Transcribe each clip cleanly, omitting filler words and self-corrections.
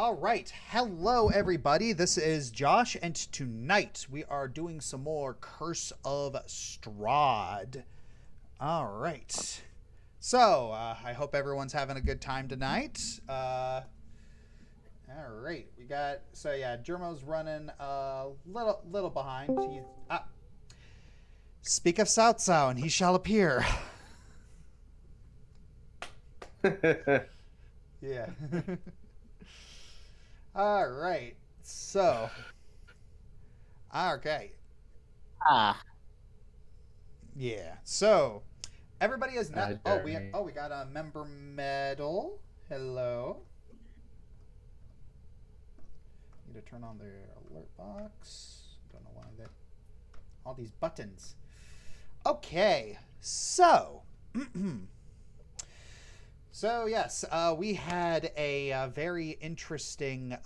All right. Hello, everybody. This is Josh, and tonight we are doing some more Curse of Strahd. All right. So, I hope everyone's having a good time tonight. All right. We got, so yeah, Germo's running a little behind. Speak of South Sow, and he shall appear. Yeah. All right. So, okay. Ah, Yeah. So, everybody is not. Jeremy. We got a member medal. Hello. Need to turn on their alert box. Don't know why that. All these buttons. Okay. So. So yes, we had a very interesting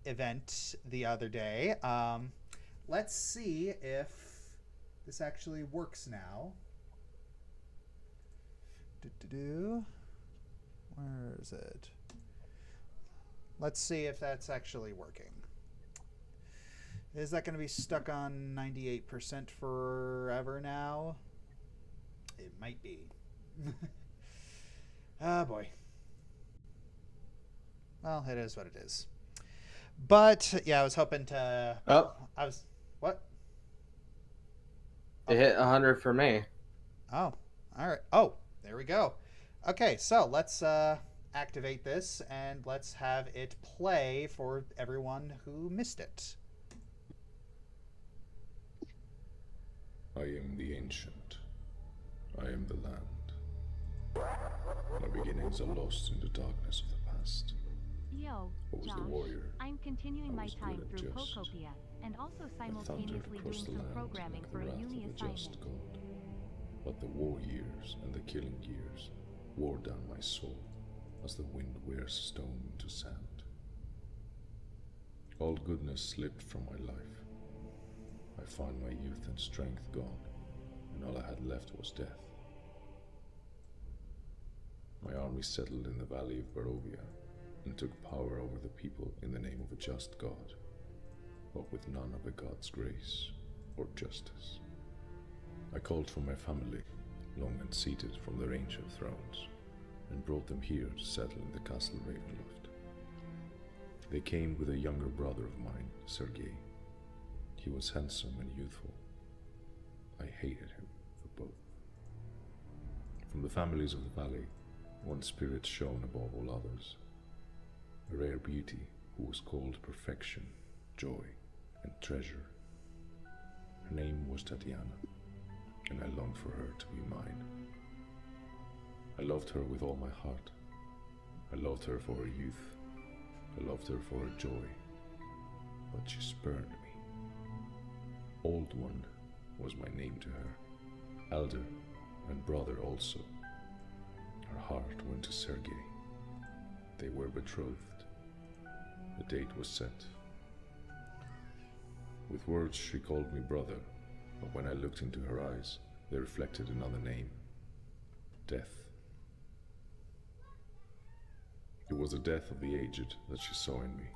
event the other day. Let's see if this actually works now. Where is it? Let's see if that's actually working. Is that going to be stuck on 98% forever now? It might be. Oh boy. Well, it is what it is. But yeah, I was hoping to. Oh, I was what? it hit 100 for me. Oh, all right. Oh, there we go. Okay, so let's activate this and let's have it play for everyone who missed it. I am the ancient. I am the land. My beginnings are lost in the darkness of the past. Yo, I was Josh, the warrior. I'm continuing I my was time good at through just. Pocopia and also I thundered simultaneously doing across the some land programming like for the a wrath uni of a just assignment. god. But the war years and the killing years wore down my soul as the wind wears stone into sand. All goodness slipped from my life. I found my youth and strength gone, and all I had left was death. My army settled in the valley of Barovia and took power over the people in the name of a just god, but with none of the god's grace or justice. I called for my family, long unseated from their ancient thrones, and brought them here to settle in the castle Ravenloft. They came with a younger brother of mine, Sergei. He was handsome and youthful. I hated him for both. From the families of the valley, one spirit shone above all others, a rare beauty who was called perfection, joy, and treasure. Her name was Tatiana, and I longed for her to be mine. I loved her with all my heart. I loved her for her youth. I loved her for her joy, but she spurned me. Old One was my name to her, elder and brother also. Her heart went to Sergei. They were betrothed. The date was set. With words she called me brother, but when I looked into her eyes, they reflected another name: death. It was the death of the aged that she saw in me.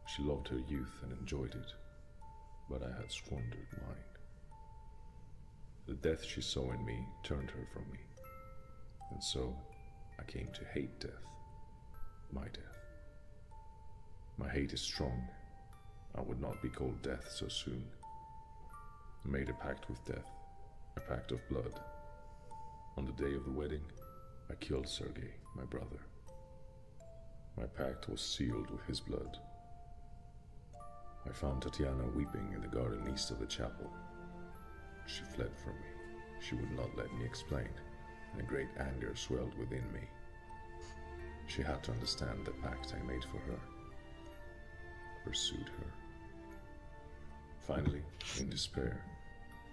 She loved her youth and enjoyed it, but I had squandered mine. The death she saw in me turned her from me. And so, I came to hate death, my death. My hate is strong. I would not be called death so soon. I made a pact with death, a pact of blood. On the day of the wedding, I killed Sergei, my brother. My pact was sealed with his blood. I found Tatiana weeping in the garden east of the chapel. She fled from me. She would not let me explain, and a great anger swelled within me. She had to understand the pact I made for her. I pursued her. Finally, in despair,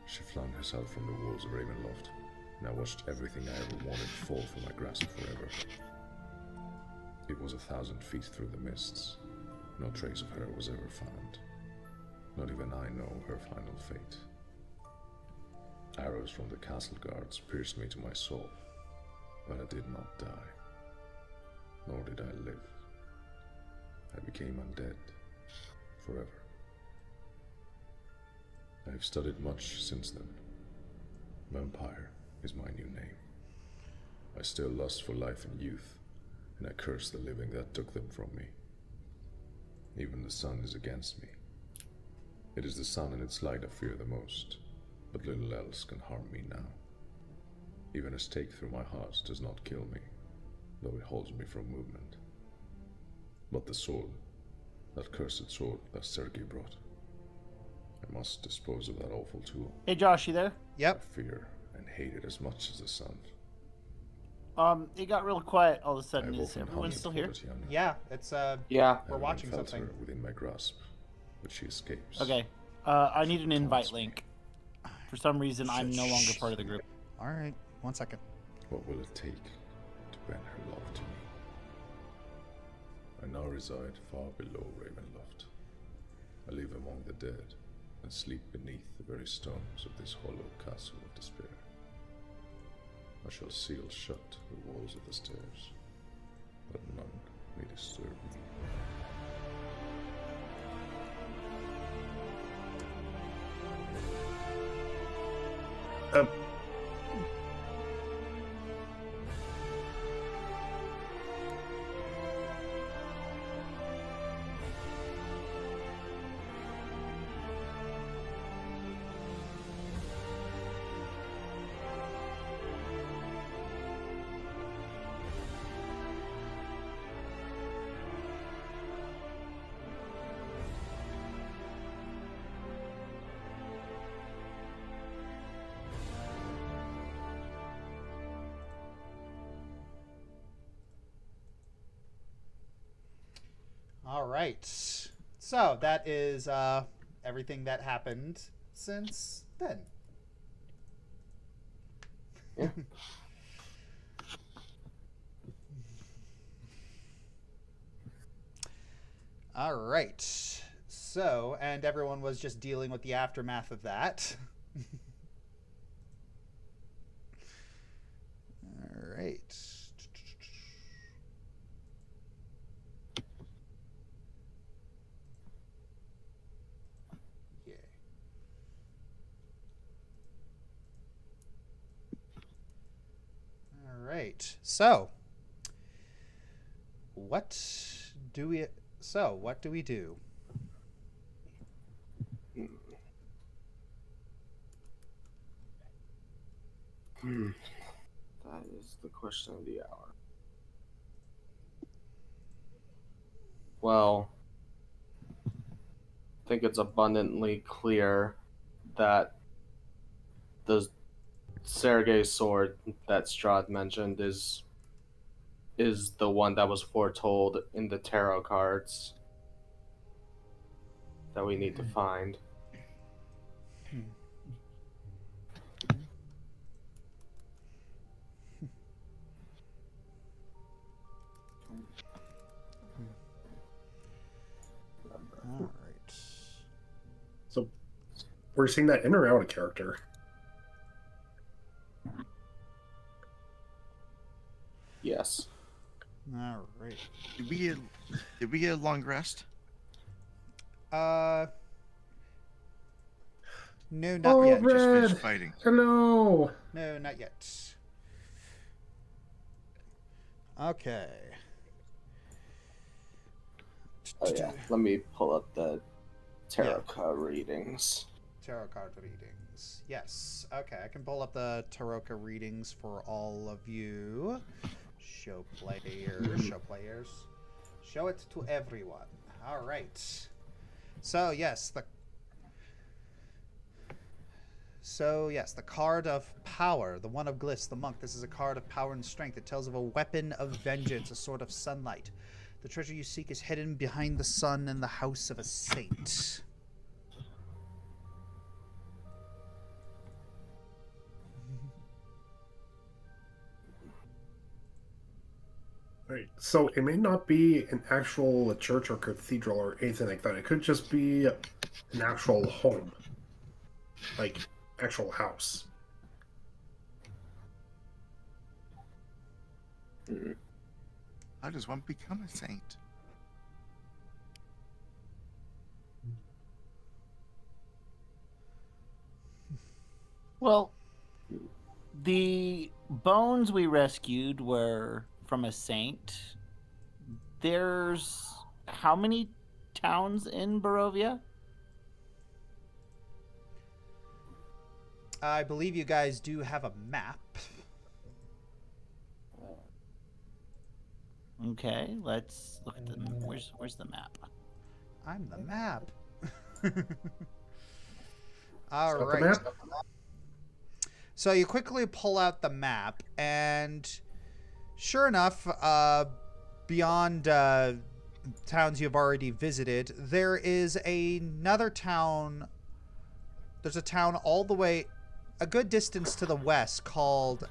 she flung herself from the walls of Ravenloft, and I watched everything I ever wanted fall from my grasp forever. It was 1,000 feet through the mists. No trace of her was ever found. Not even I know her final fate. Arrows from the castle guards pierced me to my soul, but I did not die. Nor did I live. I became undead forever. I have studied much since then. Vampire is my new name. I still lust for life and youth, and I curse the living that took them from me. Even the sun is against me. It is the sun and its light I fear the most, but little else can harm me now. Even a stake through my heart does not kill me, though it holds me from movement. But the sword, that cursed sword that Sergei brought, I must dispose of that awful tool. Hey, Josh, you there? Yep. I fear and hate it as much as the sun. It got real quiet all of a I sudden. have Is often everyone hungered still for here? it, Yana. Yeah, it's Yeah. we're watching Everyone felt something. her within my grasp, but she escapes. Okay. I need an Taunts invite me. link. For some reason, I'm no longer part of the group. All right, 1 second. What will it take to win her love to me? I now reside far below Ravenloft. I live among the dead and sleep beneath the very stones of this hollow castle of despair. I shall seal shut the walls of the stairs, but none may disturb me. All right. So that is everything that happened since then. Yeah. All right. So, and everyone was just dealing with the aftermath of that. All right. Yeah. All right. So, what do we do? That is the question of the hour. Well, I think it's abundantly clear that the Sergei sword that Strahd mentioned is the one that was foretold in the tarot cards that we need to find. All right. So, we're seeing that in or out of character? Yes. All right. Did we get a long rest? No, not Oh, yet. Red. Just finished fighting. Hello. No, not yet. Okay. Oh yeah. Let me pull up the tarot card readings. Tarot card readings. Yes. Okay, I can pull up the tarot card readings for all of you. Show players. Show it to everyone. All right. So yes, the card of power, the one of Gliss, the monk. This is a card of power and strength. It tells of a weapon of vengeance, a sword of sunlight. The treasure you seek is hidden behind the sun in the house of a saint. Right. So it may not be an actual church or cathedral or anything like that. It could just be an actual home, like actual house. How does one become a saint? Well, the bones we rescued were from a saint. There's how many towns in Barovia? I believe you guys do have a map. Okay, let's look at the where's the map? I'm the map. All Got the right. map? So you quickly pull out the map, and sure enough, beyond towns you've already visited, there is another town. There's a town all the way, a good distance to the west called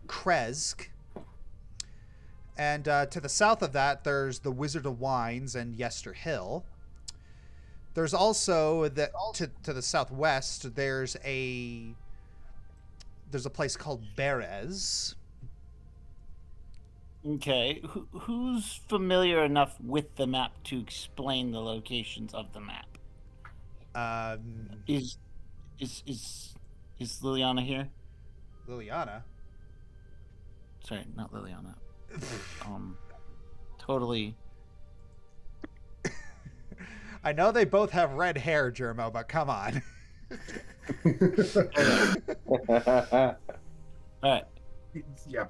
Kresk. And to the south of that, there's the Wizard of Wines and Yester Hill. There's also to the southwest. There's a place called Berez. Okay, who's familiar enough with the map to explain the locations of the map? Is Liliana here? Liliana. Sorry, not Liliana. Totally. I know they both have red hair, Germo, but come on. All right. Yeah.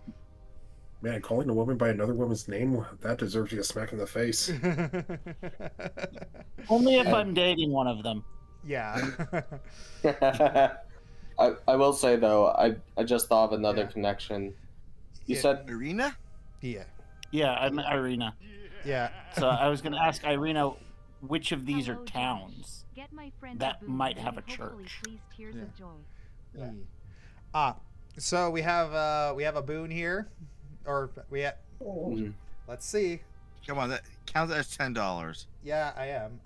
Man, calling a woman by another woman's name, that deserves you a smack in the face. Only if I'm dating one of them. Yeah. I will say though, I just thought of another Yeah. connection. You Yeah. said Arena? Yeah. Yeah, I'm Irina. Yeah. So I was going to ask Irina, which of these are Hello, towns? Get my friend that a boon might and have a hopefully church. please tears Yeah. of joy. Yeah. So we have a boon here, or we have. Let's see. Come on, that count that as $10. Yeah, I am.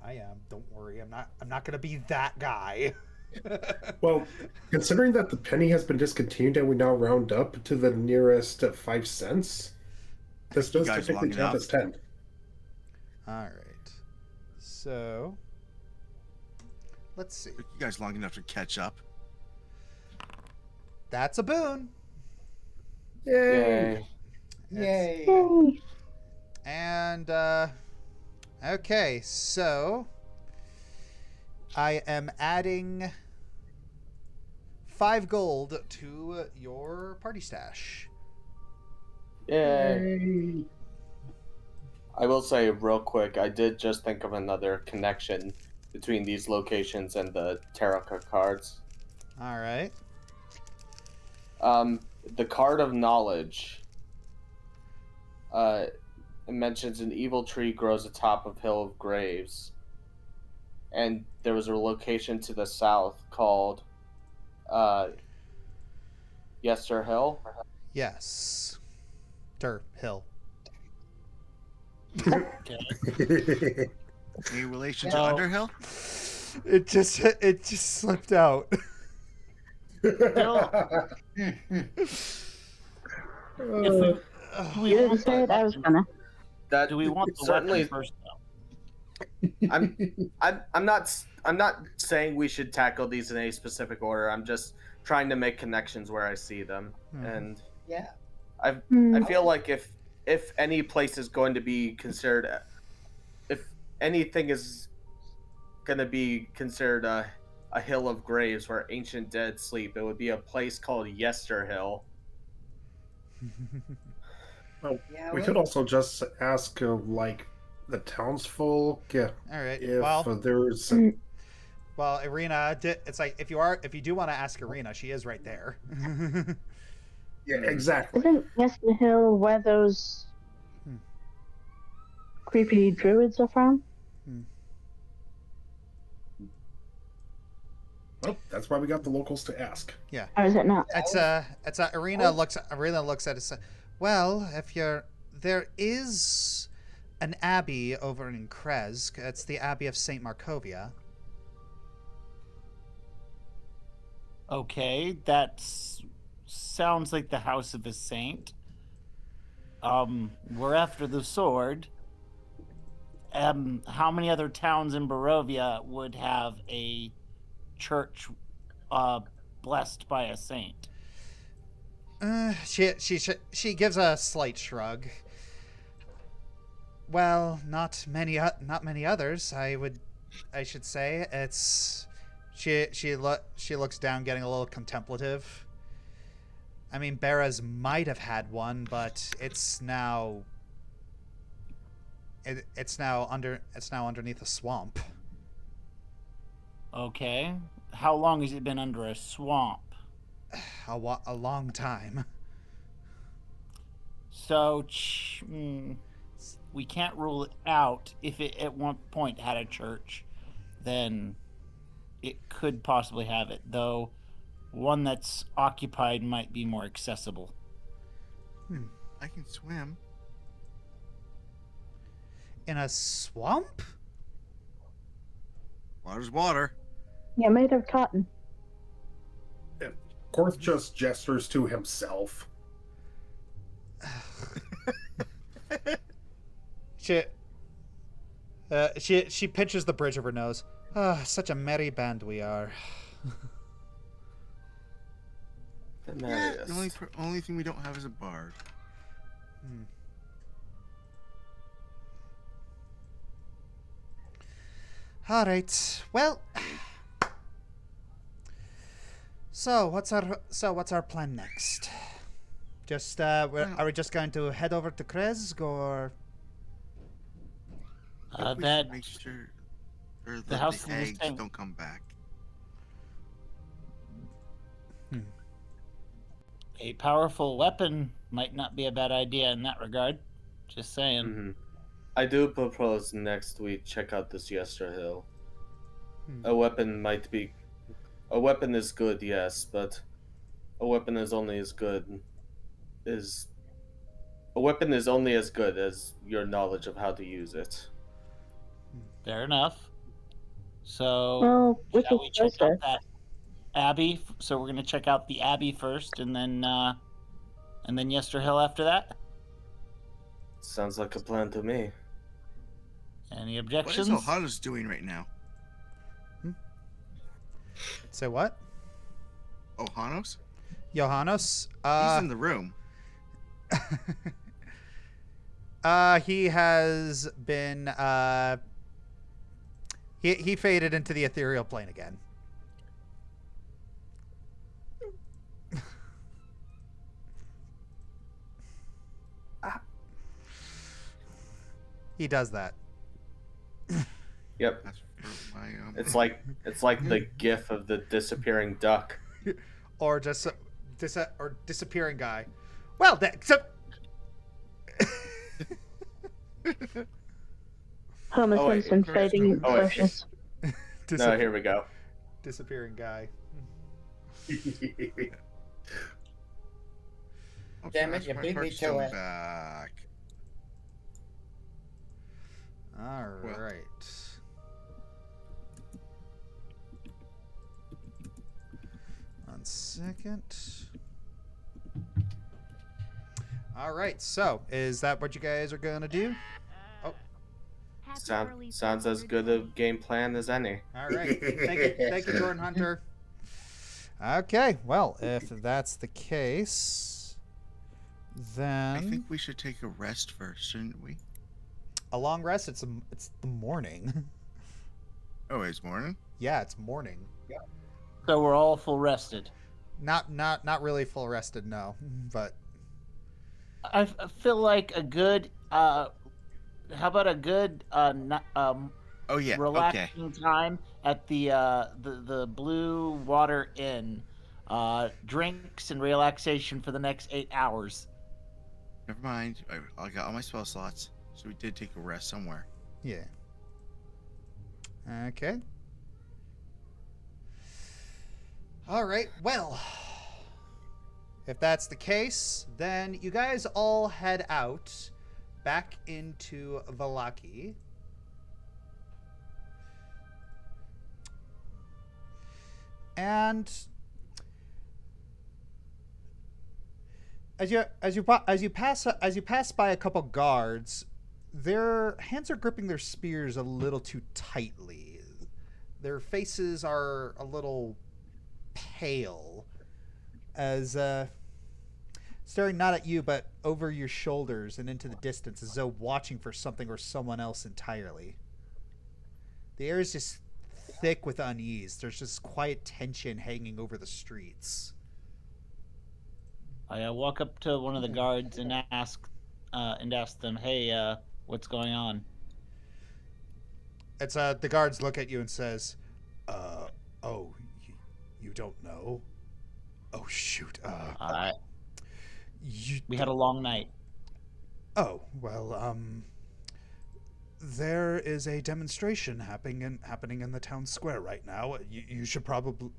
Don't worry. I'm not gonna be that guy. Well, considering that the penny has been discontinued and we now round up to the nearest 5 cents, this does guys technically long count enough. as 10. All right. So let's see. Took you guys long enough to catch up. That's a boon. Yay! It's- And okay, so I am adding 5 gold to your party stash. Yay. I will say real quick, I did just think of another connection between these locations and the tarot cards. All right. The card of knowledge. It mentions an evil tree grows atop of Hill of Graves, and there was a location to the south called Yester Hill. Yes. Hill. Any relation to No. Underhill? It just slipped out. Do we You didn't want say it, I was the, gonna. do we want the certainly? weapon first though? I'm not saying we should tackle these in any specific order. I'm just trying to make connections where I see them, and Yeah. I feel like if any place is going to be considered, if anything is going to be considered a hill of graves where ancient dead sleep, it would be a place called Yester Hill. Yeah. We could also just ask, like, the townsfolk All right. if Well, there's. well, Irina, it's like if you do want to ask Irina, she is right there. Yeah, exactly. Isn't Yester Hill where those creepy druids are from? Well, that's why we got the locals to ask. Or is it not? It's Irina looks at it and says, well, there is an abbey over in Kresk. It's the Abbey of Saint Markovia. Okay, that sounds like the house of a saint. We're after the sword. How many other towns in Barovia would have a church blessed by a saint. She gives a slight shrug. Well, not many others. I should say. It's she looks down, getting a little contemplative. I mean, Beras might have had one, but it's now underneath a swamp. Okay. How long has it been under a swamp? A long time. So, we can't rule it out. If it at one point had a church, then it could possibly have it, though one that's occupied might be more accessible. I can swim. In a swamp? Water's water. Yeah, made of cotton. Korth just gestures to himself. She pinches the bridge of her nose. Ah, such a merry band we are. The The merriest. only thing we don't have is a bard. All right. Well, so what's our plan next? Just are we just going to head over to Krezg, or We should That make sure the house the that was eggs saying- don't come back. a powerful weapon might not be a bad idea in that regard. Just saying. Hmm. I do propose next we check out this Yester Hill. A weapon is good, yes, but a weapon is only as good as your knowledge of how to use it. Fair enough. So, Well, we shall could we check go out that abbey? So we're gonna check out the abbey first, and then Yester Hill after that. Sounds like a plan to me. Any What objections? is Ohana's doing right now? say what? Ohanos? Johannes? He's in the room. He has been he faded into the ethereal plane again. He does that. Yep. That's for my It's like the gif of the disappearing duck. Or just disappearing guy. Well, Homer Oh, wait. Simpson fading Oh, wait. precious. No, here we go. disappearing guy. Damn it, you beat me to it. Back. All Well. right. One second. All right. So, is that what you guys are gonna do? Happy early Sounds as good a game plan as any. All right. Thank you, Jordan Hunter. Okay. Well, if that's the case, I then think we should take a rest first, shouldn't we? a long rest. It's the morning. Oh, it's morning. Yeah, it's morning. So we're all full rested. Not really full rested, no. But I feel like a good. How about a good Oh yeah. Okay. relaxing time at the Blue Water Inn? Drinks and relaxation for the next 8 hours. Never mind. I got all my spell slots, so we did take a rest somewhere. yeah. Okay. All right. Well, if that's the case, then you guys all head out back into Vallaki. And as you pass by a couple guards, their hands are gripping their spears a little too tightly. Their faces are a little pale as staring not at you but over your shoulders and into the distance as though watching for something or someone else entirely. The air is just thick with unease. There's just quiet tension hanging over the streets. I walk up to one of the guards and ask them, "Hey, what's going on?" It's the guards look at you and says, "Oh, you don't know? Oh shoot, we had a long night." Oh well, there is a demonstration happening in the town square right now. You should probably.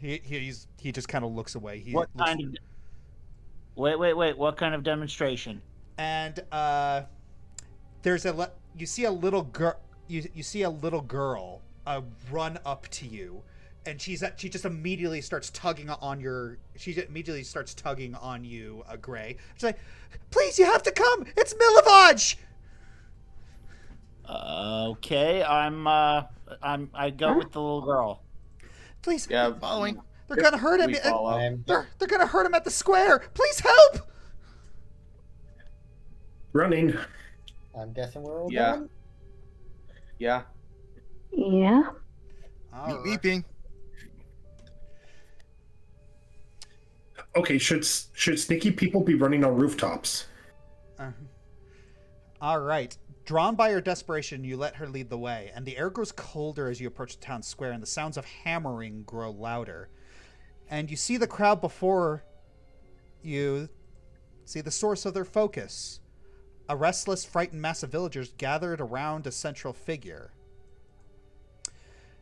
He just kind of looks away. Wait! What kind of demonstration? And there's you see a little girl. You see a little girl run up to you, and she just immediately starts tugging on you, Gray. She's like, "Please, you have to come. It's Milivaj." Okay, I go with the little girl. Please. Yeah, Following. They're gonna hurt him. We follow. They're gonna hurt him at the square. Please help. Running. I'm guessing we're all Yeah. done. Yeah. Yeah. All right. Beeping. Okay, should sneaky people be running on rooftops? All right. Drawn by your desperation, you let her lead the way, and the air grows colder as you approach the town square, and the sounds of hammering grow louder. And you see the crowd before you see the source of their focus. A restless, frightened mass of villagers gathered around a central figure.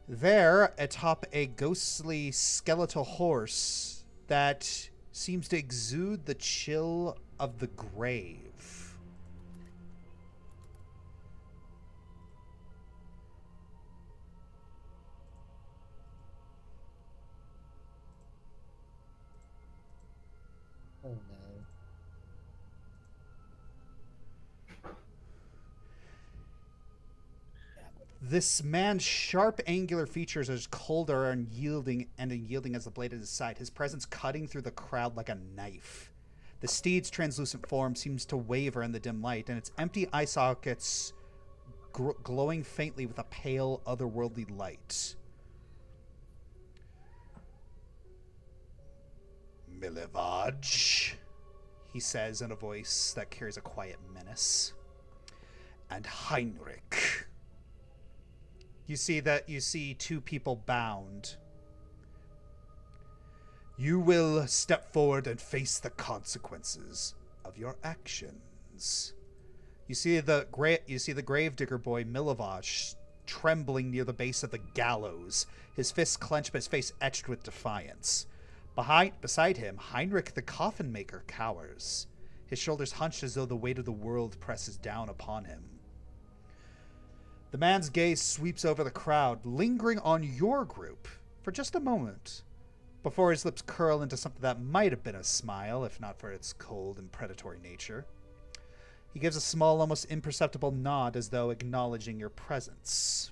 There, atop a ghostly skeletal horse that seems to exude the chill of the grave. Oh no. This man's sharp, angular features are as colder and unyielding as the blade at his side, his presence cutting through the crowd like a knife. The steed's translucent form seems to waver in the dim light, and its empty eye sockets glowing faintly with a pale, otherworldly light. Milivaj, he says in a voice that carries a quiet menace. And Heinrich. You see two people bound. You will step forward and face the consequences of your actions. You see the gravedigger boy Milivaj trembling near the base of the gallows, his fists clenched but his face etched with defiance. Beside him, Heinrich the coffin maker cowers, his shoulders hunched as though the weight of the world presses down upon him. The man's gaze sweeps over the crowd, lingering on your group for just a moment, before his lips curl into something that might have been a smile, if not for its cold and predatory nature. He gives a small, almost imperceptible nod as though acknowledging your presence.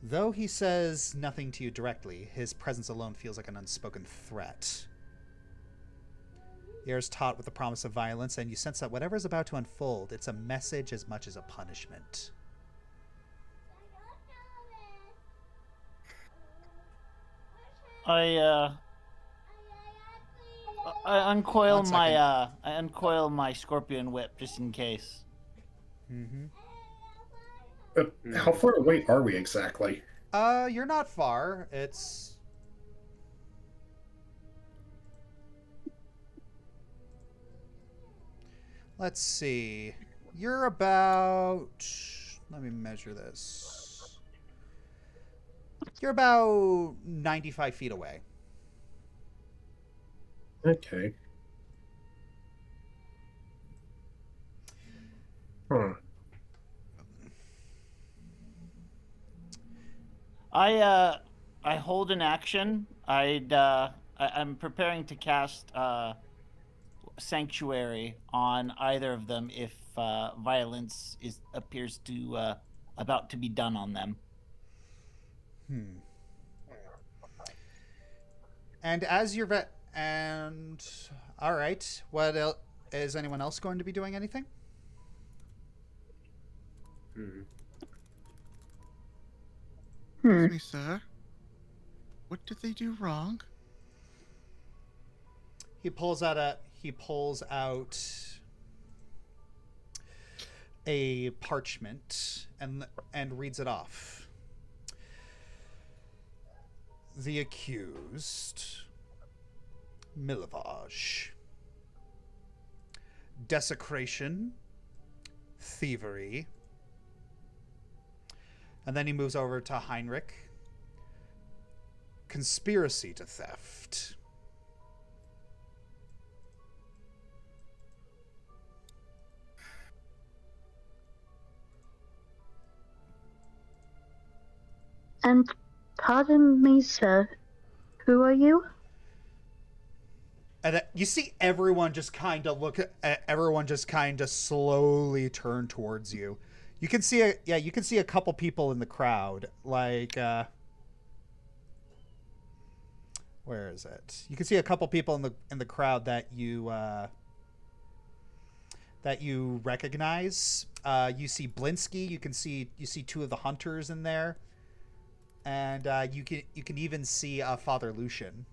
Though he says nothing to you directly, his presence alone feels like an unspoken threat. The air is taut with the promise of violence, and you sense that whatever is about to unfold, it's a message as much as a punishment. I uncoil my scorpion whip just in case. Mm-hmm. How far away are we exactly? You're not far. It's... Let's see. You're about... Let me measure this. You're about 95 feet away. Okay. I hold an action. I'm preparing to cast Sanctuary on either of them if violence appears to about to be done on them. And as you're and all right, what else? Is anyone else going to be doing anything? Excuse me, sir. What did they do wrong? He pulls out a parchment and reads it off. The accused, Milavage. Desecration, thievery. And then he moves over to Heinrich. Conspiracy to theft. And pardon me, sir. Who are you? And you see everyone just kind of everyone just kind of slowly turn towards you. You can see a couple people in the crowd, like where is it? You can see a couple people in the crowd that you recognize. You see Blinsky. You see two of the hunters in there, and you can even see Father Lucian.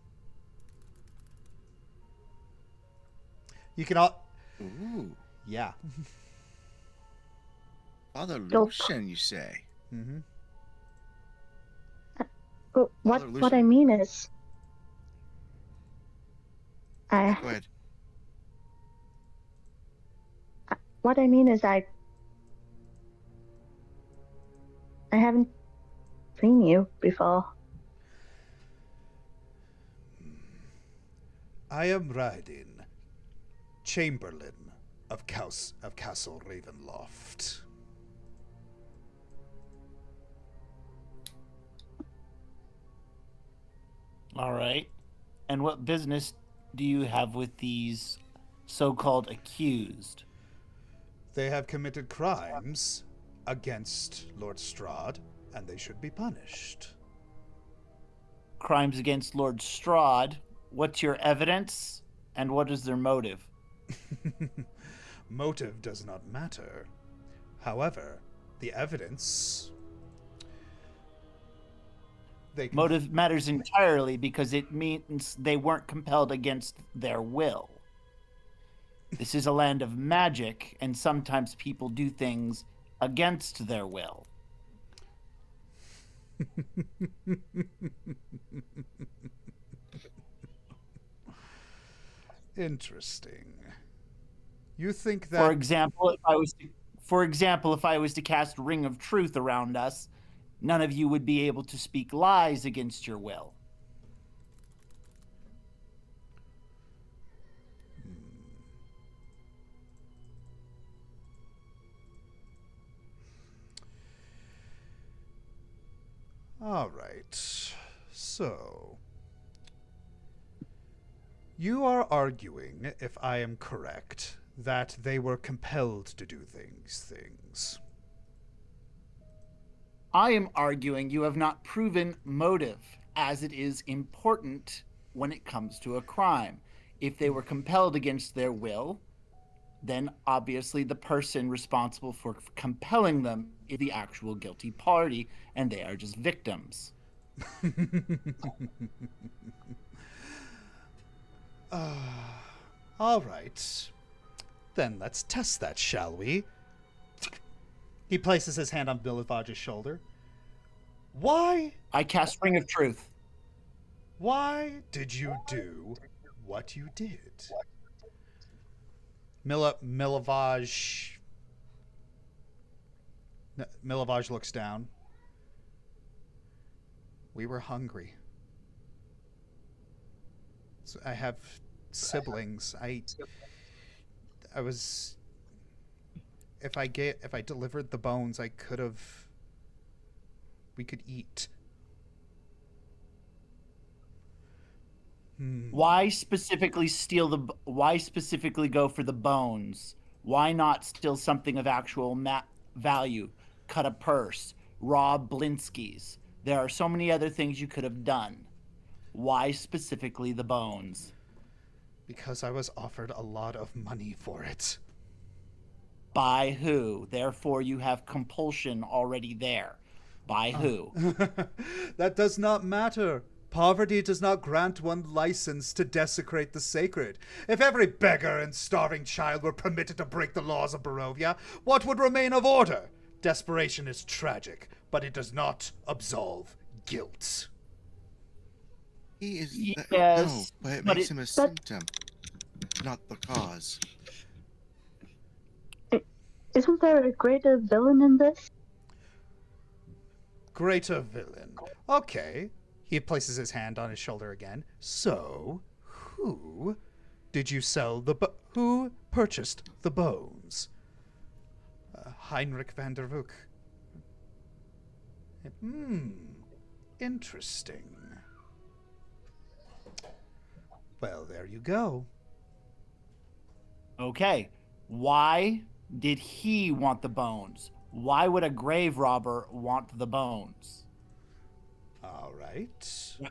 You can all. Ooh. Yeah. Father Lucian, you say? Mm-hmm. What I mean is, Go ahead. what I mean is I haven't seen you before. I am Raidin, Chamberlain of Castle Ravenloft. All right. And what business do you have with these so-called accused? They have committed crimes against Lord Strahd, and they should be punished. Crimes against Lord Strahd. What's your evidence, and what is their motive? Motive does not matter. However, the evidence... Motive matters entirely because it means they weren't compelled against their will. This is a land of magic, and sometimes people do things against their will. Interesting. You think that... For example, if I was to cast Ring of Truth around us, none of you would be able to speak lies against your will. All right. So, you are arguing, if I am correct, that they were compelled to do things. I am arguing you have not proven motive, as it is important when it comes to a crime. If they were compelled against their will, then obviously the person responsible for compelling them is the actual guilty party, and they are just victims. All right. Then let's test that, shall we? He places his hand on Bilavage's shoulder. Why? I cast Ring of Truth. Why did you do what you did? Milavage looks down. We were hungry. So I have siblings. I was... If I delivered the bones, we could eat. Why specifically why specifically go for the bones? Why not steal something of actual value? Cut a purse, rob Blinsky's. There are so many other things you could have done. Why specifically the bones? Because I was offered a lot of money for it. By who? Therefore, you have compulsion already there. By who? That does not matter. Poverty does not grant one license to desecrate the sacred. If every beggar and starving child were permitted to break the laws of Barovia, what would remain of order? Desperation is tragic, but it does not absolve guilt. He is. Yes, No, but it but makes it- him a but- symptom, not the cause. Isn't there a greater villain in this? Greater villain. Okay. He places his hand on his shoulder again. So, who did you sell who purchased the bones? Heinrich van der Vook. Interesting. Well, there you go. Okay. Why did he want the bones? Why would a grave robber want the bones? All right.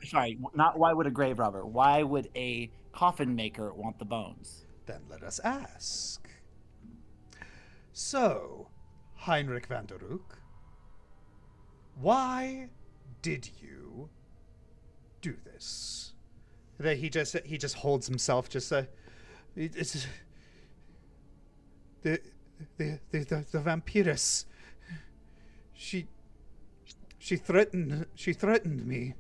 Sorry, not why would a grave robber. Why would a coffin maker want the bones? Then let us ask. So, Heinrich van der Rook, why did you do this? He just holds himself. It's the vampiress. She threatened me.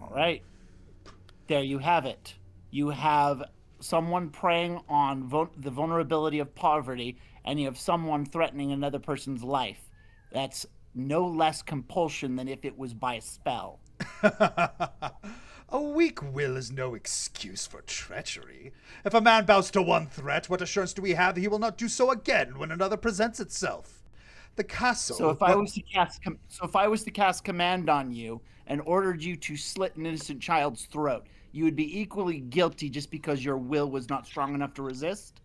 All right. There you have it. You have someone preying on the vulnerability of poverty, and you have someone threatening another person's life. That's no less compulsion than if it was by a spell. A weak will is no excuse for treachery. If a man bows to one threat, what assurance do we have that he will not do so again when another presents itself? The castle. So if I was to cast command on you and ordered you to slit an innocent child's throat, you would be equally guilty just because your will was not strong enough to resist?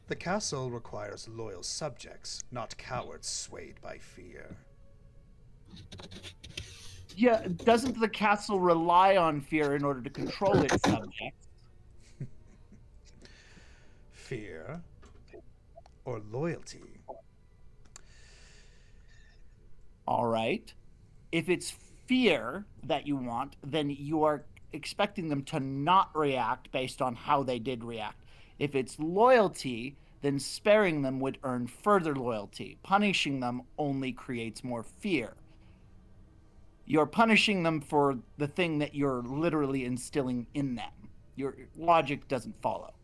The castle requires loyal subjects, not cowards swayed by fear. Yeah, doesn't the castle rely on fear in order to control its subjects? Fear or loyalty? All right. If it's fear that you want, then you are expecting them to not react based on how they did react. If it's loyalty, then sparing them would earn further loyalty. Punishing them only creates more fear. You're punishing them for the thing that you're literally instilling in them. Your logic doesn't follow.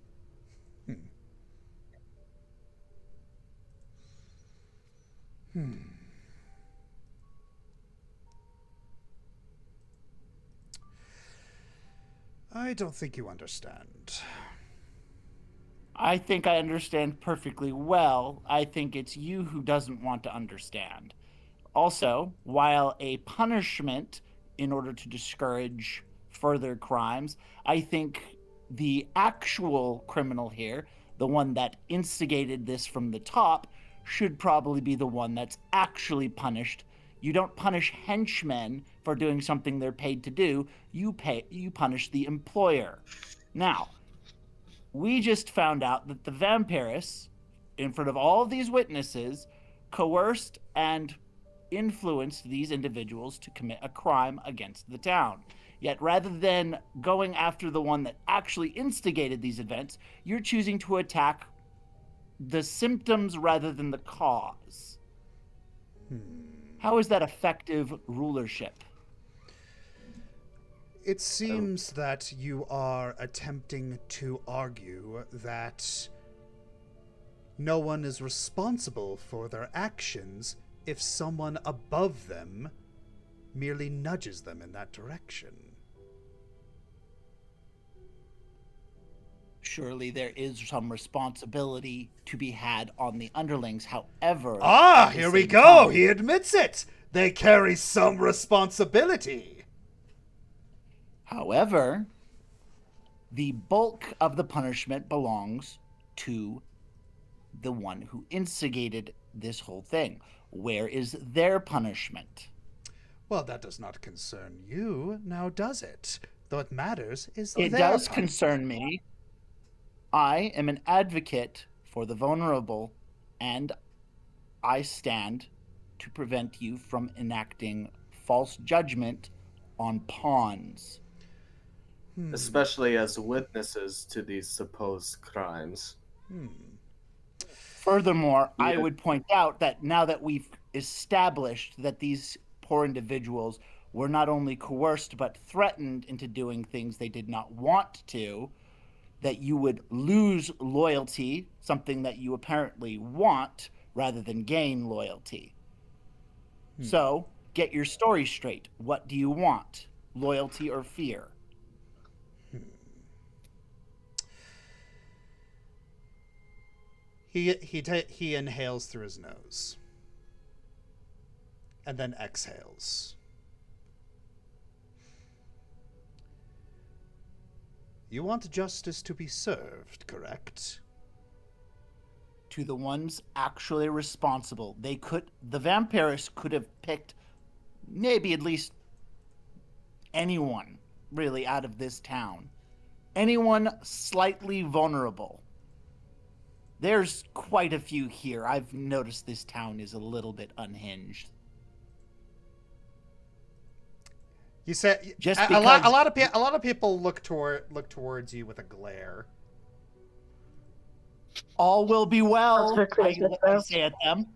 I don't think you understand. I think I understand perfectly well. I think it's you who doesn't want to understand. Also, while a punishment in order to discourage further crimes, I think the actual criminal here, the one that instigated this from the top, should probably be the one that's actually punished. You don't punish henchmen for doing something they're paid to do. You punish the employer. Now, we just found out that the vampiress, in front of all of these witnesses, coerced and influenced these individuals to commit a crime against the town. Yet rather than going after the one that actually instigated these events, you're choosing to attack the symptoms rather than the cause. How is that effective rulership? It seems that you are attempting to argue that no one is responsible for their actions if someone above them merely nudges them in that direction. Surely there is some responsibility to be had on the underlings. However, Ah, at the here we same go. time- He admits it. They carry some responsibility. However, the bulk of the punishment belongs to the one who instigated this whole thing. Where is their punishment? Well, that does not concern you, now does it? Though it matters is It their does part. concern me. I am an advocate for the vulnerable, and I stand to prevent you from enacting false judgment on pawns. Especially as witnesses to these supposed crimes. Furthermore, I Yeah. would point out that now that we've established that these poor individuals were not only coerced but threatened into doing things they did not want to, that you would lose loyalty, something that you apparently want, rather than gain loyalty. So, get your story straight. What do you want? Loyalty or fear? He inhales through his nose. And then exhales. You want justice to be served, correct? To the ones actually responsible. The vampires could have picked maybe at least anyone really out of this town. Anyone slightly vulnerable. There's quite a few here. I've noticed this town is a little bit unhinged. You said Just a lot of people look towards you with a glare. All will be well, That's very clear, I though. say at them.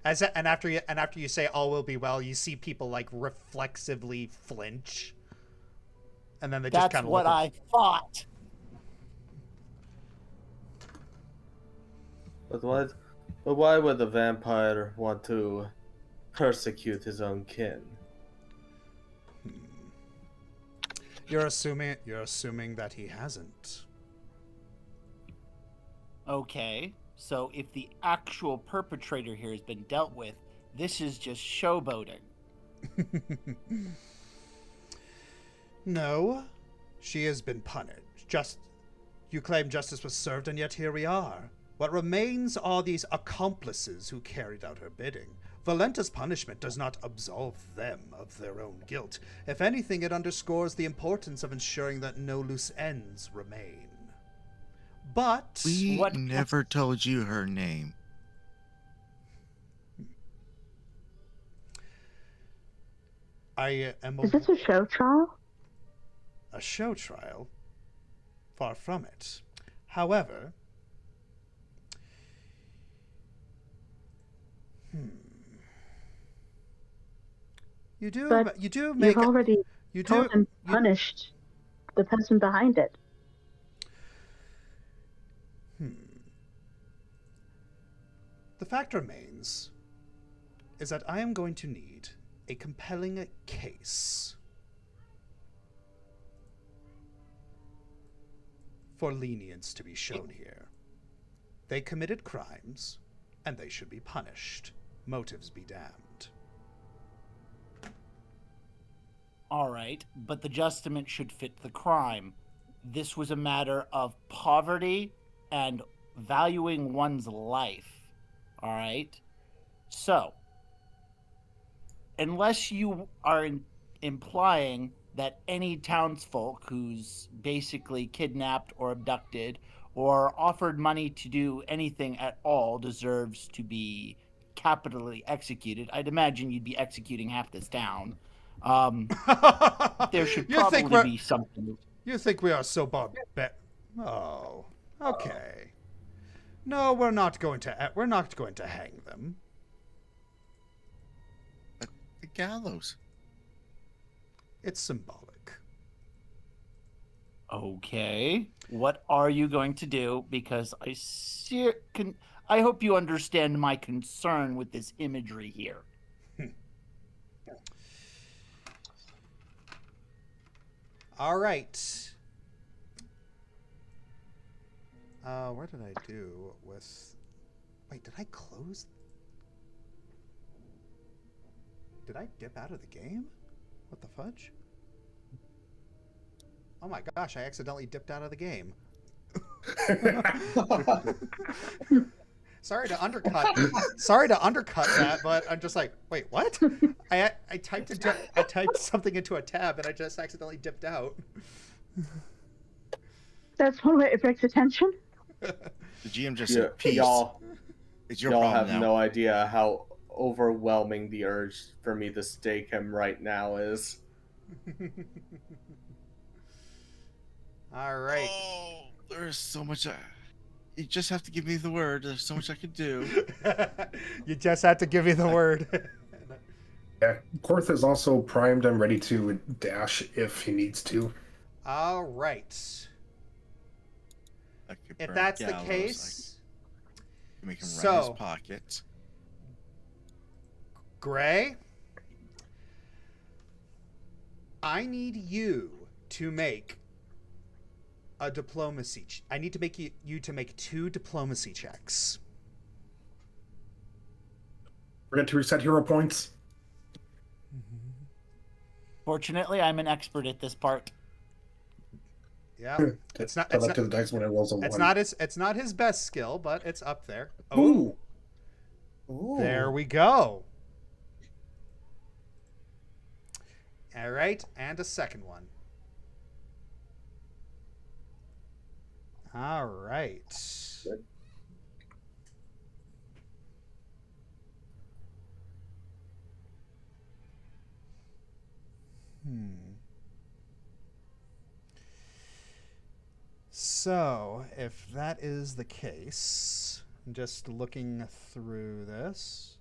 And after you say all will be well, you see people like reflexively flinch, and then they just That's kind of what I thought. But why would the vampire want to persecute his own kin? You're assuming that he hasn't. Okay, so if the actual perpetrator here has been dealt with, this is just showboating. No, she has been punished. You claim justice was served, and yet here we are. What remains are these accomplices who carried out her bidding. Valenta's punishment does not absolve them of their own guilt. If anything, it underscores the importance of ensuring that no loose ends remain. But We never told you her name. I am Is this a show trial? a show trial. Far from it. However, you do But make You've already told him punished the person behind it. The fact remains is that I am going to need a compelling case for lenience to be shown here. They committed crimes, and they should be punished. Motives be damned. All right, but the justament should fit the crime. This was a matter of poverty and valuing one's life. All right? So, unless you are implying that any townsfolk who's basically kidnapped or abducted or offered money to do anything at all deserves to be capitally executed, I'd imagine you'd be executing half this town. There should probably be something. You think we are so barbaric? Oh, okay. No, we're not going to hang them. But the gallows. It's symbolic. Okay. What are you going to do? Because I hope you understand my concern with this imagery here. All right. Where did I do with... Wait, did I close? Did I dip out of the game? What the fudge? Oh my gosh, I accidentally dipped out of the game. Sorry to undercut. Sorry to undercut that, but I'm just like, wait, what? I typed something into a tab and I just accidentally dipped out. That's one way it breaks attention. The GM just Yeah, said, "Peace." It's your y'all problem have now. no idea how overwhelming the urge for me to stake him right now is. All right. Oh, there's so much. You just have to give me the word. There's so much I could do. You just had to give me the word. Yeah, Korth is also primed and ready to dash if he needs to. All right. I could If burn that's the gallows, case, I could make him run so- his pocket. Gray, I need you to make a diplomacy. I need to make you to make 2 diplomacy checks. Forget to reset hero points. Fortunately, I'm an expert at this part. Yeah, it's not. Tell It's that not. to the dice when it rolls a It's 1. not his. It's not his best skill, but it's up there. Oh, Ooh. Ooh. there we go. All right, and a second one. All right. So, if that is the case, I'm just looking through this.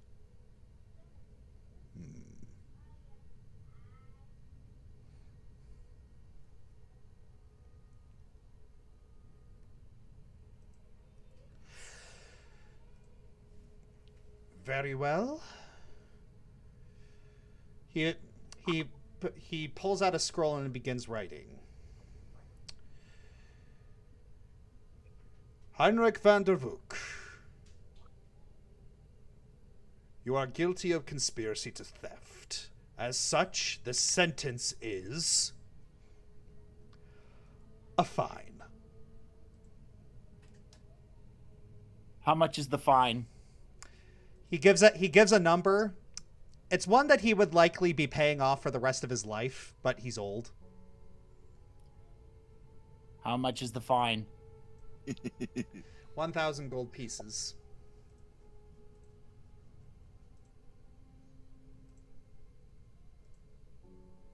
Very well. He pulls out a scroll and begins writing. Heinrich van der Vook, you are guilty of conspiracy to theft. As such, the sentence is a fine. How much is the fine? He gives a number. It's one that he would likely be paying off for the rest of his life, but he's old. How much is the fine? 1,000 gold pieces.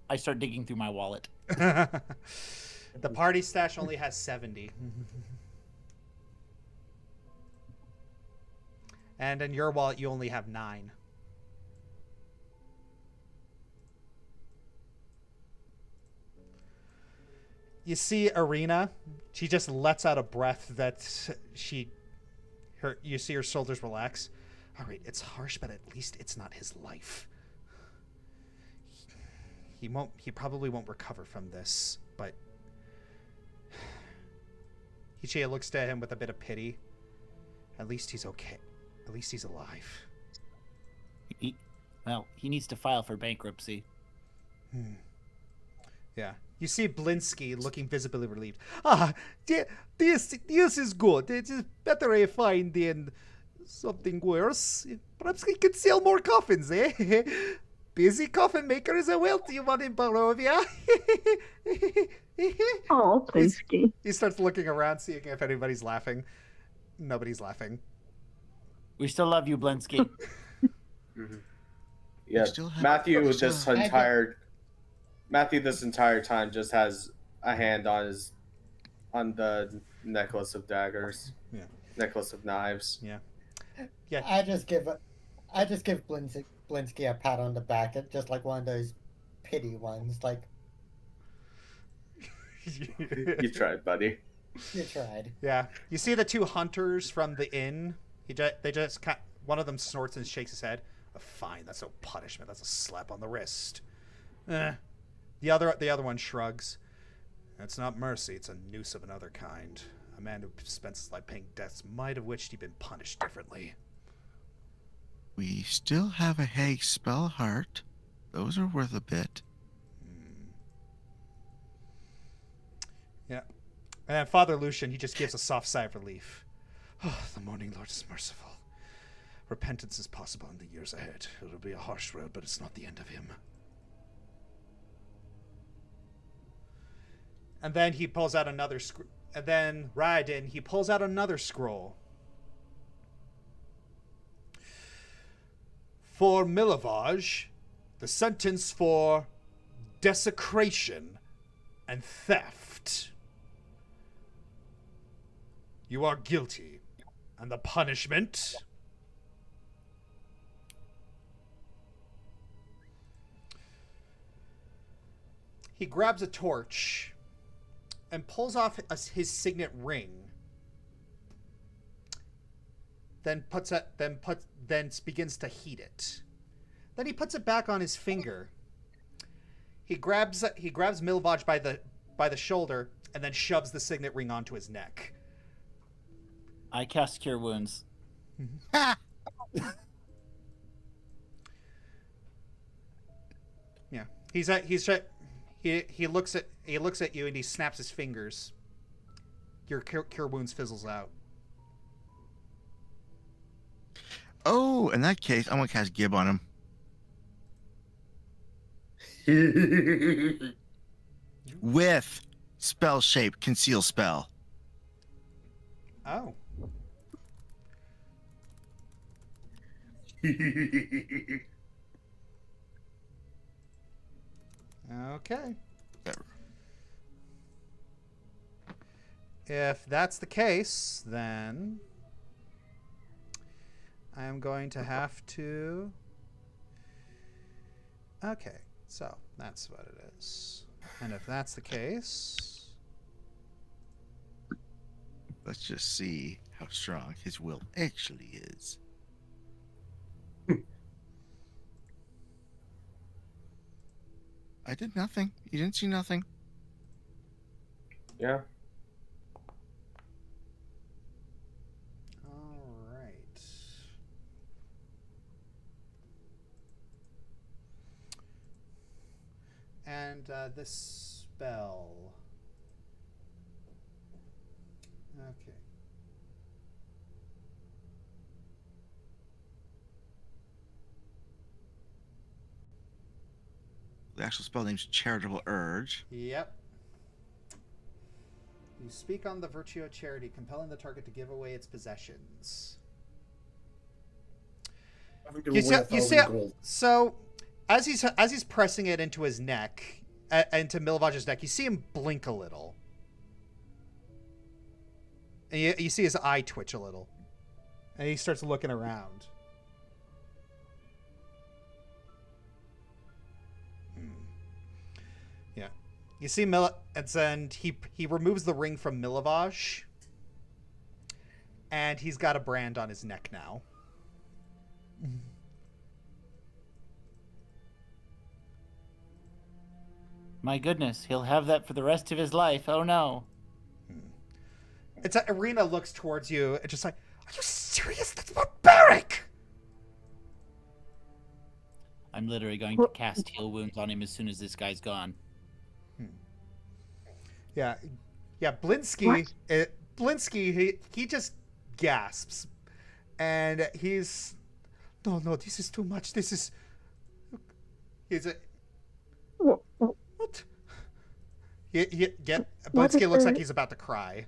I start digging through my wallet. The party stash only has 70. And in your wallet, you only have 9. You see Arena. She just lets out a breath that you see her shoulders relax. All right, it's harsh, but at least it's not his life. He probably won't recover from this, but Hichia looks to him with a bit of pity. At least he's okay. At least he's alive. He needs to file for bankruptcy. Yeah. You see Blinsky looking visibly relieved. This is good. It is better a fine than something worse. Perhaps he could sell more coffins, eh? Busy coffin maker is a wealthy one in Barovia. Oh, Blinsky. He starts looking around, seeing if anybody's laughing. Nobody's laughing. We still love you, Blinsky. Yeah, still have- Matthew we still have- Matthew this entire time just has a hand on the necklace of daggers. Yeah. Necklace of knives. Yeah. I just give Blinsky a pat on the back, just like one of those pity ones. Like, You tried, buddy. you tried. Yeah. You see the 2 hunters from the inn. One of them snorts and shakes his head. A fine. That's no punishment. That's a slap on the wrist. The other one shrugs. That's not mercy. It's a noose of another kind. A man who spends his life paying debts might have wished he'd been punished differently. We still have a Hag spell heart. Those are worth a bit. Yeah. And then Father Lucian, he just gives a soft sigh of relief. Oh, the Morning Lord is merciful. Repentance is possible in the years ahead. It'll be a harsh road, but it's not the end of him. And then he pulls out another and then Raiden, he pulls out another scroll. For Milovaj, the sentence for desecration and theft. You are guilty, and the punishment... He grabs a torch and pulls off his signet ring. Then begins to heat it. Then he puts it back on his finger. He grabs Milovaj by the shoulder and then shoves the signet ring onto his neck. I cast Cure Wounds. Yeah, he looks at you and he snaps his fingers. Your cure wounds fizzles out. Oh, in that case, I'm gonna cast Gib on him with spell shape conceal spell. Oh. Okay. If that's the case, then I'm going to have to... Okay, so that's what it is. And if that's the case... Let's just see how strong his will actually is. I did nothing. You didn't see nothing. Yeah. All right. And this spell. Okay. The actual spell name's Charitable Urge. Yep. You speak on the virtue of charity, compelling the target to give away its possessions. So, as he's pressing it into his neck, into Milovaj's neck, you see him blink a little. And you see his eye twitch a little. And he starts looking around. Yeah. You see and he removes the ring from Milovaj. And he's got a brand on his neck now. My goodness, he'll have that for the rest of his life. Oh no. It's Irina looks towards you and just like, are you serious? That's barbaric! I'm literally going to cast heal wounds on him as soon as this guy's gone. Yeah, Blinsky, he just gasps, and he's, no, this is too much. He's a, what? Blinsky looks like he's about to cry.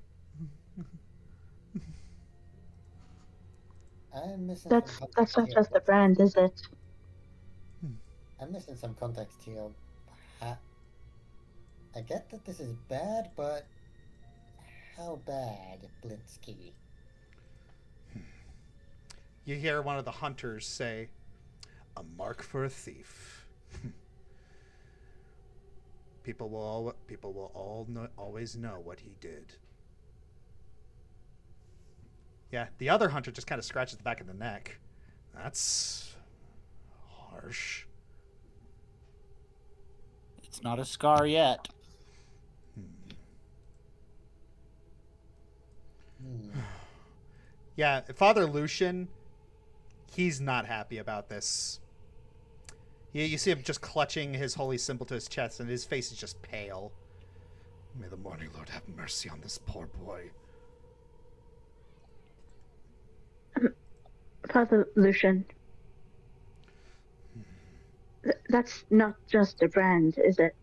I'm missing. That's not just a brand, is it? I'm missing some context here. I get that this is bad, but how bad, Blinsky? You hear one of the hunters say, "A mark for a thief." People will always know what he did. Yeah, the other hunter just kind of scratches the back of the neck. That's harsh. It's not a scar yet. Yeah, Father Lucian, he's not happy about this. You see him just clutching his holy symbol to his chest, and his face is just pale. May the Morning Lord have mercy on this poor boy. Father Lucian, that's not just a brand, is it?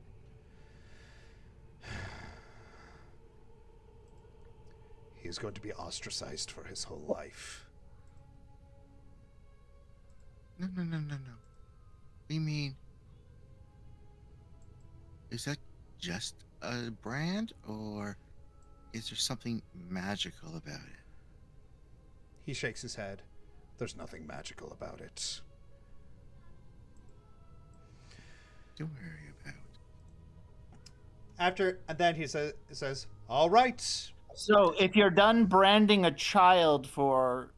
He's going to be ostracized for his whole life. No. We mean, is that just a brand, or is there something magical about it? He shakes his head. There's nothing magical about it. Don't worry about it. And then he says, all right. So, if you're done branding a child for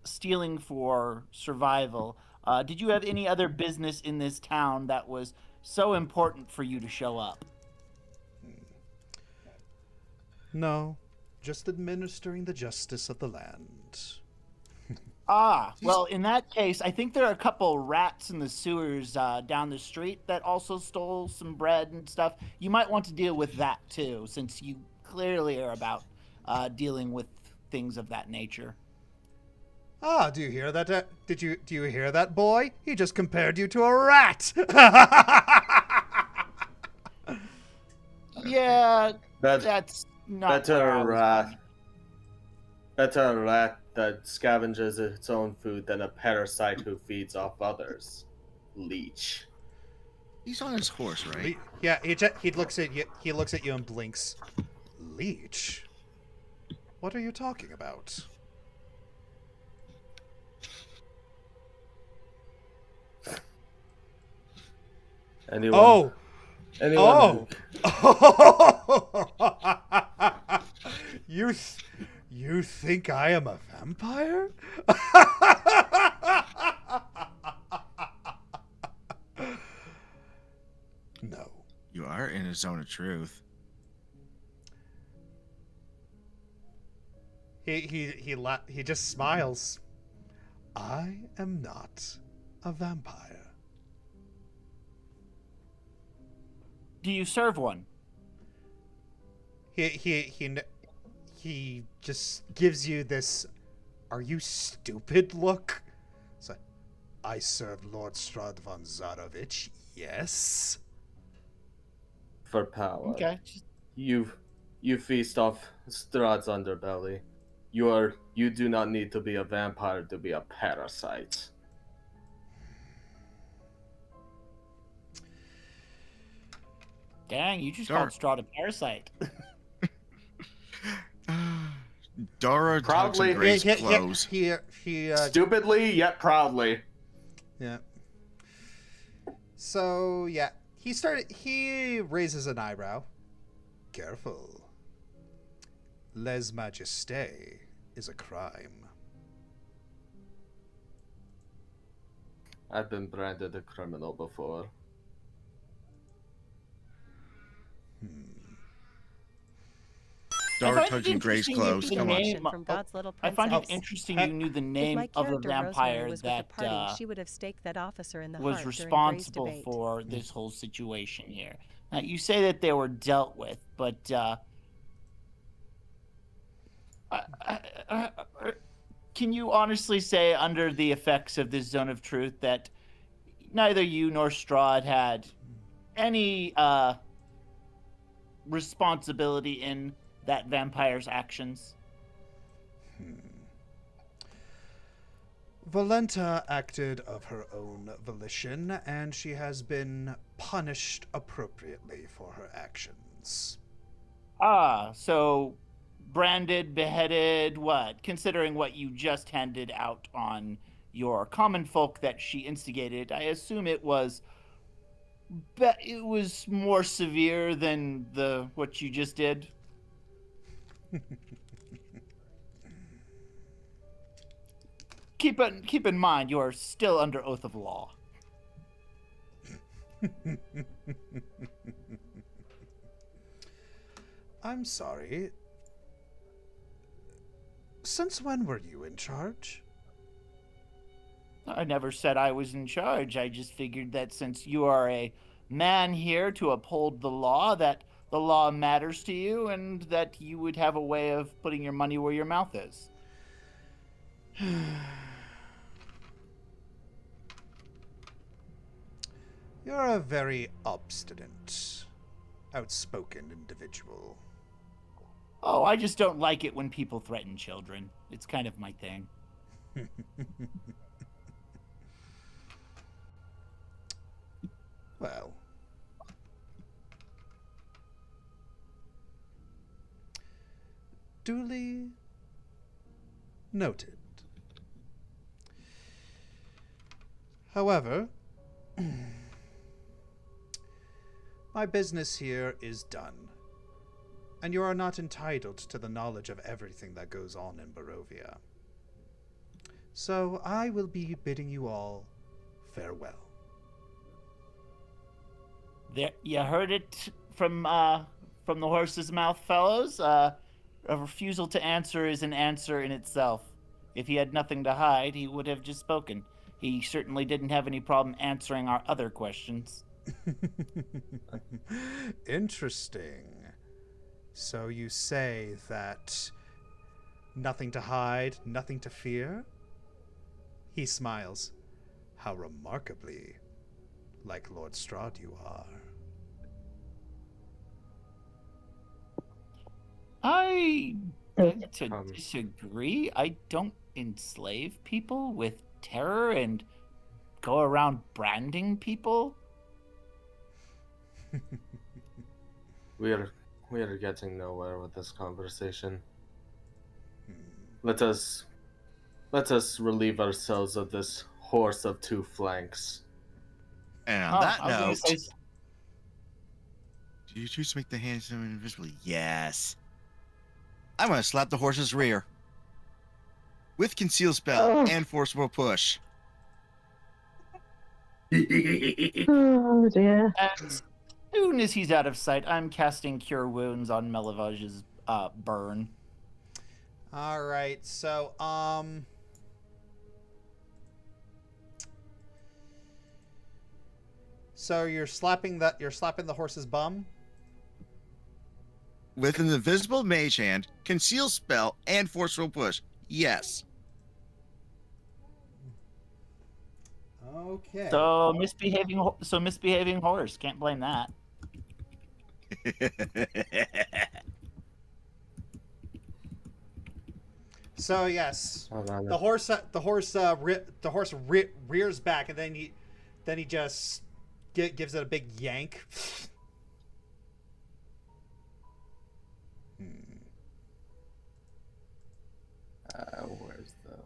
stealing for survival, did you have any other business in this town that was so important for you to show up? No, just administering the justice of the land. Well, in that case, I think there are a couple rats in the sewers down the street that also stole some bread and stuff. You might want to deal with that too, since you clearly are about dealing with things of that nature. Do you hear that? Do you hear that, boy? He just compared you to a rat. Yeah, That's that's not better where I a was rat. going. Better a rat that scavenges its own food than a parasite who feeds off others. Leech. He's on his horse, right? Yeah, he looks at you. He looks at you and blinks. Leech? What are you talking about? Anyone? Anyone? You think I am a vampire? No. You are in a zone of truth. He just smiles. I am not a vampire. Do you serve one? He just gives you this "Are you stupid?" look. So, I serve Lord Strahd von Zarovich. Yes. For power. Okay. You feast off Strahd's underbelly. You do not need to be a vampire to be a parasite. Dang, you just called Strahd a parasite. Dara tugs Proudly. in Gray's clothes. Stupidly yet proudly. Yeah. So yeah, he raises an eyebrow. Careful. Lèse majesté is a crime. I've been branded a criminal before. Dara tugs in Gray's clothes. Come on. From God's little I find it princess. interesting you knew the If my name of the character Rosemary vampire was with the that party, she would have staked that officer in the was heart during Gray's responsible debate. for this whole situation here. Now, you say that they were dealt with, but can you honestly say, under the effects of this zone of truth, that neither you nor Strahd had any responsibility in that vampire's actions? Valenta acted of her own volition, and she has been punished appropriately for her actions. So branded, beheaded, what? Considering what you just handed out on your common folk that she instigated, I assume it was more severe than what you just did. Keep in mind, you are still under oath of law. I'm sorry. Since when were you in charge? I never said I was in charge. I just figured that since you are a man here to uphold the law, that the law matters to you and that you would have a way of putting your money where your mouth is. You're a very obstinate, outspoken individual. Oh, I just don't like it when people threaten children. It's kind of my thing. Well. Duly noted. However, my business here is done, and you are not entitled to the knowledge of everything that goes on in Barovia. So I will be bidding you all farewell. There, you heard it from the horse's mouth, fellows. A refusal to answer is an answer in itself. If he had nothing to hide, he would have just spoken. He certainly didn't have any problem answering our other questions. Interesting. So you say that nothing to hide, nothing to fear? He smiles. How remarkably like Lord Strahd you are. I beg to disagree. I don't enslave people with terror and go around branding people. We are getting nowhere with this conversation. Let us relieve ourselves of this horse of two flanks. And on that I was gonna note, say- do you choose to make the hands invisible? Yes. I'm gonna slap the horse's rear with conceal spell and forcible push. Oh dear. As soon as he's out of sight, I'm casting Cure Wounds on Melivage's burn. All right. So, so you're slapping the horse's bum? With an invisible mage hand, conceal spell, and forceful push. Yes. Okay. So misbehaving horse. Can't blame that. So yes, Hold on. the horse rears back, and then he just gives it a big yank. Where's the...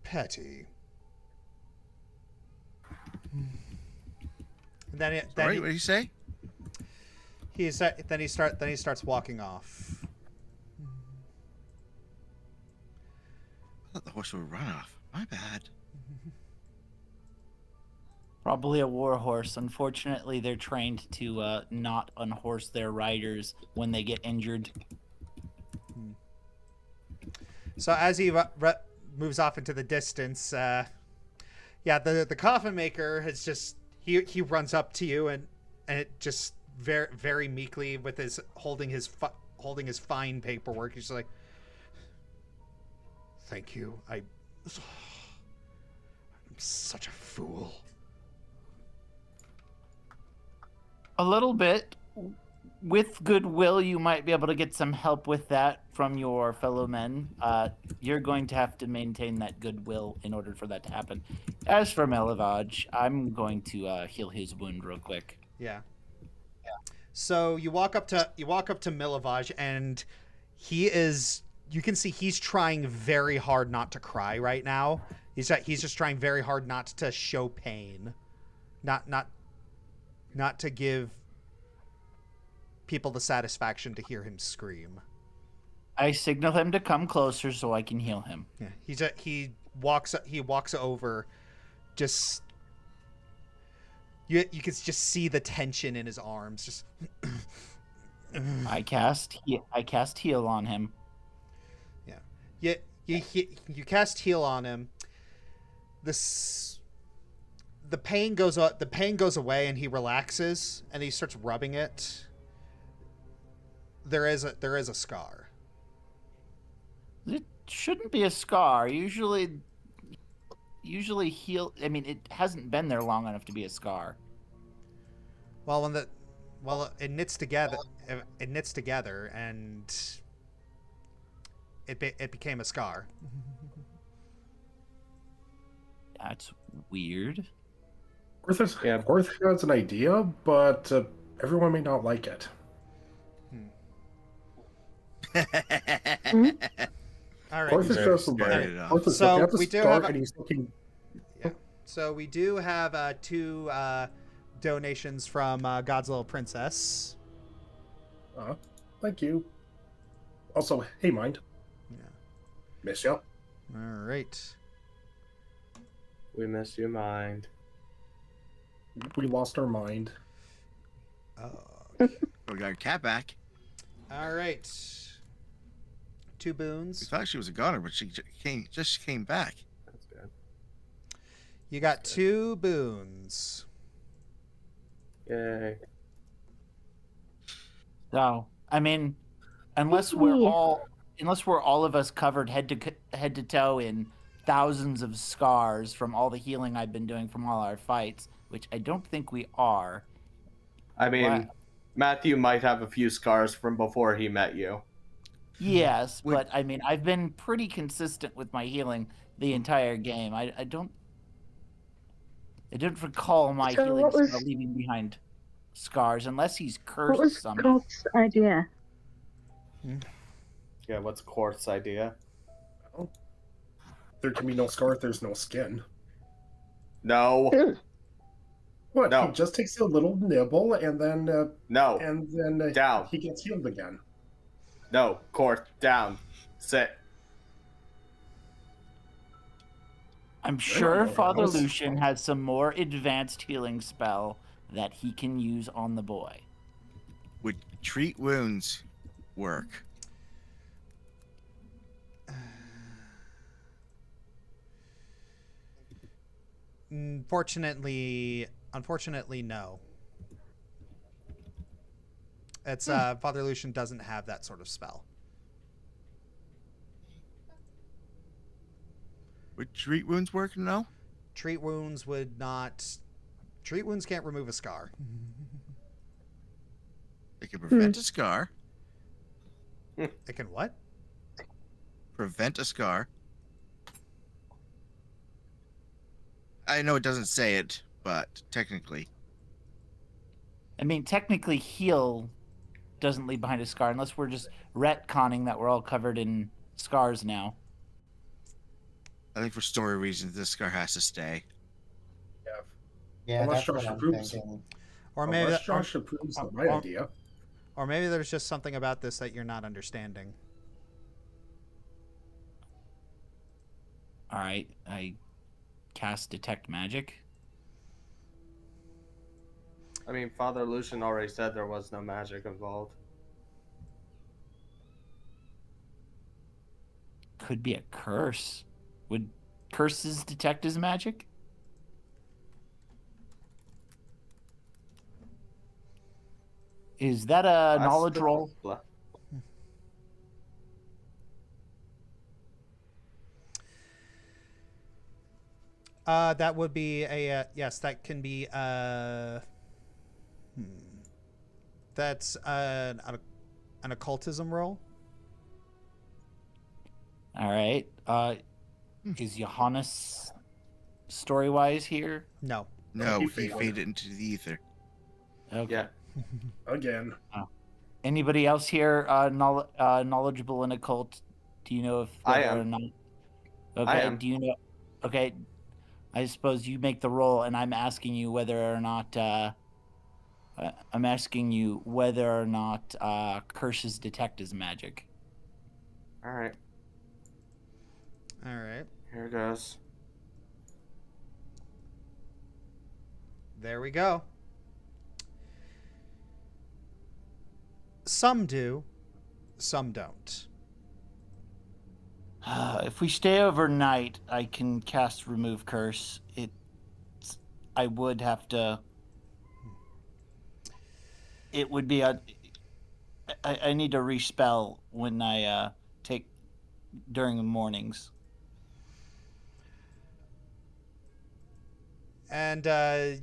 Petty. And then Sorry, what did you say? he starts walking off. I thought the horse would run off. My bad. Probably a war horse. Unfortunately, they're trained to not unhorse their riders when they get injured. So as he moves off into the distance, the coffin maker has just he runs up to you and it just very very meekly with his holding his fine paperwork. He's like, "Thank you. I'm such a fool." A little bit. With goodwill, you might be able to get some help with that from your fellow men. You're going to have to maintain that goodwill in order for that to happen. As for Melivage, I'm going to heal his wound real quick. Yeah. So you walk up to Milivage, and you can see he's trying very hard not to cry right now. He's just trying very hard not to show pain, not to give people the satisfaction to hear him scream. I signal him to come closer so I can heal him. Yeah, he walks over, just you can just see the tension in his arms. Just I cast heal on him. yeah, you cast heal on him. The pain goes away, and he relaxes, and he starts rubbing it. There is a scar. It shouldn't be a scar. Usually, usually heal? I mean, it hasn't been there long enough to be a scar. Well, it knits together. It knits together, and it became a scar. That's weird. Worth has an idea, but everyone may not like it. All right. Worth is just Started off. Worth is So looking at the we do scar have and he's looking. Yeah. So we do have 2 donations from God's Little Princess. Thank you. Also, hey, mind. Yeah. Miss ya. All right. We miss you, mind. We lost our mind. Oh. We got our cat back. All right. 2 We boons. thought she was a goner, but she just came back. That's good. You got 2 boons. Yay. So, I mean, unless we're all of us covered head to toe in thousands of scars from all the healing I've been doing from all our fights, which I don't think we are. I mean, What? Matthew might have a few scars from before he met you. Yes, Would- but I mean, I've been pretty consistent with my healing the entire game. I don't recall my So healing what was- spell leaving behind scars, unless he's What cursed was somehow. Scott's idea? Yeah, what's Quarth's idea? There can be no scar if there's no skin. No. Ew. What? No. He just takes a little nibble and then No. Down. he gets healed again. No. Quarth, down. Sit. I'm sure know. Father Lucian has some more advanced healing spell that he can use on the boy. Would treat wounds work? Unfortunately, no. It's Father Lucian doesn't have that sort of spell. Would treat wounds work? No. Treat wounds would not. Treat wounds can't remove a scar. They can prevent a scar. It can what? Prevent a scar. I know it doesn't say it, but technically. I mean, technically, heal doesn't leave behind a scar, unless we're just retconning that we're all covered in scars now. I think for story reasons, this scar has to stay. Yeah, Unless that's what Josh I'm approves. thinking. Or maybe Unless Josh approves of my idea. or maybe there's just something about this that you're not understanding. All right, I cast Detect Magic. I mean, Father Lucian already said there was no magic involved. Could be a curse. Would curses detect as magic? Is that a knowledge roll? That would be a yes. That can be That's an occultism roll. All right. Is Johannes story-wise here? No. No, He he failed. faded into the ether. Okay. Yeah. Again. Anybody else here knowledgeable in occult? Do you know if I whether am. or not? Okay. I am. Do you know? Okay. I suppose you make the roll, and I'm asking you whether or not. I'm asking you whether or not curses detect as magic. All right. All right. Here goes. There we go. Some do, some don't. If we stay overnight, I can cast Remove Curse. I would have to. It would be a. I need to respell when I take during the mornings. And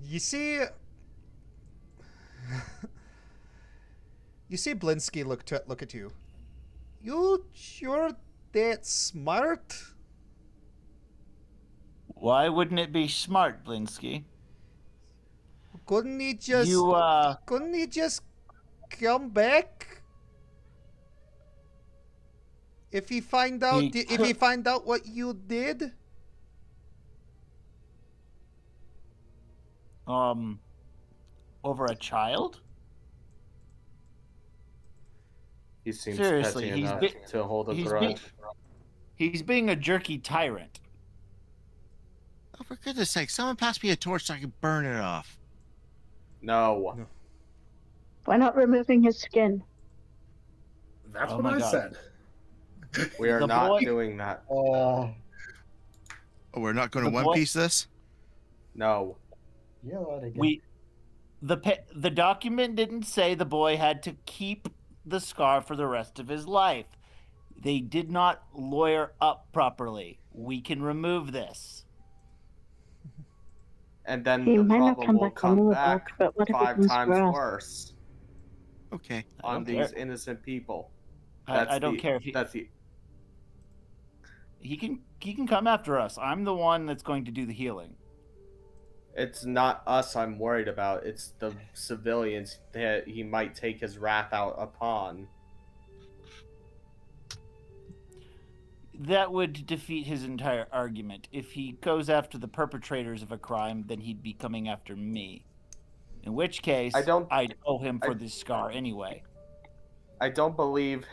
you see Blinsky look at you. You sure that smart? Why wouldn't it be smart, Blinsky? Couldn't he just come back? If he find out what you did? Over a child? He seems Seriously, petty enough to hold a grudge. He's being a jerky tyrant. Oh, for goodness sake, someone pass me a torch so I can burn it off. No. Why not removing his skin? That's Oh what my I God. said. We are The not boy- doing that. Oh, we're not going to The One boy- Piece this? No. You're allowed to get The document didn't say the boy had to keep the scar for the rest of his life. They did not lawyer up properly. We can remove this. And then He the might not problem come will back come removable, back but what if it 5 comes times for us? worse Okay. I on don't these care. innocent people. I don't care if That's the he can come after us. I'm the one that's going to do the healing. It's not us I'm worried about. It's the civilians that he might take his wrath out upon. That would defeat his entire argument. If he goes after the perpetrators of a crime, then he'd be coming after me. In which case, I'd owe him for this scar anyway. I don't believe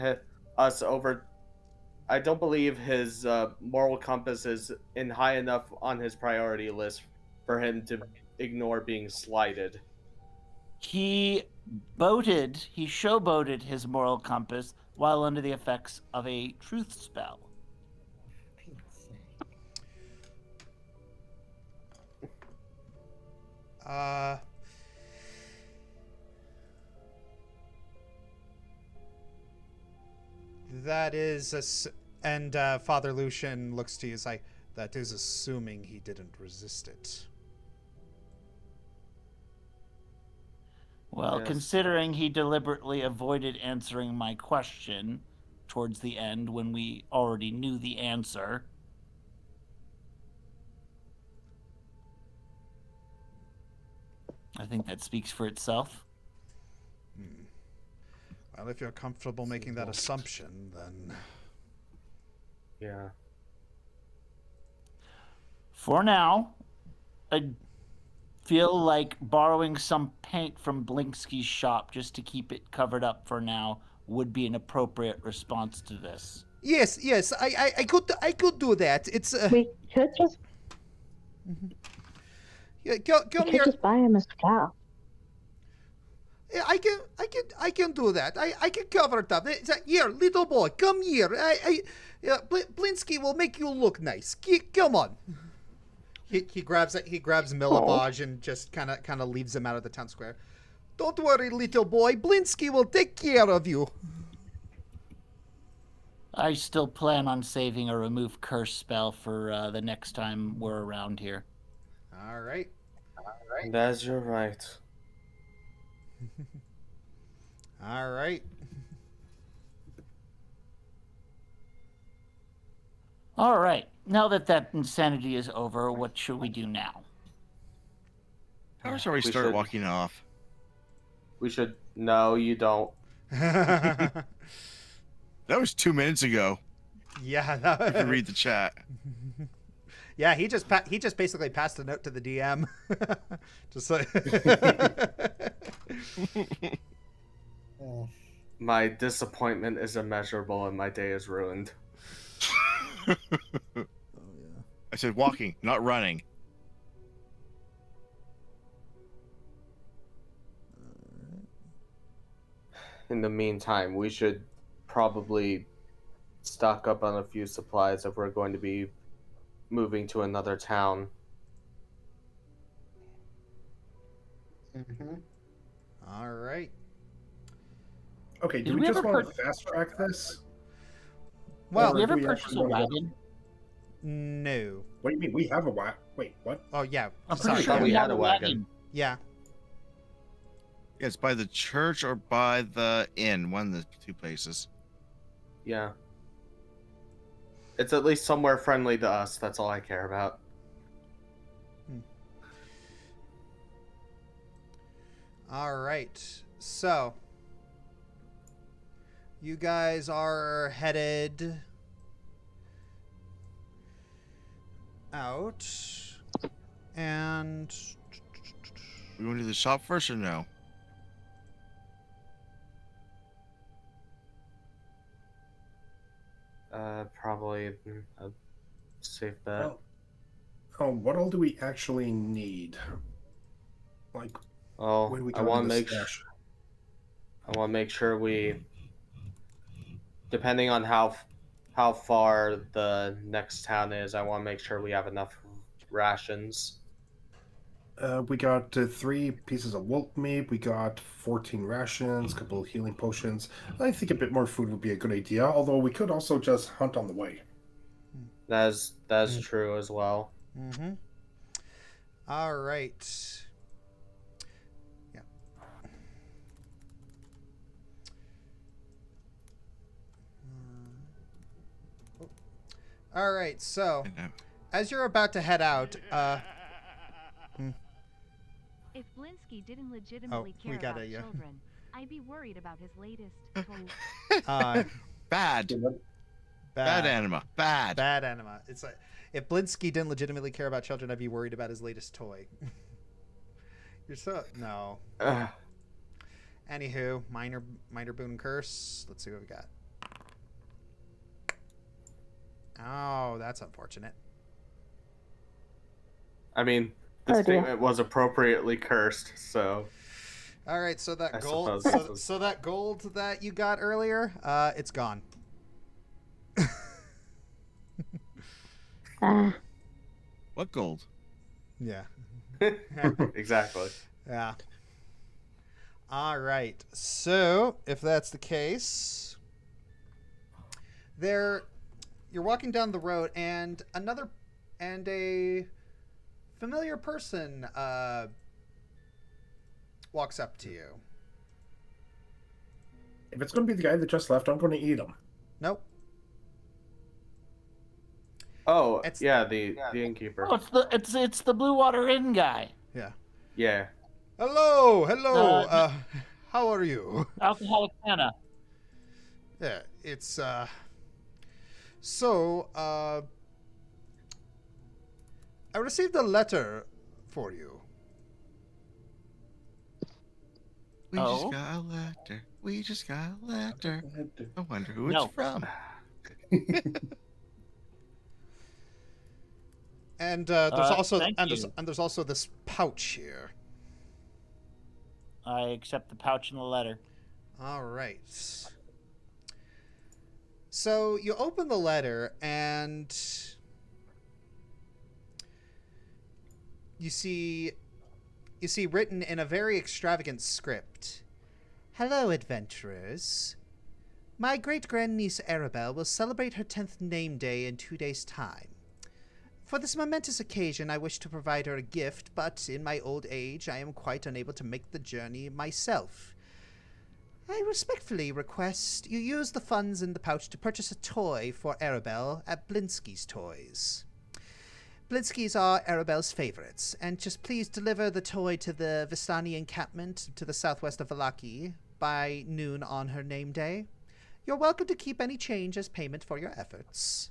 I don't believe his moral compass is in high enough on his priority list for him to ignore being slighted. He showboated his moral compass while under the effects of a truth spell. That is and Father Lucian looks to you as like, that is assuming he didn't resist it. Well, Yes. considering he deliberately avoided answering my question towards the end when we already knew the answer. I think that speaks for itself. Well, if you're comfortable making that assumption, then... Yeah. For now, I feel like borrowing some paint from Blinsky's shop just to keep it covered up for now would be an appropriate response to this. Yes, I could do that. It's We could just yeah, come we here. could just buy him a scarf. Yeah, I can do that. I can cover it up. Here, little boy, come here. Blinsky will make you look nice. Come on. He grabs Milivoj and just kind of leaves him out of the town square. Don't worry, little boy. Blinsky will take care of you. I still plan on saving a remove curse spell for the next time we're around here. All right. That's your right. All right. All right. Now that insanity is over, what should we do now? How shall we start walking off? We should. No, you don't. That was 2 minutes ago. Yeah. You can read the chat. Yeah, he just basically passed a note to the DM. Just like My disappointment is immeasurable and my day is ruined. I said walking, not running. In the meantime, we should probably stock up on a few supplies if we're going to be moving to another town. All right. Okay, do Did we we just ever want to fast track this? Well, Did we ever do we purchase actually a wanna go- wagon? No. What do you mean? We have a wagon. Wait, what? Oh yeah. I'm Sorry. pretty sure yeah. we We had had a a wagon. Yeah. Yeah, it's by the church or by the inn, one of the two places. Yeah. It's at least somewhere friendly to us. That's all I care about. All right. So, you guys are headed out, and We want to do the shop first or no? Probably a safe bet. What all do we actually need? Like, Oh, when we I go want to to the make stash. I want to make sure we, depending on how far the next town is, I want to make sure we have enough rations. We got 3 pieces of wolf meat. We got 14 rations, a couple of healing potions. I think a bit more food would be a good idea. Although we could also just hunt on the way. That's true as well. mm-hmm. All right. Yeah. All right. So, as you're about to head out, If Blinsky didn't legitimately we care gotta, about yeah. children, I'd be worried about his latest toy. Bad. Bad anima. Bad. Bad anima. It's like if Blinsky didn't legitimately care about children, I'd be worried about his latest toy. You're so no. Ugh. Anywho, minor Boon curse. Let's see what we got. Oh, that's unfortunate. I mean, this Oh, dear. statement was appropriately cursed, so All right, so that I gold, suppose this is- so that gold that you got earlier, it's gone. What gold? Yeah. exactly. Yeah. All right. So, if that's the case, you're walking down the road, and a familiar person walks up to you. If it's going to be the guy that just left, I'm going to eat him. Nope. Oh, It's- yeah, the innkeeper. Oh, it's the Blue Water Inn guy. Yeah. Yeah. Hello. How are you? Alcoholic Anna. Yeah, it's so I received a letter for you. We Oh? just got a letter. We just got a letter. I wonder who No. it's from. And there's also this pouch here. I accept the pouch and the letter. All right. So you open the letter and you see written in a very extravagant script. Hello, adventurers. My great-grandniece Arabelle will celebrate her 10th name day in 2 days' time. For this momentous occasion, I wish to provide her a gift, but in my old age, I am quite unable to make the journey myself. I respectfully request you use the funds in the pouch to purchase a toy for Arabelle at Blinsky's Toys. Blinsky's are Arabelle's favorites, and just please deliver the toy to the Vistani encampment to the southwest of Vallaki by noon on her name day. You're welcome to keep any change as payment for your efforts.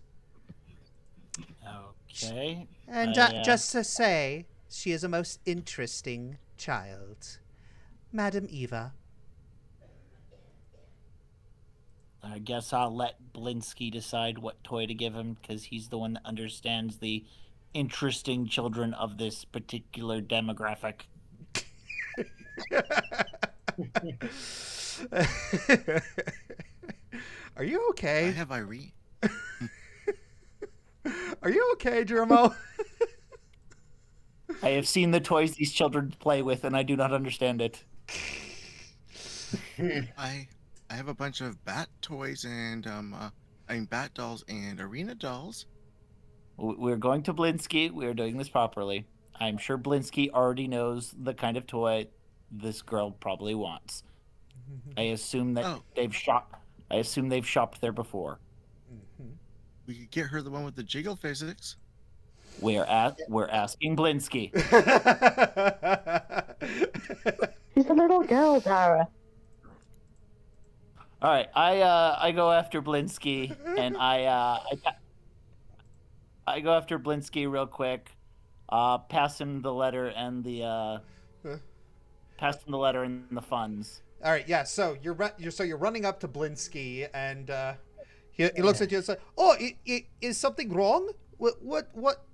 Okay. And just to say, she is a most interesting child. Madam Eva. I guess I'll let Blinsky decide what toy to give him, because he's the one that understands the interesting children of this particular demographic. Are you I okay? have Irene. Are you okay, Jermo? I have seen the toys these children play with, and I do not understand it. I have a bunch of bat toys and bat dolls and arena dolls. We're going to Blinsky. We're doing this properly. I'm sure Blinsky already knows the kind of toy this girl probably wants. I assume that Oh. they've shopped. I assume they've shopped there before. We could get her the one with the jiggle physics. We're asking Blinsky. She's a little girl, Dara. All right, I go after Blinsky, and I go after Blinsky real quick. Pass him the letter and the funds. All right, yeah. So you're running up to Blinsky, and he looks at you and says, "Oh, is something wrong? What?"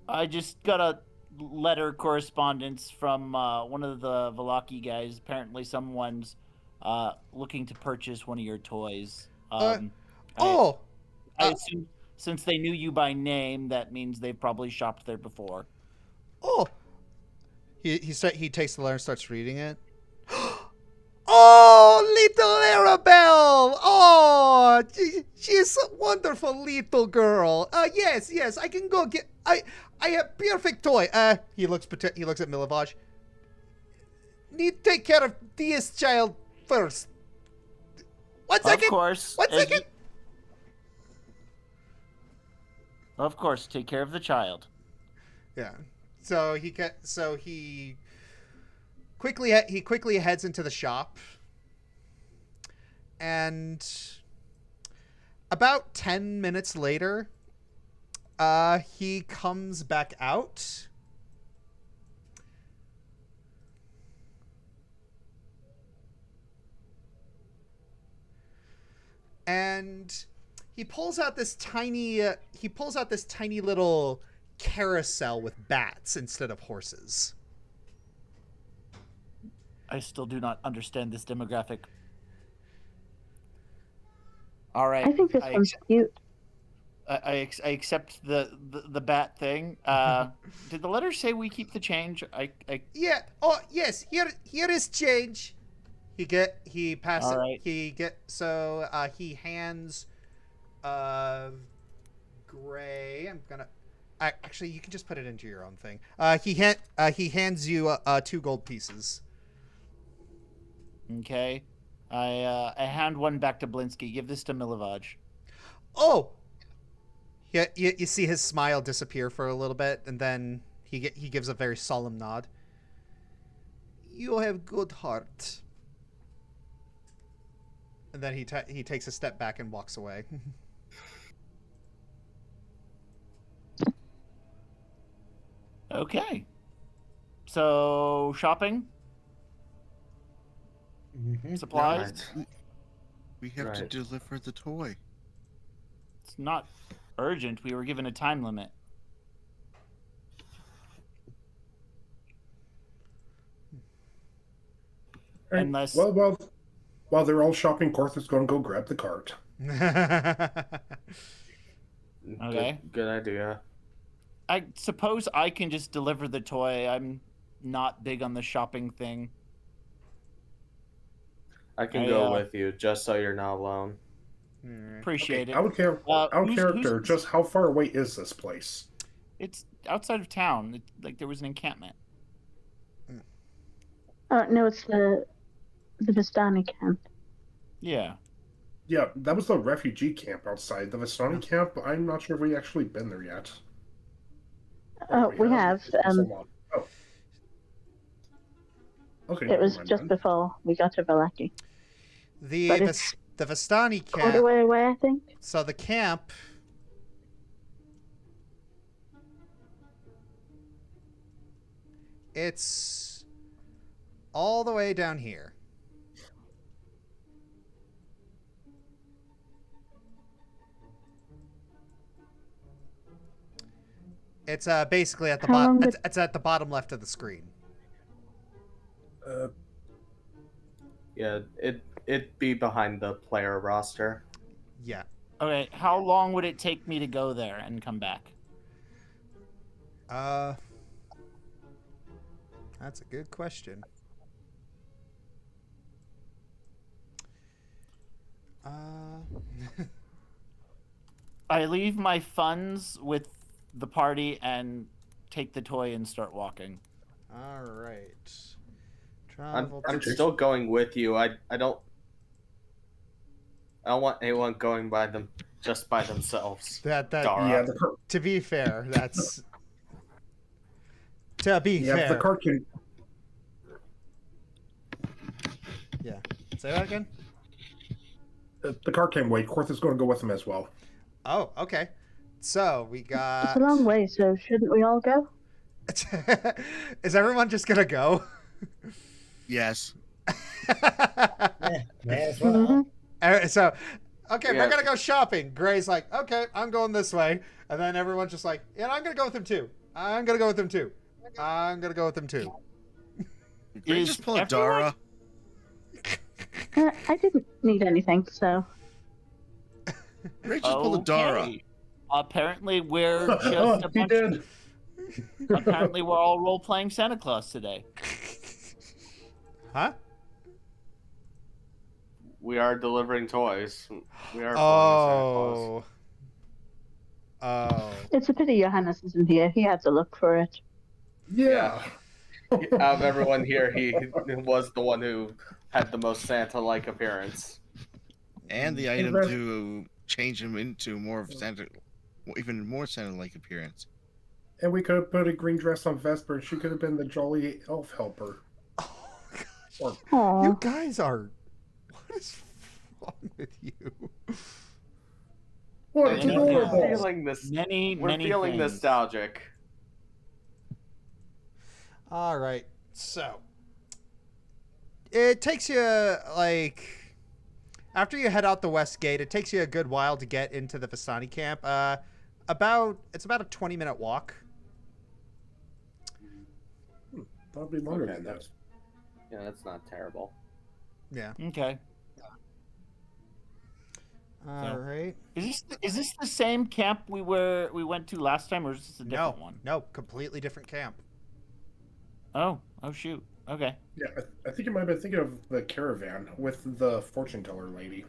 I just got a letter correspondence from one of the Vallaki guys. Apparently, someone's looking to purchase one of your toys. I assume since they knew you by name, that means they've probably shopped there before. Oh. He takes the letter and starts reading it. Oh, little Arabelle! Oh, she's a wonderful little girl. Yes, I can go get. I have perfect toy. He looks at Milivaj. Need to take care of this child first. One second. Of course. One second. Of course, take care of the child. Yeah. So he quickly heads into the shop, and about 10 minutes later, he comes back out. And he pulls out this tiny little carousel with bats instead of horses. I still do not understand this demographic. All right. I think this one's cute. I accept the bat thing. Did the letter say we keep the change? Yeah. Oh yes. Here is change. He passes. Right. He hands Gray. I'm gonna. Actually, you can just put it into your own thing. He hands you 2 gold pieces. Okay. I hand one back to Blinsky. Give this to Milivaj. Oh. Yeah. You see his smile disappear for a little bit, and then he gives a very solemn nod. You have good heart. And then he takes a step back and walks away. Okay. So, shopping? Supplies? We have to deliver the toy. It's not urgent. We were given a time limit. Right. Unless... While they're all shopping, Corth's going to go grab the cart. Okay. Good idea. I suppose I can just deliver the toy. I'm not big on the shopping thing. I can go with you, just so you're not alone. Appreciate it. Out of character, just how far away is this place? It's outside of town. There was an encampment. Oh, no, it's the Vistani camp. Yeah. Yeah, that was the refugee camp outside. The Vistani camp, I'm not sure if we actually been there yet. We have. Oh. Okay. It was just before we got to Vallaki. The Vistani camp. Quite a way away, I think. So the camp. It's all the way down here. It's basically at the bottom. It's at the bottom left of the screen. Yeah, it'd be behind the player roster. Yeah. Okay, how long would it take me to go there and come back? That's a good question. I leave my funds with the party and take the toy and start walking. All right. I'm Travel. still going with you. I don't want anyone going by them just by themselves. That Dara. Yeah, to be fair, that's to be yeah, fair. the cart can. Yeah. Say that again. The cart can wait. Kortha's going to go with him as well. Oh, okay. So we got. It's a long way, so shouldn't we all go? Is everyone just gonna go? Yes. May as well. So, okay, Yeah. we're gonna go shopping. Gray's like, okay, I'm going this way, and then everyone's just like, yeah, I'm gonna go with him too. I'm gonna go with him too. I'm gonna go with him too. Gray just pull a Dara. I didn't need anything, so. Gray just pull a Dara. Okay. Apparently, we're just a He bunch. did. Apparently, we're all role playing Santa Claus today. Huh? We are delivering toys. We are. Oh. Oh. It's a pity Johannes isn't here. He had to look for it. Yeah. Out of everyone here, he was the one who had the most Santa-like appearance. And the item Congrats. to change him into more of Santa, even more Santa-like appearance. And we could have put a green dress on Vesper, and she could have been the jolly elf helper. Oh gosh. Or Aww. You guys are. What is wrong with you? what? It's Many adorable. things. Feeling this. Many, We're many feeling things. nostalgic. All right. So it takes you like after you head out the west gate, it takes you a good while to get into the Vistani camp. It's about a 20-minute walk. That'd be longer Okay, than that. Yeah, that's not terrible. Yeah. Okay. All right. Is this the same camp we went to last time, or is this a different one? No, completely different camp. Oh shoot. Okay. Yeah, I think you might have been thinking of the caravan with the fortune teller lady.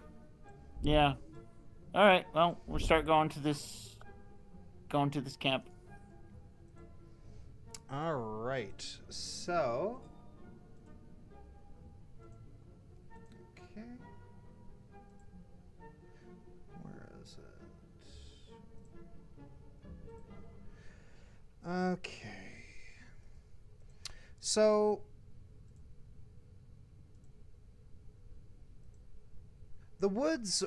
Yeah. All right. Well, we'll start going to this camp. All right. So. Okay. Where is it? Okay. So. The woods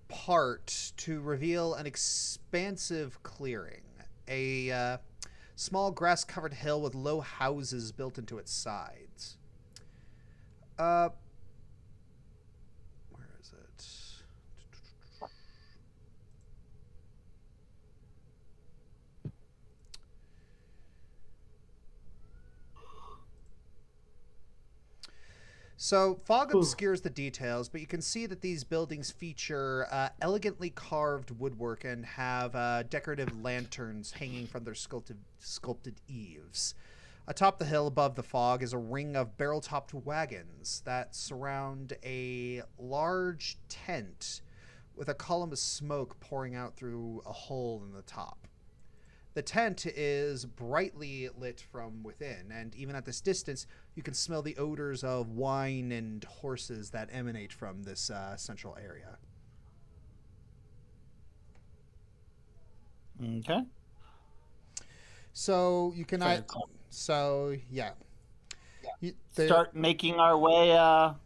part to reveal an expansive clearing. A small grass-covered hill with low houses built into its sides. Where is it? So, fog obscures the details, but you can see that these buildings feature elegantly carved woodwork and have decorative lanterns hanging from their sculpted eaves. Atop the hill above the fog is a ring of barrel-topped wagons that surround a large tent with a column of smoke pouring out through a hole in the top. The tent is brightly lit from within, and even at this distance, you can smell the odors of wine and horses that emanate from this central area. Okay. So you can... yeah. Start making our way up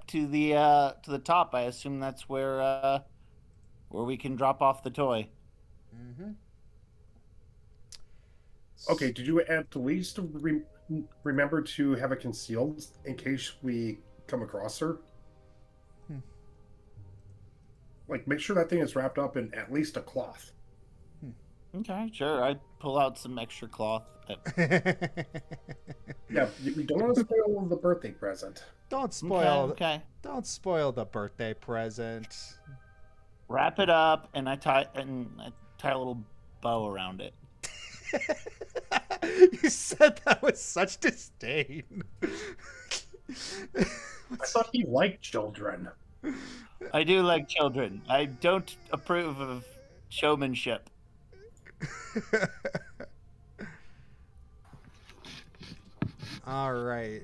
to the top. I assume that's where we can drop off the toy. Mm-hmm. Okay, did you at least remember to have it concealed in case we come across her? Like, make sure that thing is wrapped up in at least a cloth. Okay, sure. I pull out some extra cloth. Yeah, you don't want to spoil the birthday present. Don't spoil. Okay. Don't spoil the birthday present. Wrap it up, and I tie a little bow around it. You said that with such disdain. I thought he liked children. I do like children. I don't approve of showmanship. All right.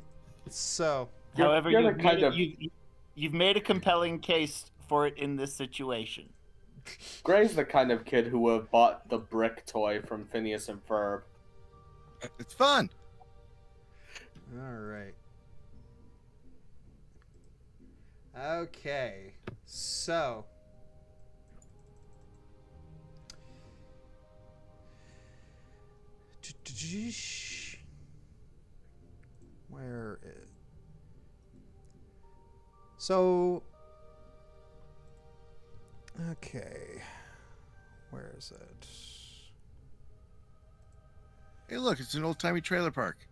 So, However, you're the you've kind made, of- you've made a compelling case for it in this situation. Gray's the kind of kid who would have bought the brick toy from Phineas and Ferb. It's fun. all right. Okay. So, where is... So, okay. Where is it? Hey, look, it's an old-timey trailer park.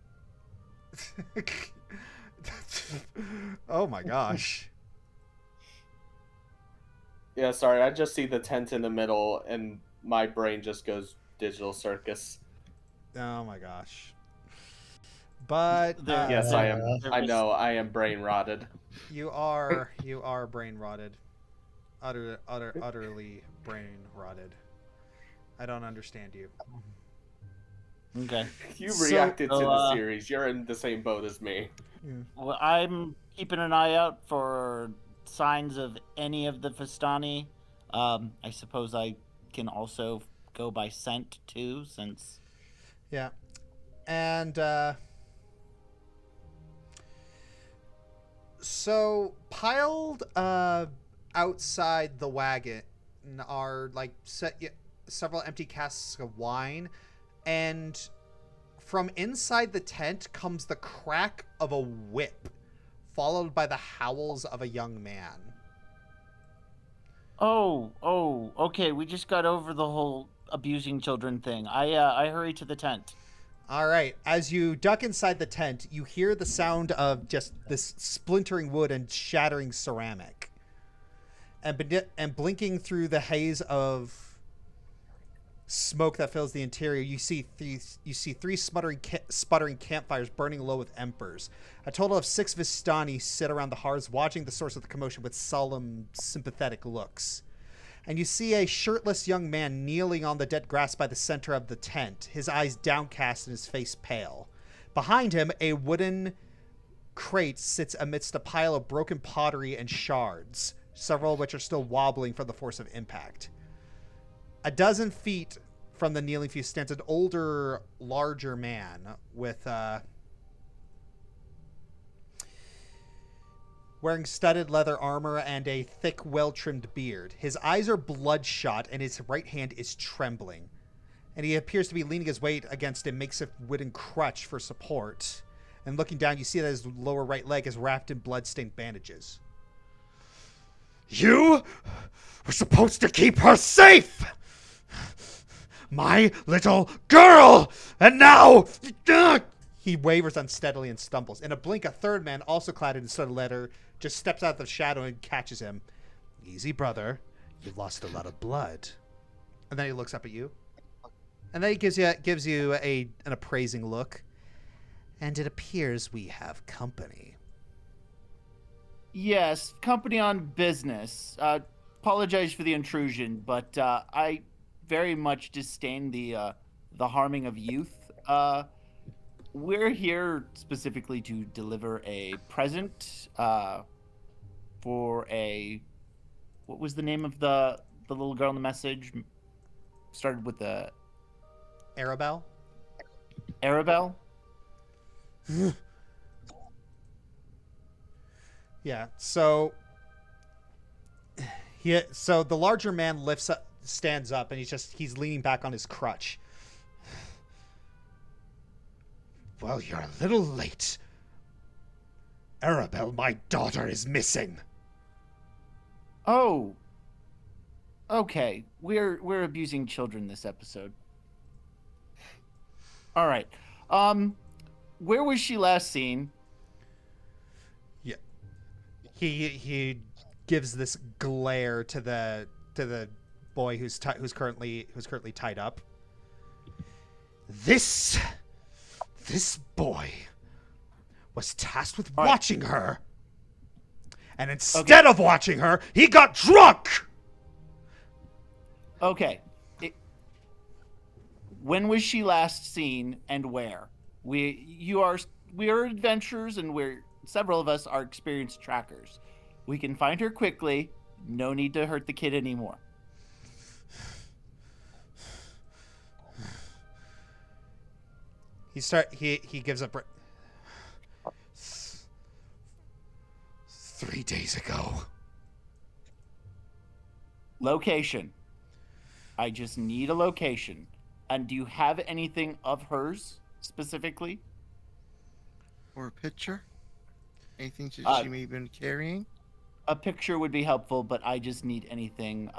Oh my gosh. Yeah, sorry, I just see the tent in the middle, and my brain just goes digital circus. Oh my gosh. But There- Yes, I am. there I was- know, I am brain rotted. you are brain rotted. Utterly brain rotted. I don't understand you. Okay. You So- reacted to So, the series. You're in the same boat as me. Well, I'm keeping an eye out for signs of any of the Vistani. I suppose I can also go by scent too, since Yeah. And so piled outside the wagon are like several empty casks of wine, and from inside the tent comes the crack of a whip, followed by the howls of a young man. Oh, okay. We just got over the whole abusing children thing. I hurry to the tent. All right. As you duck inside the tent, you hear the sound of just this splintering wood and shattering ceramic. And blinking through the haze of smoke that fills the interior, you see three sputtering campfires burning low with embers. A total of 6 Vistani sit around the hearths, watching the source of the commotion with solemn, sympathetic looks. And you see a shirtless young man kneeling on the dead grass by the center of the tent, his eyes downcast and his face pale. Behind him, a wooden crate sits amidst a pile of broken pottery and shards, several of which are still wobbling from the force of impact. A dozen feet from the kneeling few stands an older, larger man with wearing studded leather armor and a thick, well-trimmed beard. His eyes are bloodshot, and his right hand is trembling. And he appears to be leaning his weight against a makeshift wooden crutch for support. And looking down, you see that his lower right leg is wrapped in blood-stained bandages. You were supposed to keep her safe! My little girl! And now... He wavers unsteadily and stumbles. In a blink, a third man, also clad in studded leather, just steps out of the shadow and catches him. Easy, brother. You've lost a lot of blood. And then he looks up at you. And then he gives you an appraising look. And it appears we have company. Yes, company on business. Apologize for the intrusion, but I very much disdain the harming of youth. We're here specifically to deliver a present for a... What was the name of the little girl in the message? Started with the... Arabelle? Arabelle? Yeah, so the larger man stands up, and he's leaning back on his crutch. Well, you're a little late. Arabelle, my daughter, is missing. Oh. Okay, we're abusing children this episode. All right. Where was she last seen? Yeah. He gives this glare to the boy who's currently tied up. This boy was tasked with watching her. And instead of watching her, he got drunk! Okay. When was she last seen and where? We are adventurers, and several of us are experienced trackers. We can find her quickly. No need to hurt the kid anymore. He gives up. 3 days ago. Location. I just need a location. And do you have anything of hers specifically? Or a picture? Anything she may have been carrying? A picture would be helpful, but I just need anything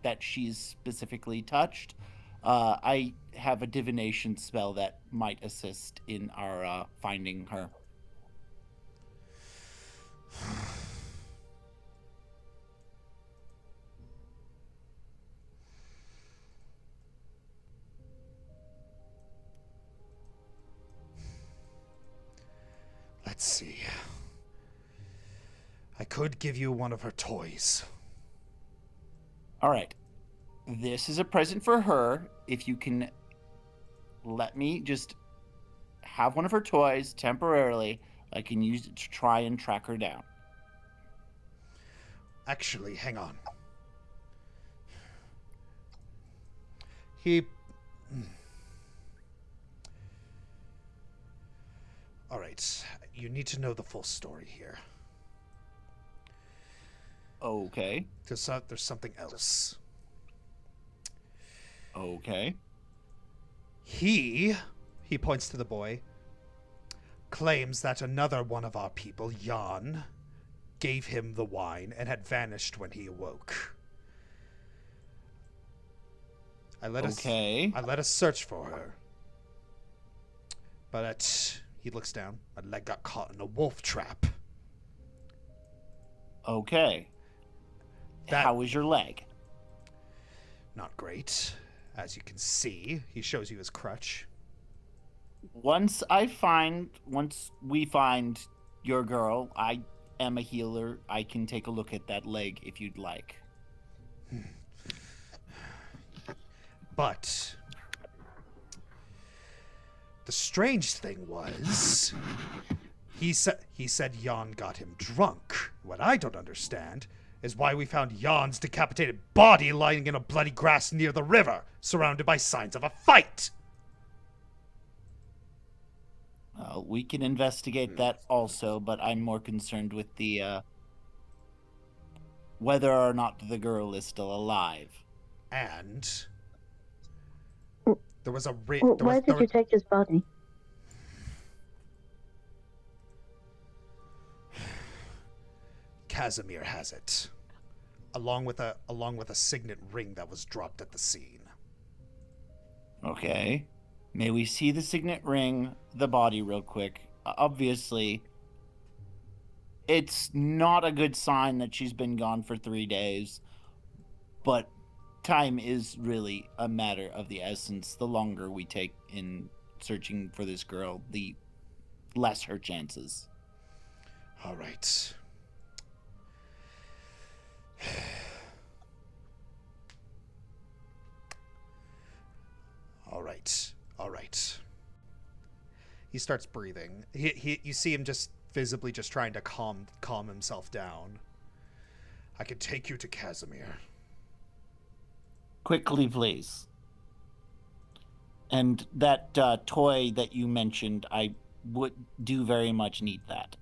that she's specifically touched. I have a divination spell that might assist in our finding her. Let's see. I could give you one of her toys. All right. This is a present for her. If you can let me just have one of her toys temporarily, I can use it to try and track her down. Actually, hang on. He... All right. You need to know the full story here. Okay. There's something else. Okay. He points to the boy, claims that another one of our people, Jan, gave him the wine and had vanished when he awoke. I let us search for her. But he looks down. My leg got caught in a wolf trap. Okay. How was your leg? Not great. As you can see, he shows you his crutch. Once we find your girl, I am a healer. I can take a look at that leg if you'd like. But the strange thing was, he said Jan got him drunk. What I don't understand is why we found Jan's decapitated body lying in a bloody grass near the river, surrounded by signs of a fight. We can investigate that also, but I'm more concerned with the whether or not the girl is still alive. And there was a where did you take his body? Casimir has it, along with a signet ring that was dropped at the scene. Okay. May we see the signet ring, the body real quick? Obviously, it's not a good sign that she's been gone for 3 days, but time is really a matter of the essence. The longer we take in searching for this girl, the less her chances. All right. All right. He starts breathing. You see him just visibly just trying to calm himself down. I can take you to Casimir. Quickly, please. And that toy that you mentioned, I would do very much need that.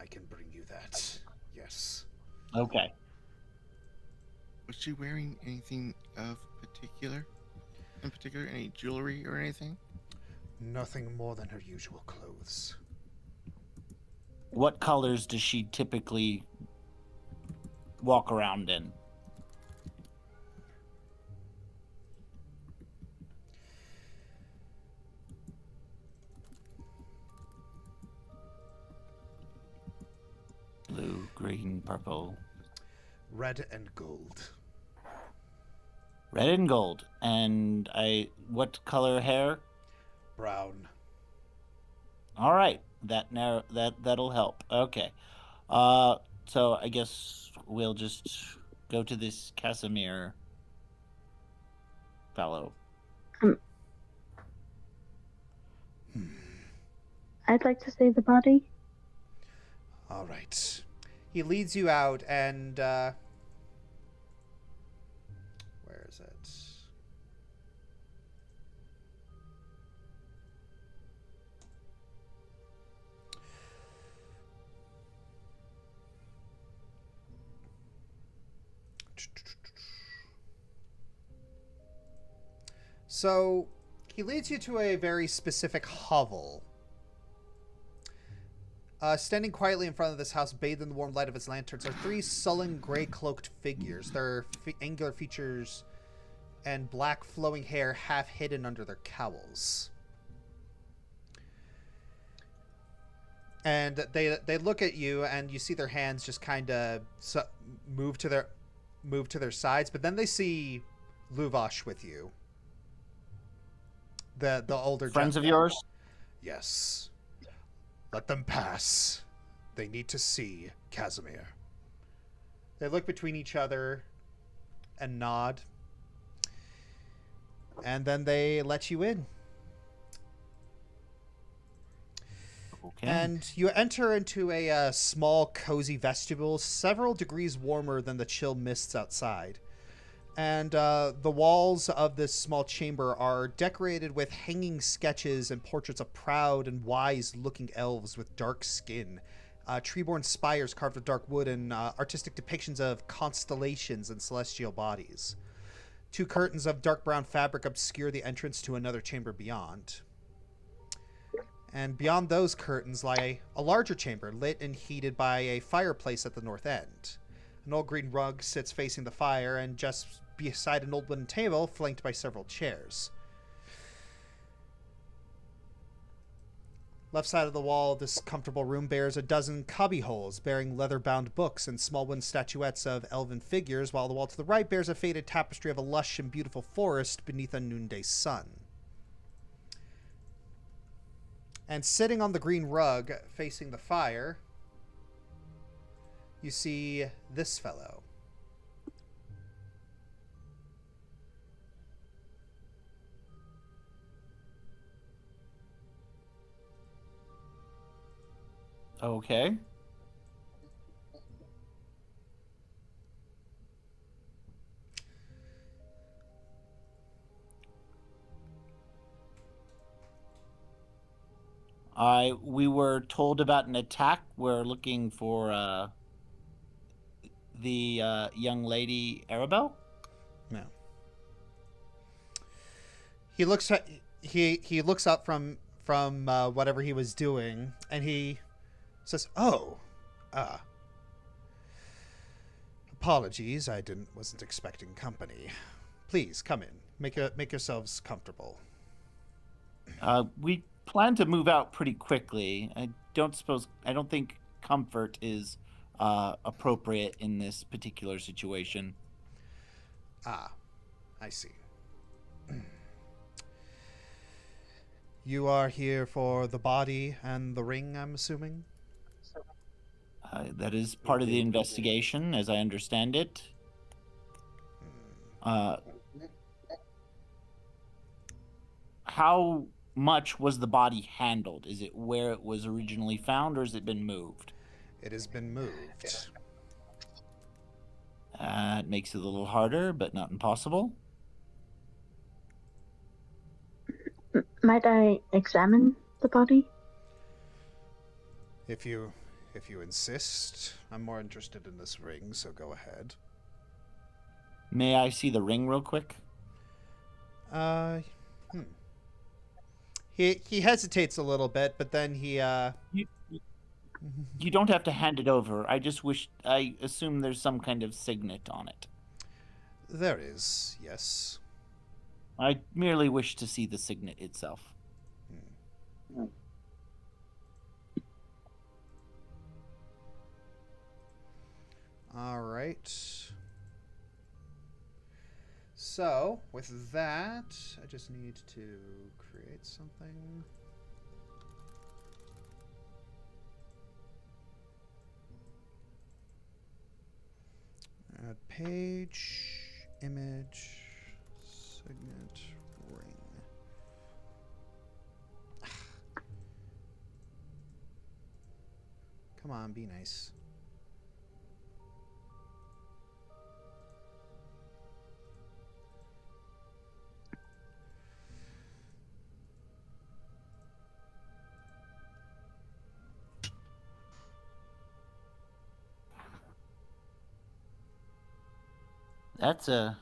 I can bring you that. Yes. Okay. Was she wearing anything of particular? In particular, any jewelry or anything? Nothing more than her usual clothes. What colors does she typically walk around in? Blue, green, purple. Red and gold. Red and gold. And what color hair? Brown. All right. That'll help. Okay. So I guess we'll just go to this Casimir fellow. I'd like to see the body. All right. He leads you out, and where is it? So he leads you to a very specific hovel. Standing quietly in front of this house, bathed in the warm light of its lanterns, are three sullen, gray-cloaked figures. Their angular features and black flowing hair half hidden under their cowls. And they look at you, and you see their hands just kind of move to their sides. But then they see Luvash with you, the older Friends of gentleman. yours? Yes. Let them pass. They need to see Casimir. They look between each other and nod. And then they let you in. Okay. And you enter into a small, cozy vestibule, several degrees warmer than the chill mists outside. And the walls of this small chamber are decorated with hanging sketches and portraits of proud and wise-looking elves with dark skin, tree-born spires carved of dark wood, and artistic depictions of constellations and celestial bodies. Two curtains of dark brown fabric obscure the entrance to another chamber beyond. And beyond those curtains lie a larger chamber, lit and heated by a fireplace at the north end. An old green rug sits facing the fire, and just beside an old wooden table, flanked by several chairs. Left side of the wall of this comfortable room bears a dozen cubby holes bearing leather-bound books and small wooden statuettes of elven figures, while the wall to the right bears a faded tapestry of a lush and beautiful forest beneath a noonday sun. And sitting on the green rug facing the fire, you see this fellow. Okay. We were told about an attack. We're looking for the young lady Arabelle. No. He looks at he looks up from whatever he was doing, and he says, "Oh, apologies. I wasn't expecting company. Please come in. Make yourselves comfortable." We plan to move out pretty quickly. I don't think comfort is appropriate in this particular situation. Ah, I see. You are here for the body and the ring, I'm assuming? That is part of the investigation, as I understand it. How much was the body handled? Is it where it was originally found, or has it been moved? It has been moved. It makes it a little harder, but not impossible. Might I examine the body? If you insist, I'm more interested in this ring, so go ahead. May I see the ring real quick? He hesitates a little bit, but then he You don't have to hand it over. I assume there's some kind of signet on it. There is, yes. I merely wish to see the signet itself. All right. So, with that, I just need to create something. Add page, image, signet, ring. Come on, be nice. That's a.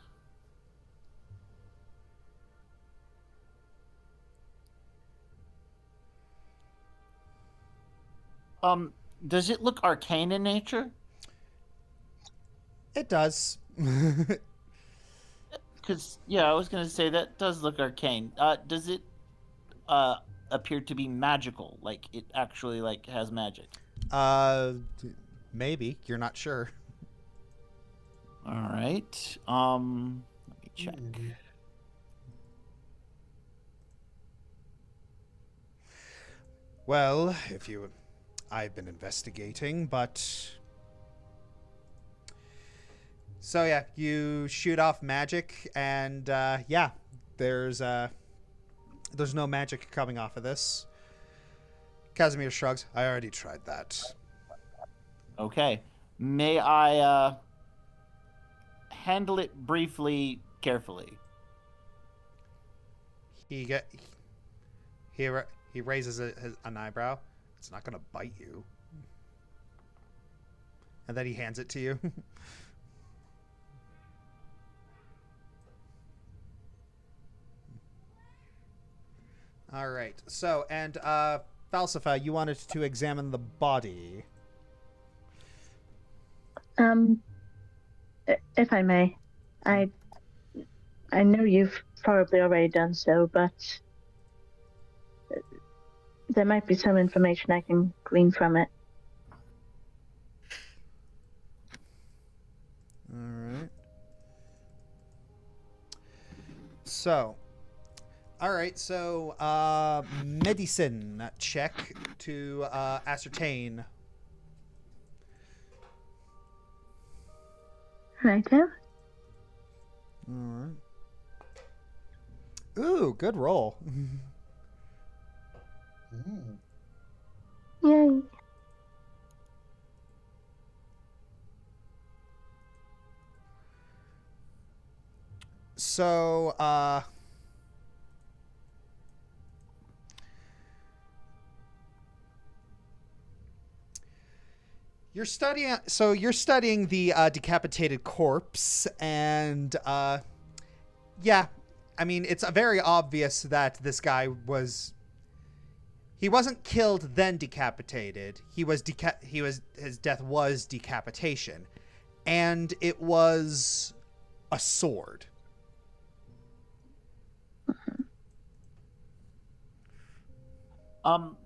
Does it look arcane in nature? It does. Because, yeah, I was going to say that does look arcane. Does it appear to be magical? Like, it actually, like, has magic? Maybe. You're not sure. All right. Let me check. Well, I've been investigating, but... So yeah, you shoot off magic, and yeah, there's no magic coming off of this. Casimir shrugs. I already tried that. Okay. May I handle it briefly, carefully? He raises an eyebrow. It's not gonna bite you. And then he hands it to you. All right. So, and Falsifa, you wanted to examine the body. If I may, I know you've probably already done so, but there might be some information I can glean from it. All right. So, all right. So, medicine check to ascertain. Righto. All right. Ooh, good roll. Yay. So, you're studying the decapitated corpse, and yeah, I mean, it's very obvious that this guy he wasn't killed then decapitated. His death was decapitation, and it was a sword.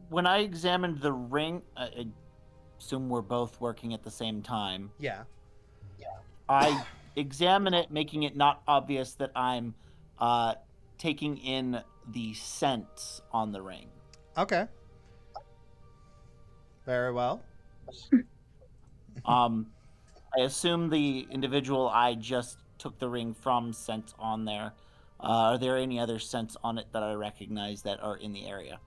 When I examined the ring, I assume we're both working at the same time. Yeah. I examine it, making it not obvious that I'm taking in the scents on the ring. Okay. Very well. I assume the individual I just took the ring from scents on there. Are there any other scents on it that I recognize that are in the area?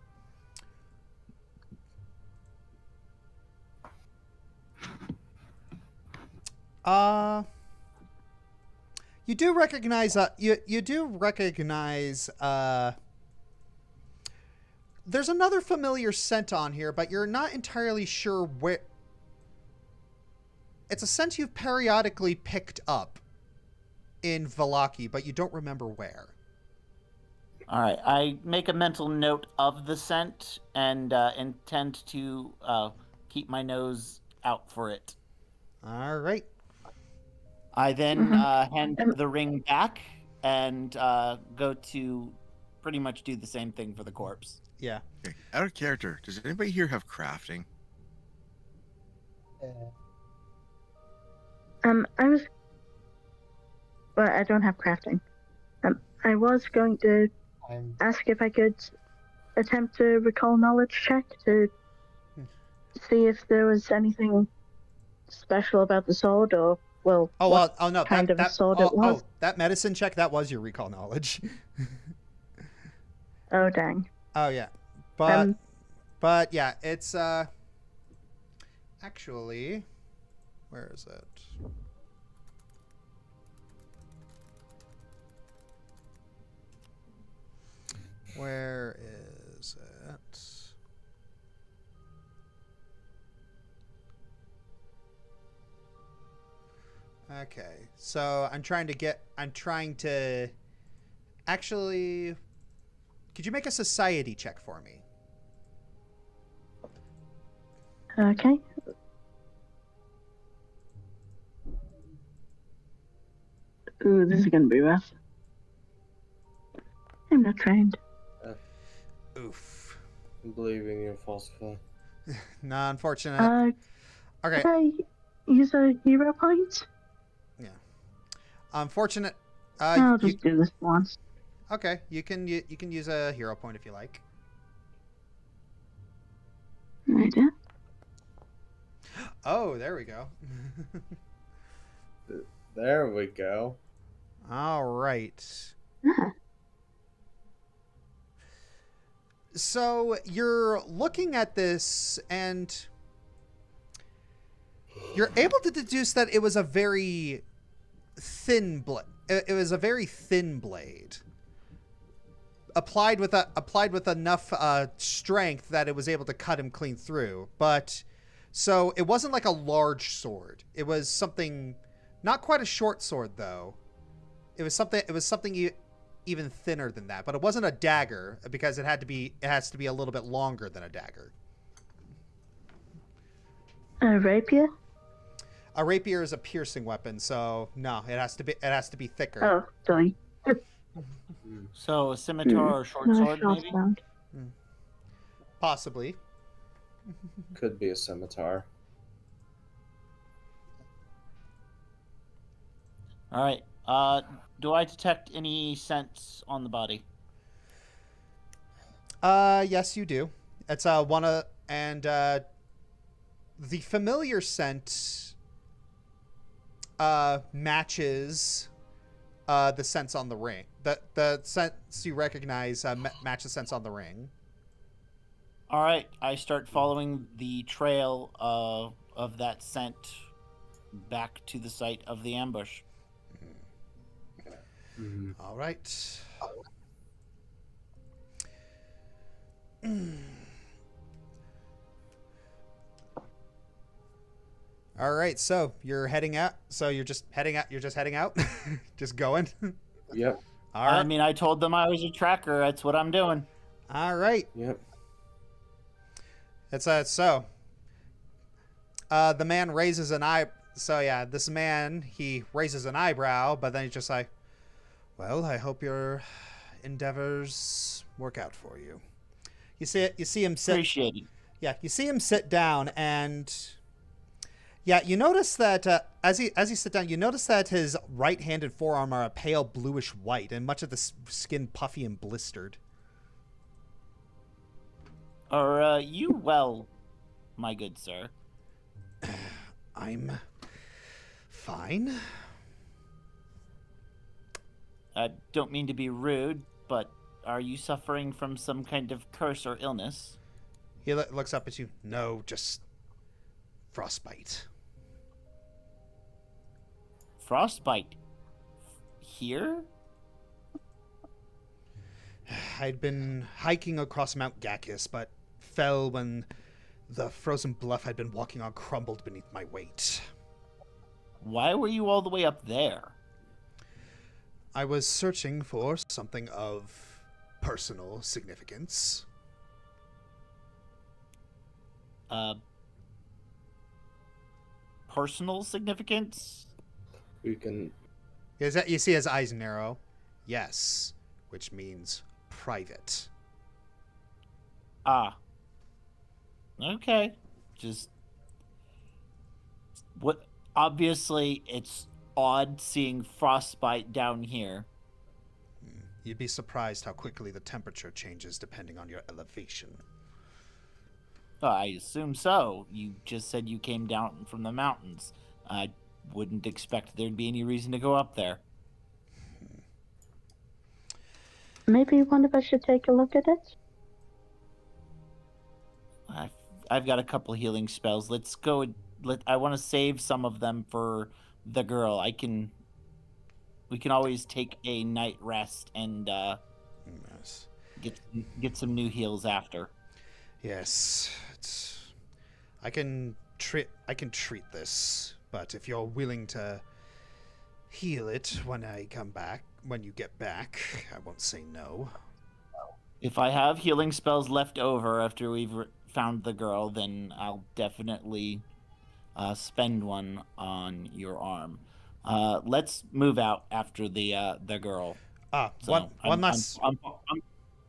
You do recognize there's another familiar scent on here, but you're not entirely sure where. It's a scent you've periodically picked up in Vallaki, but you don't remember where. All right, I make a mental note of the scent and intend to keep my nose out for it. All right. I then hand the ring back and go to pretty much do the same thing for the corpse. Yeah. Okay. Out of character, does anybody here have crafting? Well, I don't have crafting. I was going to ask if I could attempt a recall knowledge check to see if there was anything special about the sword, or well, Oh, what well, oh no, kind of a sword oh, it was. oh, that medicine check, that was your recall knowledge. Oh, dang. Oh yeah, but yeah, it's actually, where is it? Where is it? Okay, so I'm trying to actually, could you make a society check for me? Okay. Ooh, this is gonna be rough. I'm not trained. Oof. I believe in you, falsify. No, unfortunate. Okay. Could I use a hero point? Yeah. Unfortunate. I'll just do this once. Okay, you can use a hero point if you like. Right there. Oh, there we go. There we go. All right. Ah. So you're looking at this and you're able to deduce that it was a very thin blade. It was a very thin blade. Applied with enough strength that it was able to cut him clean through. But so it wasn't like a large sword. It was something, not quite a short sword though. It was something even thinner than that. But it wasn't a dagger because it has to be a little bit longer than a dagger. A rapier? A rapier is a piercing weapon, so no, it has to be thicker. Oh, sorry. So a scimitar or short No, sword, short maybe? sword. Possibly. Could be a scimitar. All right. Do I detect any scents on the body? Yes, you do. It's the familiar scent matches the scents on the ring. The scents you recognize match the scents on the ring. All right. I start following the trail of that scent back to the site of the ambush. Mm-hmm. All right. All right, so you're heading out. So you're just heading out. You're just heading out. Just going. Yep. All right. I mean, I told them I was a tracker. That's what I'm doing. All right. Yep. It's so. The man raises an eye. So yeah, this man, he raises an eyebrow, but then he's just like, "Well, I hope your endeavors work out for you." You see him sit. Appreciate it. Yeah, you see him sit down, and yeah, you notice that as he sit down, you notice that his right hand and forearm are a pale bluish white, and much of the skin puffy and blistered. Are you well, my good sir? I'm fine. I don't mean to be rude, but are you suffering from some kind of curse or illness? He looks up at you. No, just frostbite. Frostbite? Here? I'd been hiking across Mount Gacchus, but fell when the frozen bluff I'd been walking on crumbled beneath my weight. Why were you all the way up there? I was searching for something of personal significance. Personal significance? We can. You see his eyes narrow. Yes, which means private. Ah. Okay. Just what obviously it's odd seeing frostbite down here. You'd be surprised how quickly the temperature changes depending on your elevation. I assume so. You just said you came down from the mountains. wouldn't expect there'd be any reason to go up there. Maybe one of us should take a look at it. I've got a couple healing spells. Let's go. I want to save some of them for the girl. We can always take a night rest and Yes. get some new heals after. Yes. I can treat this, but if you're willing to heal it when you get back, I won't say no. If I have healing spells left over after we've found the girl, then I'll definitely spend one on your arm. Let's move out after the girl.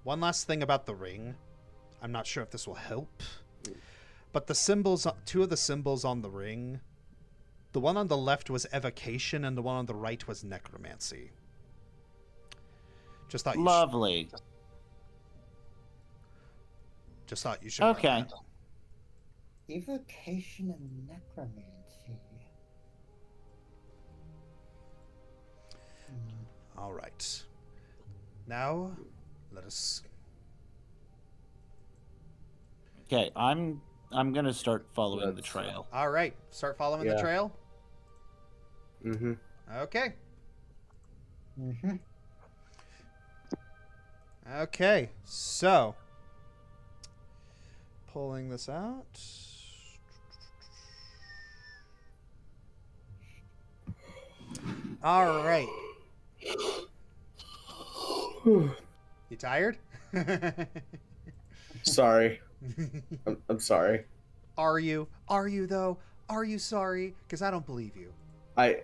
One last thing about the ring. I'm not sure if this will help, but two of the symbols on the ring, the one on the left was evocation and the one on the right was necromancy. Just thought Lovely. Just thought you should. Okay. Evocation and necromancy. All right. Now, let us. Okay, I'm gonna start following the trail. All right, start following the trail. Mm-hmm. Okay. Mm-hmm. Okay, so pulling this out. All right. You tired? Sorry. I'm sorry. Are you? Are you though? Are you sorry? Because I don't believe you. I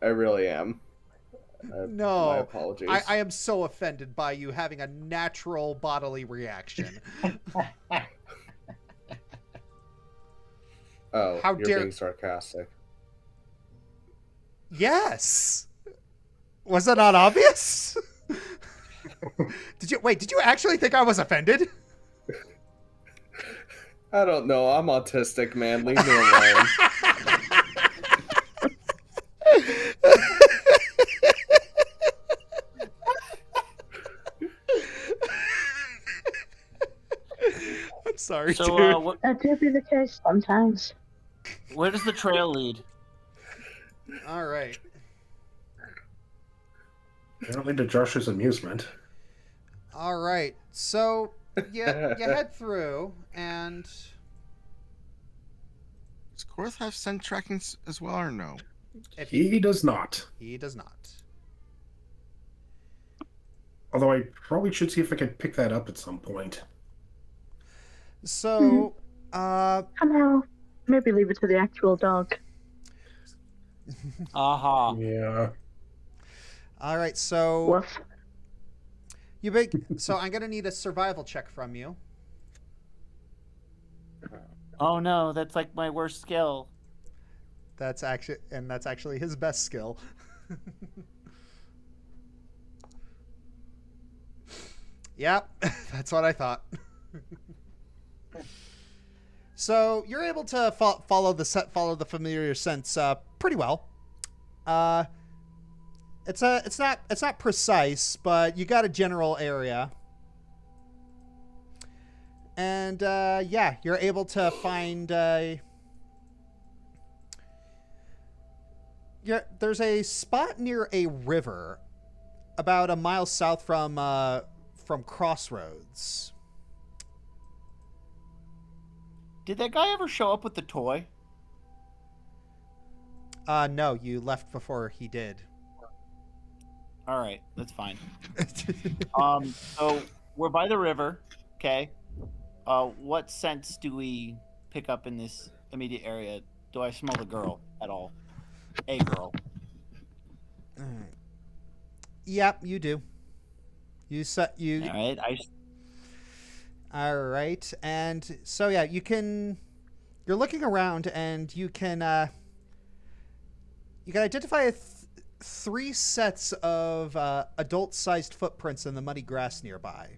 really am. No. My apologies. I am so offended by you having a natural bodily reaction. Oh, How you're dare- being sarcastic. Yes. Was that not obvious? Did you actually think I was offended? I don't know. I'm autistic, man. Leave me alone. I'm sorry, So, dude. That do be the case sometimes. where does the trail lead? All right. Apparently to Josh's amusement. All right. So you head through, and Does Korth have scent tracking as well, or no? if He does not. he does not. Although I probably should see if I can pick that up at some point. So, Somehow, maybe leave it to the actual dog. Aha. Yeah. all right. So Woof. So I'm gonna need a survival check from you. Oh no, that's like my worst skill. That's actually his best skill. Yep, that's what I thought. So you're able to follow the familiar sense pretty well. It's not precise, but you got a general area. And yeah, you're able to find there's a spot near a river about a mile south from Crossroads. Did that guy ever show up with the toy? No, you left before he did. All right, that's fine. So we're by the river. Okay. What scents do we pick up in this immediate area? Do I smell the girl at all? A girl. Yep, you do. All right. All right, and so yeah, you're looking around, and you can identify three sets of adult-sized footprints in the muddy grass nearby.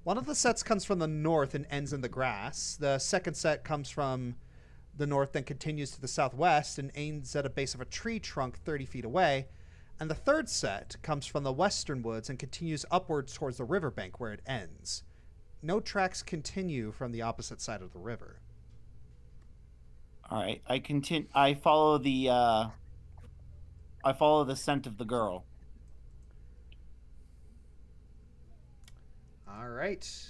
One of the sets comes from the north and ends in the grass. The second set comes from the north then continues to the southwest and ends at a base of a tree trunk 30 feet away. And the third set comes from the western woods and continues upwards towards the riverbank where it ends. No tracks continue from the opposite side of the river. All right, I continue. I follow the scent of the girl. All right.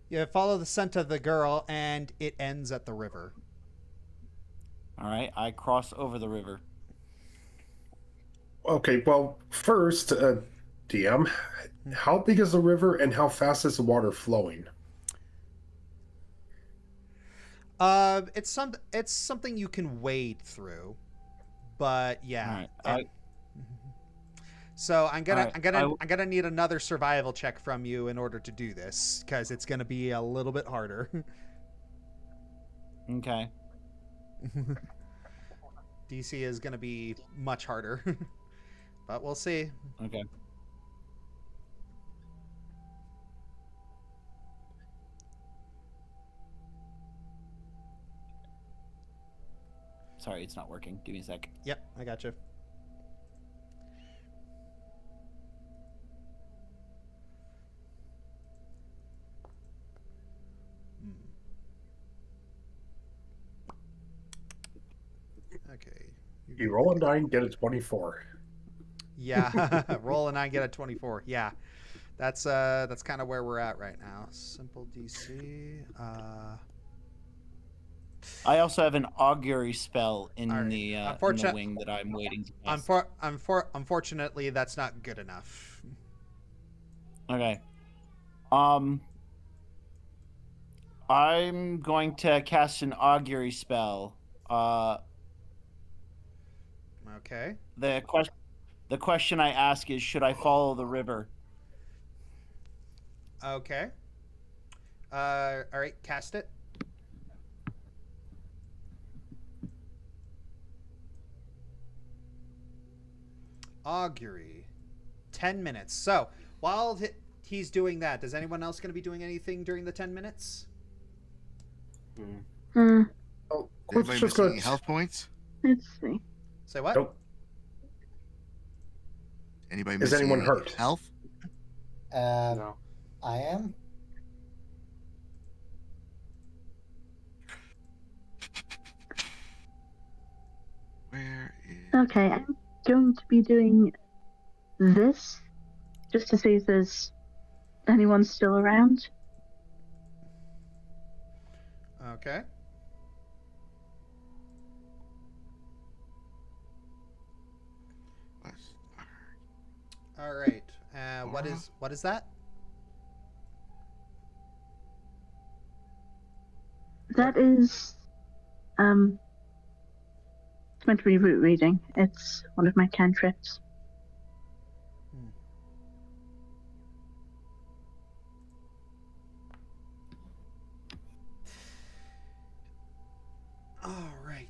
You follow the scent of the girl, and it ends at the river. All right, I cross over the river. Okay, well, first, DM, how big is the river and how fast is the water flowing? It's something you can wade through, but yeah. All right, So I'm gonna need another survival check from you in order to do this, because it's gonna be a little bit harder. Okay. DC is gonna be much harder, but we'll see. Okay. Sorry, it's not working. Give me a sec. Yep, I got you. Okay. You roll a 9, get a 24. Yeah, roll a 9, get a 24. Yeah, that's kind of where we're at right now. Simple DC. I also have an augury spell in, All right. the wing that I'm waiting to cast. Unfortunately, that's not good enough. Okay. I'm going to cast an augury spell. Okay. The question I ask is, should I follow the river? Okay. All right, cast it. Augury. 10 minutes. So, while he's doing that, is anyone else going to be doing anything during the 10 minutes? Oh, Anybody missing any health points? Let's see. Say what? Nope. Anybody Is missing anyone any hurt? health? No. I am. Where is... Okay, I'm going to be doing this just to see if there's anyone still around. Okay. All right. What is that? That is, it's meant to be root reading. It's one of my cantrips. All right.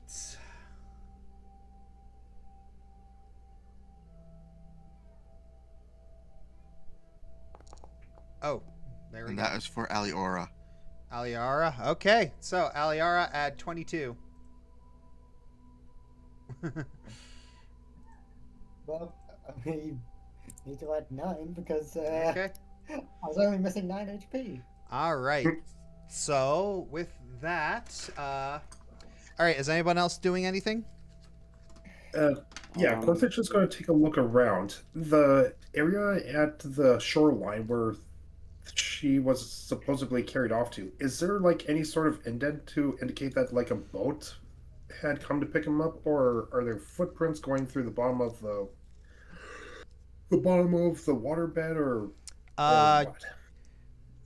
Oh, there we And go. that is for Aliora. Aliara. Okay, so Aliara add 22. Well, I need to add 9 because Okay. I was only missing 9 HP. All right. So with that, all right. Is anyone else doing anything? Yeah, Corthage is going to take a look around. The area at the shoreline where she was supposedly carried off to, is there like any sort of indent to indicate that like a boat had come to pick him up, or are there footprints going through the bottom of the waterbed, or what?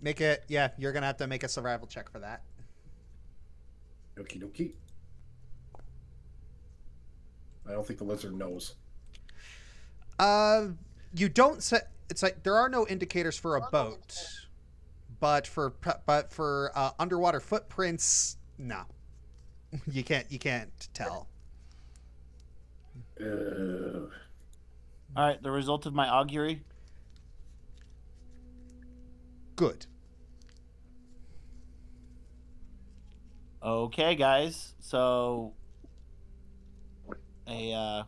Make it. Yeah, you're gonna have to make a survival check for that. Okie dokie. I don't think the lizard knows. You don't say. It's like there are no indicators for a boat, but for underwater footprints, no. You can't tell. All right, the result of my augury. Good. Okay, guys. So, my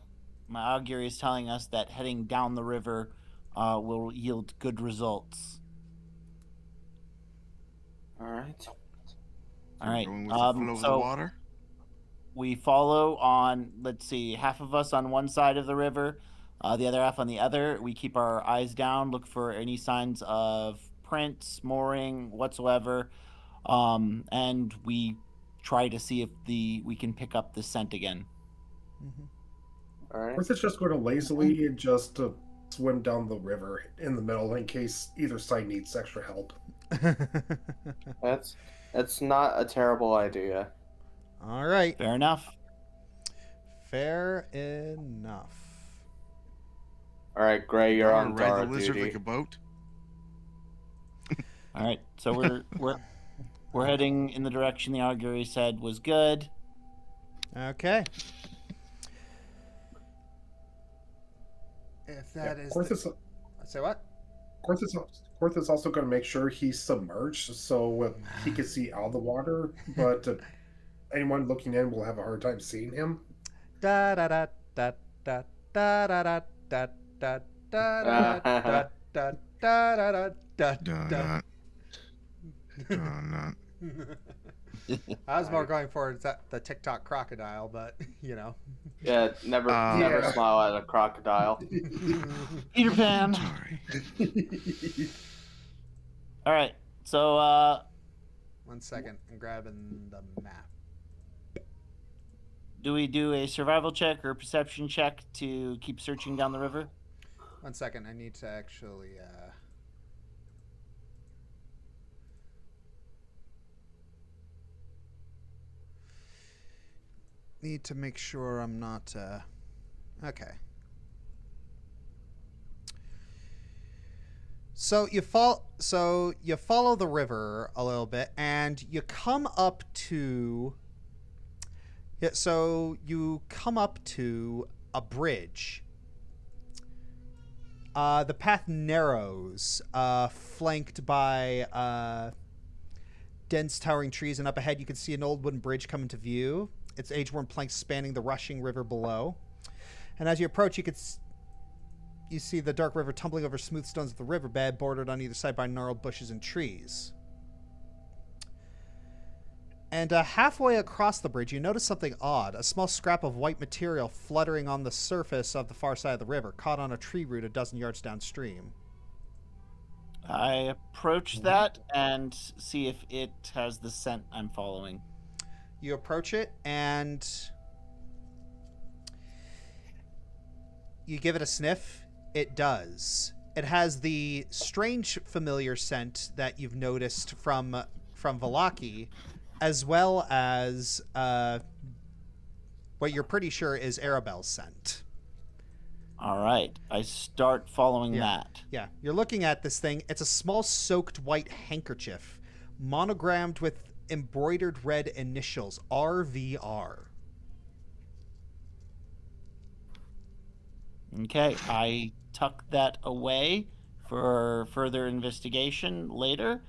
augury is telling us that heading down the river will yield good results. All right. All right. Going with the flow of the So water. we follow on. Let's see, half of us on one side of the river, the other half on the other. We keep our eyes down, look for any signs of prints, mooring, whatsoever, and we try to see if we can pick up the scent again. All right. Or is it just going to lazily just swim down the river in the middle in case either side needs extra help? That's not a terrible idea. All right. Fair enough. Fair enough. All right, Gray, you're on Ride the guard lizard duty. like a boat. All right. So we're heading in the direction the augury said was good. Okay. If that is. Say what? Korth is also going to make sure he's submerged so he can see out of the water, but anyone looking in will have a hard time seeing him. Da da da da da da da da da da da da da da da da. I was more going for the TikTok crocodile, but you know. Yeah, never smile at a crocodile. Peter Pan. Sorry. All right. So 1 second, I'm grabbing the map. do we do a survival check or a perception check to keep searching down the river? 1 second, I need to actually. Need to make sure I'm not. Okay. So you follow the river a little bit, and you come up to. Yeah, so you come up to a bridge. The path narrows, flanked by dense towering trees, and up ahead you can see an old wooden bridge come into view. Its age-worn planks spanning the rushing river below. And as you approach, you see the dark river tumbling over smooth stones of the riverbed, bordered on either side by gnarled bushes and trees. And halfway across the bridge, you notice something odd. A small scrap of white material fluttering on the surface of the far side of the river, caught on a tree root a dozen yards downstream. I approach that and see if it has the scent I'm following. You approach it, and you give it a sniff. It does. It has the strange familiar scent that you've noticed from Vallaki, as well as what you're pretty sure is Arabelle's scent. All right. I start following that. Yeah. You're looking at this thing. It's a small soaked white handkerchief, monogrammed with embroidered red initials, RVR. Okay. I tuck that away for further investigation later,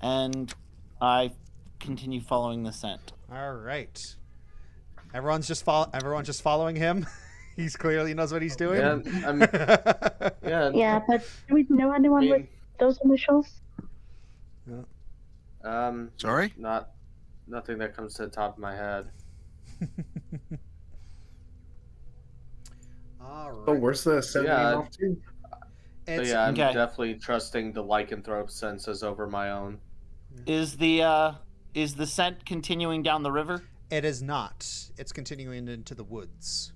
and I continue following the scent. All right. Everyone's just following him. He's clearly knows what he's doing. Yeah, Yeah, but do we know anyone with those initials? Sorry? Nothing that comes to the top of my head. All right. So where's the sending off to? So yeah, I'm definitely trusting the lycanthrope senses over my own. Is the scent continuing down the river? It is not. It's continuing into the woods.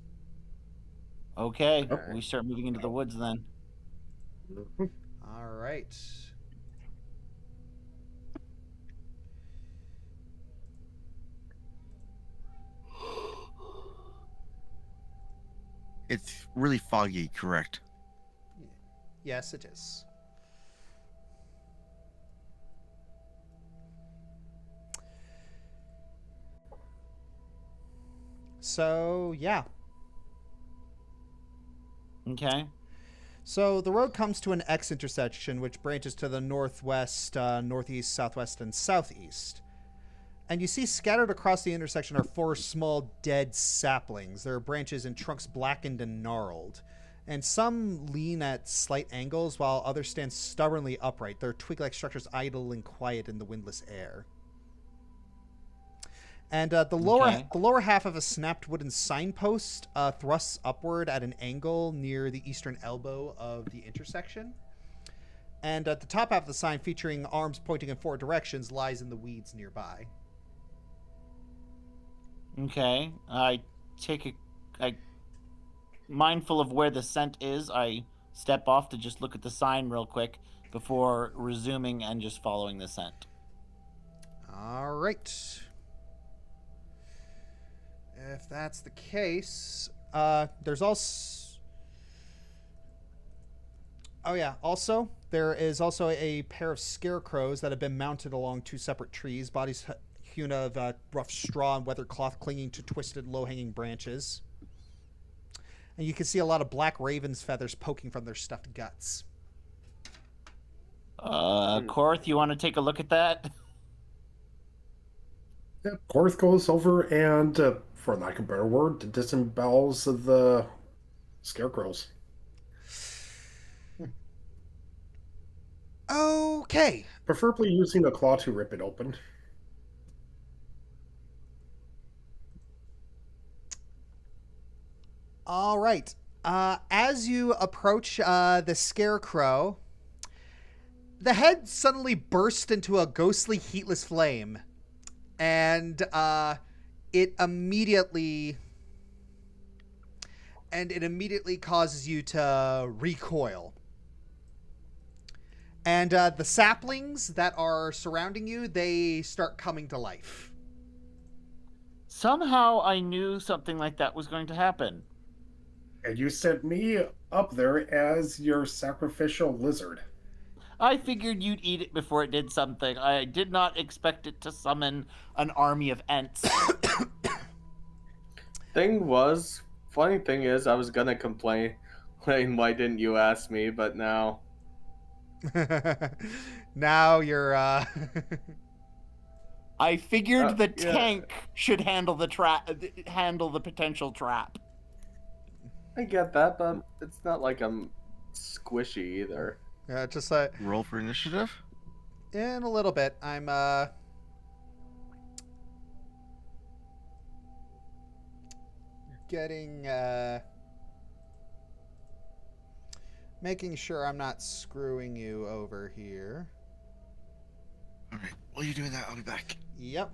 Okay. We start moving into the woods then. All right. It's really foggy, correct? Yes, it is. So, yeah. Okay. So the road comes to an X intersection, which branches to the northwest, northeast, southwest, and southeast. And you see scattered across the intersection are 4 small dead saplings. Their branches and trunks blackened and gnarled. And some lean at slight angles, while others stand stubbornly upright. Their twig-like structures idle and quiet in the windless air. And the lower half of a snapped wooden signpost thrusts upward at an angle near the eastern elbow of the intersection. And at the top half of the sign, featuring arms pointing in 4 directions, lies in the weeds nearby. Okay, mindful of where the scent is, I step off to just look at the sign real quick before resuming and just following the scent. All right. If that's the case, there's also... Oh yeah, also, there is also a pair of scarecrows that have been mounted along 2 separate trees, bodies hewn of rough straw and weather cloth clinging to twisted, low-hanging branches. And you can see a lot of black raven's feathers poking from their stuffed guts. Korth, you want to take a look at that? Yeah, Korth goes over and, for lack of a better word, disembowels the scarecrows. Okay. Preferably using a claw to rip it open. All right. As you approach the scarecrow, the head suddenly bursts into a ghostly, heatless flame. And it immediately causes you to recoil. And the saplings that are surrounding you, they start coming to life. Somehow I knew something like that was going to happen. And you sent me up there as your sacrificial lizard. I figured you'd eat it before it did something. I did not expect it to summon an army of Ents. Funny thing is, I was gonna complain, why didn't you ask me, but now... Now you're, I figured the tank should handle the potential trap. I get that, but it's not like I'm squishy either. Yeah, just like... Roll for initiative? In a little bit. I'm, getting, making sure I'm not screwing you over here. Alright, while you're doing that, I'll be back. Yep.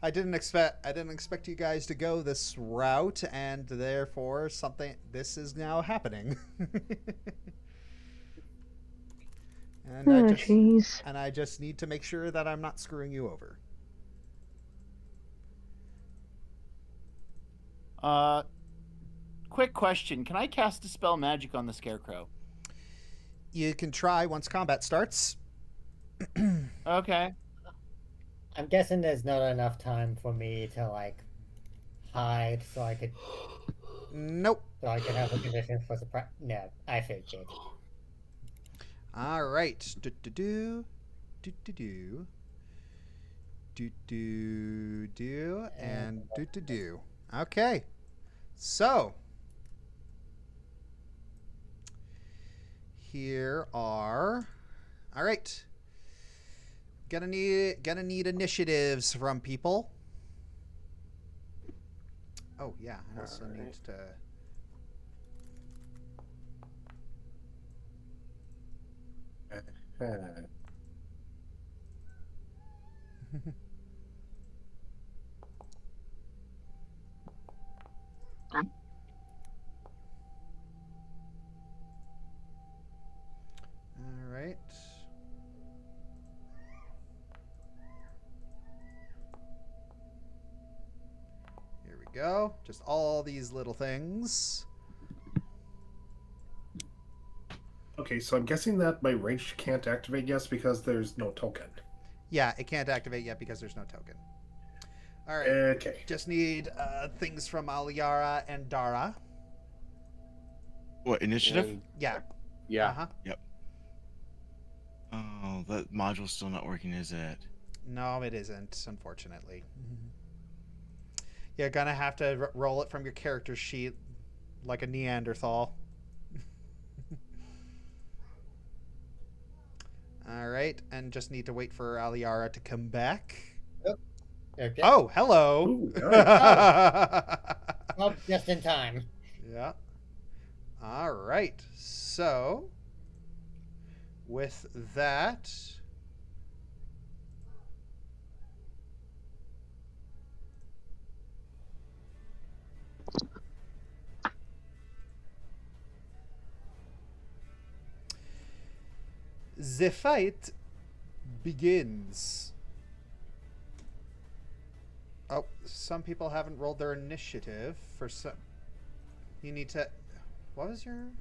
I didn't expect you guys to go this route, and therefore this is now happening. And I just need to make sure that I'm not screwing you over. Quick question. Can I cast Dispel Magic on the Scarecrow? You can try once combat starts. Okay. I'm guessing there's not enough time for me to, like, hide so I could... Nope. So I could have a condition for surprise... No, I figured. Alright. Do-do-do. Do-do-do. Do-do-do. And do-do-do. Okay. So. Here are... Alright. Gonna need initiatives from people. Oh yeah, I also need to... All right. Here we go. Just all these little things. Okay, so I'm guessing that my range can't activate yet because there's no token. Yeah, it can't activate yet because there's no token. All right. Okay. Just need things from Aliara and Dara. What, initiative? Yeah. Yeah. Uh-huh. Yep. Oh, that module's still not working, is it? No, it isn't, unfortunately. You're gonna have to roll it from your character sheet like a Neanderthal. Alright, and just need to wait for Aliara to come back. Okay. Oh, hello! Ooh, nice. Well, just in time. Yeah. Alright, so with that, the fight begins. Oh, some people haven't rolled their initiative. For some, you need to. What was your?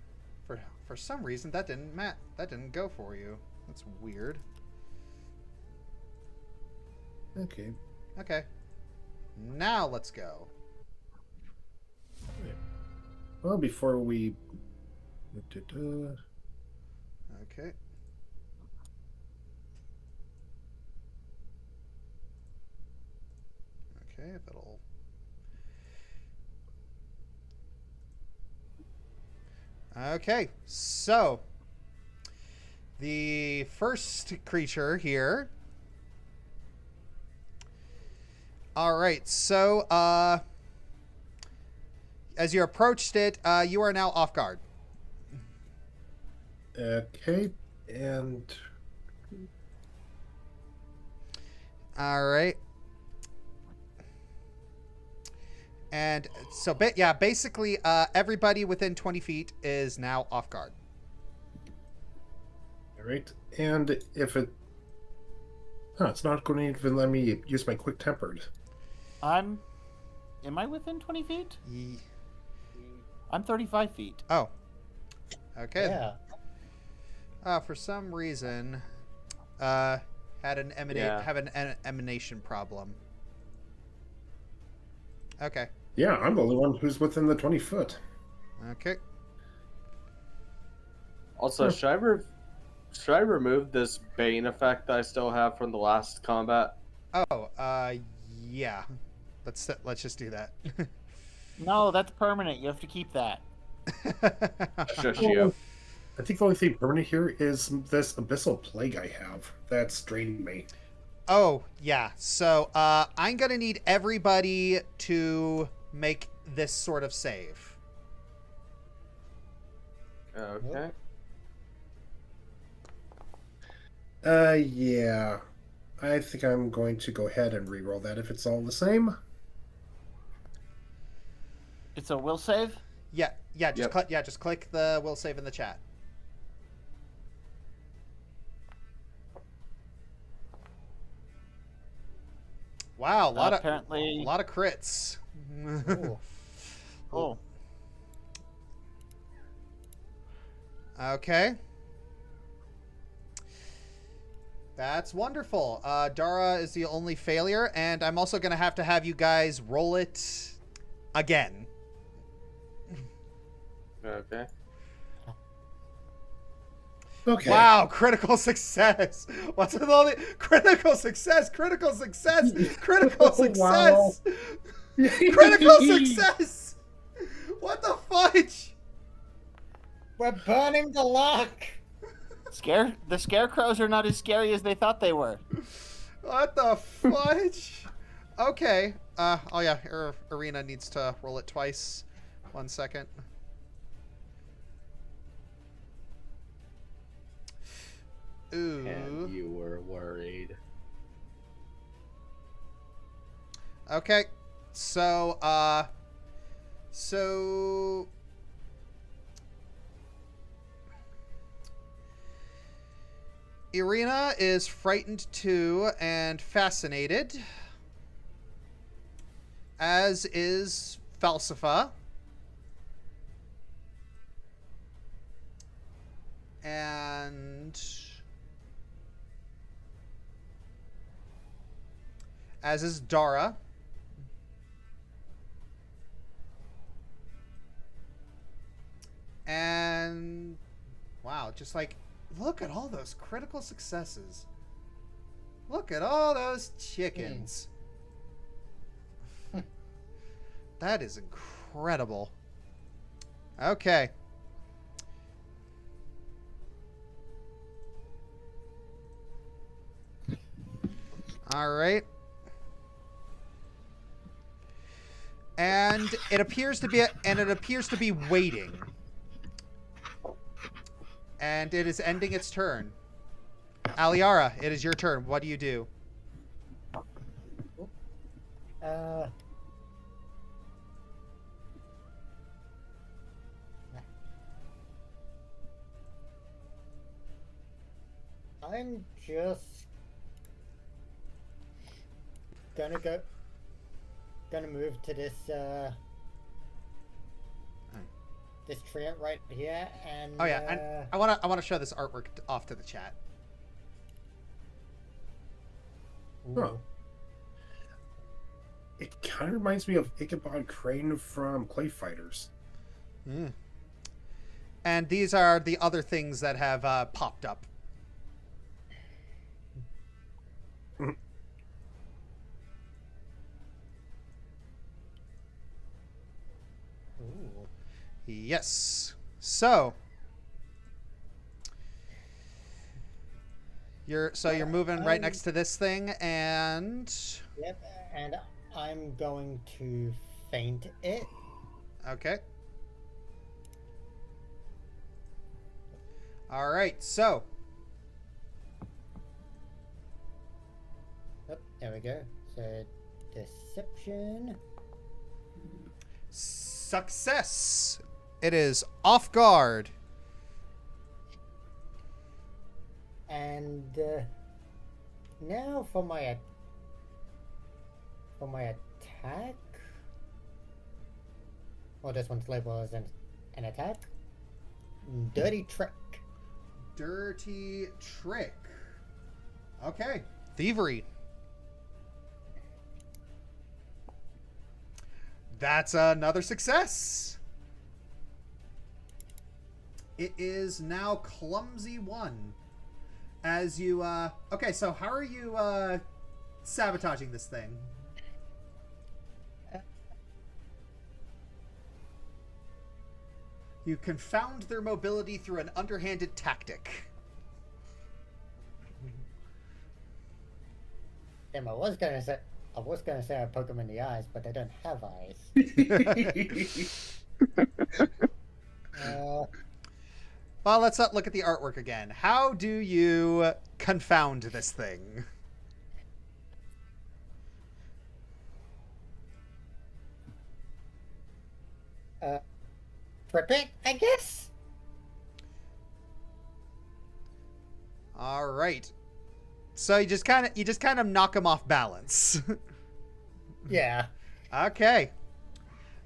For some reason that didn't go for you. That's weird. Okay. Okay. Now let's go. Well, before we. Okay. Okay, if it'll. Okay, so the first creature here. All right, so as you approached it, you are now off guard. Okay, and All right. And so, yeah, basically, everybody within 20 feet is now off guard. all right, and if it, it's not going to even let me use my quick tempered. Am I within 20 feet? I'm 35 feet. Oh. Okay. Yeah. For some reason, have an emanation problem. Okay. Yeah, I'm the only one who's within the 20 foot. Okay. Also, should I remove this Bane effect that I still have from the last combat? Oh, yeah. Let's just do that. No, that's permanent. You have to keep that. Shush you. I think the only thing permanent here is this abyssal plague I have that's draining me. Oh, yeah. So, I'm gonna need everybody to make this sort of save. Okay. Yeah. I think I'm going to go ahead and re-roll that if it's all the same. It's a will save? Yeah, just click the will save in the chat. Wow, a lot of crits. Oh. Okay. That's wonderful. Dara is the only failure, and I'm also going to have you guys roll it again. Okay. Okay. Wow, critical success. What's with all the critical success? Critical success. Critical success. Critical success. What the fudge? We're burning the lock. The scarecrows are not as scary as they thought they were. What the fudge? Okay. Oh yeah, Arena needs to roll it twice. 1 second. Ooh. And you were worried. Okay. So Irina is frightened too and fascinated, as is Falsifa. And as is Dara. And wow, just like look at all those critical successes. Look at all those chickens. That is incredible. Okay. All right. And it appears to be waiting. And it is ending its turn. Aliara, it is your turn. What do you do? I'm just gonna move to this this tree right here, and Oh yeah, and I wanna show this artwork off to the chat. Huh. It kind of reminds me of Ichabod Crane from Clay Fighters. Mm. And these are the other things that have popped up. Ooh. Yes. So you're moving right next to this thing, and Yep, and I'm going to feint it. okay. All right. So Yep, there we go. So deception. success. It is off guard. And now for my attack. Well, this one's labeled as an attack. Dirty trick. Dirty trick. Okay. Thievery. That's another success. It is now clumsy 1. As you okay, so how are you sabotaging this thing? You confound their mobility through an underhanded tactic. Damn, I was gonna say I poke them in the eyes, but they don't have eyes. Well, let's look at the artwork again. How do you confound this thing? Trip it, I guess. All right. So you just kind of knock him off balance. Yeah. Okay.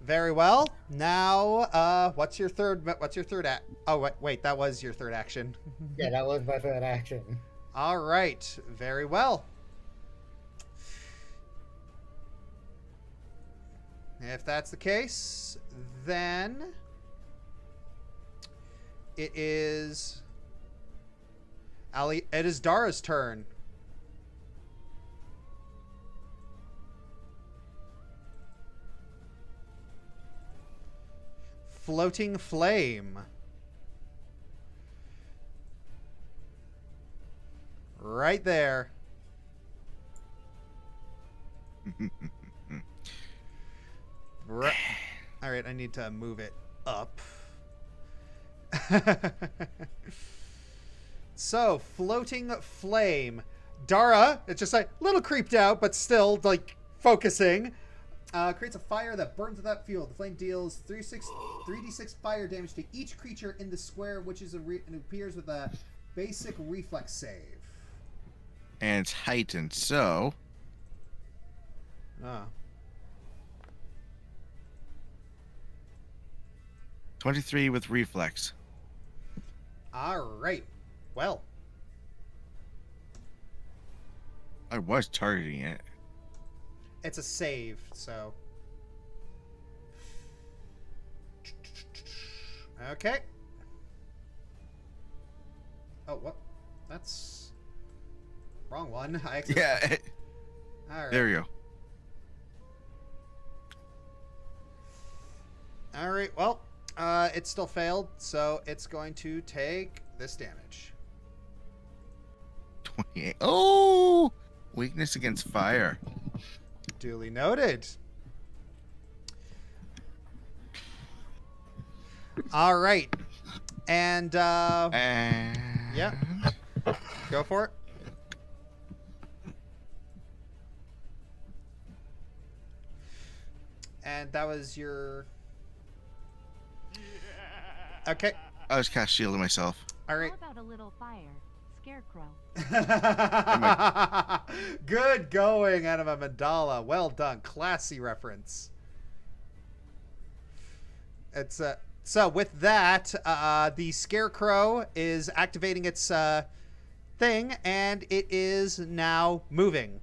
Very well. Now, what's your third act? Oh, wait, that was your third action. Yeah, that was my third action. All right. Very well. If that's the case, then it is Dara's turn. Floating flame. Right there. Right. All right, I need to move it up. So, floating flame. Dara, it's just like a little creeped out, but still like focusing. Creates a fire that burns without fuel. The flame deals 3d6 fire damage to each creature in the square, which is and appears with a basic reflex save. And it's heightened, so Ah. 23 with reflex. All right. Well, I was targeting it. it's a save, so. Okay. Oh, what? That's wrong wrong one. Yeah. All right. There you go. All right. Well, it still failed, so it's going to take this damage. 28. Oh! Weakness against fire. Duly noted. All right. And, yeah. Go for it. And that was your... Okay. I was cast shielding myself. All right. How about a little fire? Scarecrow. Good going, Anima Mandala. Well done. Classy reference. It's so with that, the Scarecrow is activating its thing, and it is now moving.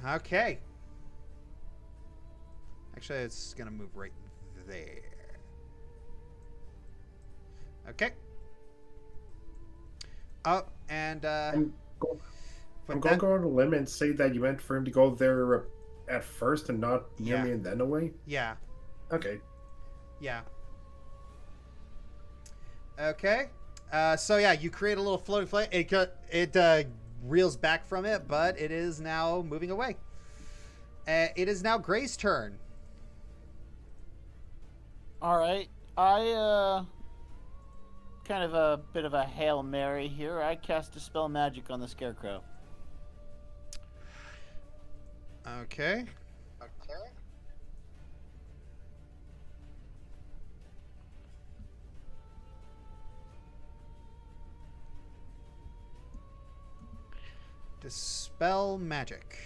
Okay. Actually, it's going to move right there. Okay. Oh, and I'm going to go on a limb and say that you meant for him to go there at first and not near me and then away. Yeah. Okay. Yeah. Okay. So yeah, you create a little floating flame. It reels back from it, but it is now moving away. It is now Gray's turn. All right. I kind of a bit of a Hail Mary here. I cast Dispel Magic on the Scarecrow. Okay. Dispel Magic.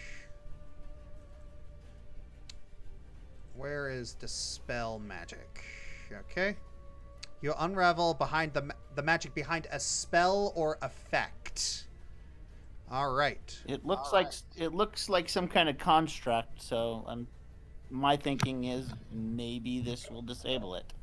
Where is Dispel Magic? Okay. You unravel behind the magic behind a spell or effect. All right. It looks like some kind of construct. So my thinking is maybe this will disable it.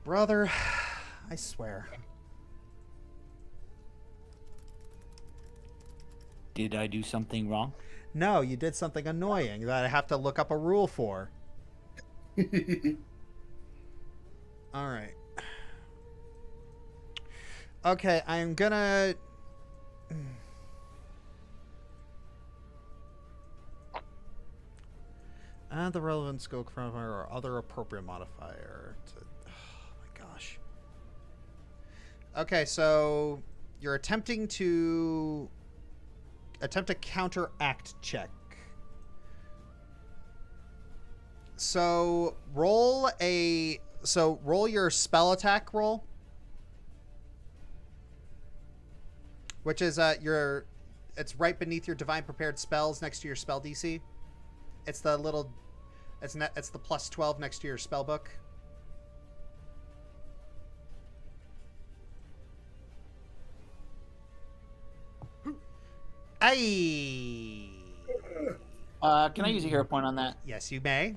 Brother, I swear. Did I do something wrong? No, you did something annoying that I have to look up a rule for. All right. Okay, I'm gonna... Add the relevant skill modifier or other appropriate modifier to... Oh my gosh. Okay, so you're attempting to counteract check. So roll your spell attack roll, which is it's right beneath your divine prepared spells next to your spell DC. It's the little, it's the plus 12 next to your spell book. Aye. Can I use a hero point on that? Yes, you may.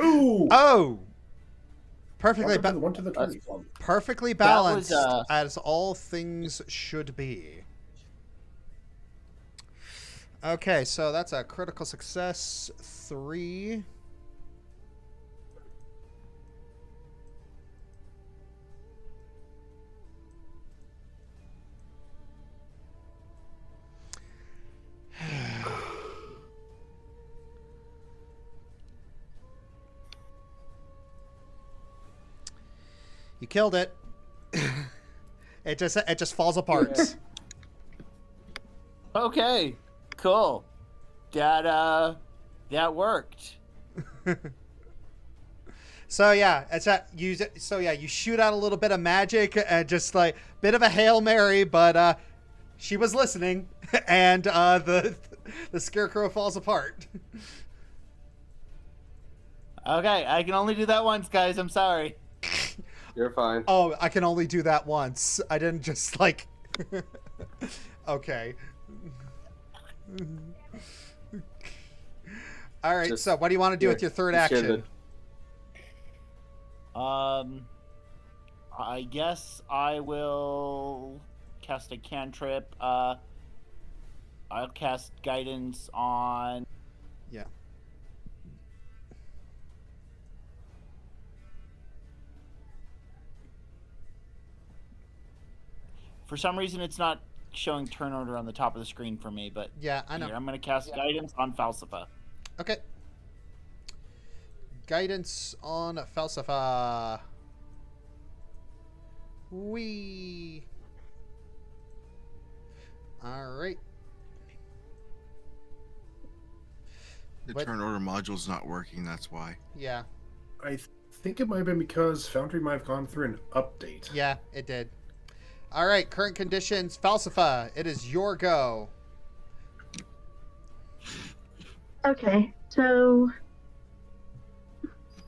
Ooh! Oh! Perfectly One to the 20 club. perfectly balanced, was, as all things should be. Okay, so that's a critical success. 3. You killed it. It just falls apart. Okay, cool. That worked. So yeah, it's that you. So yeah, you shoot out a little bit of magic, just like bit of a Hail Mary, but she was listening, and the scarecrow falls apart. Okay, I can only do that once, guys. I'm sorry. You're fine. Oh, I can only do that once. I didn't just like. Okay. All right. Just- so what do you want to do with your third action? I guess I will cast a cantrip. I'll cast guidance on. Yeah. For some reason, it's not showing turn order on the top of the screen for me, but Yeah, I know. here, I'm going to cast guidance on Falsifa. Okay. Guidance on Falsifa. Wee. All right. The What- turn order module's not working, that's why. Yeah. I think it might have been because Foundry might have gone through an update. Yeah, it did. All right. Current conditions. Falsifa, it is your go. Okay, so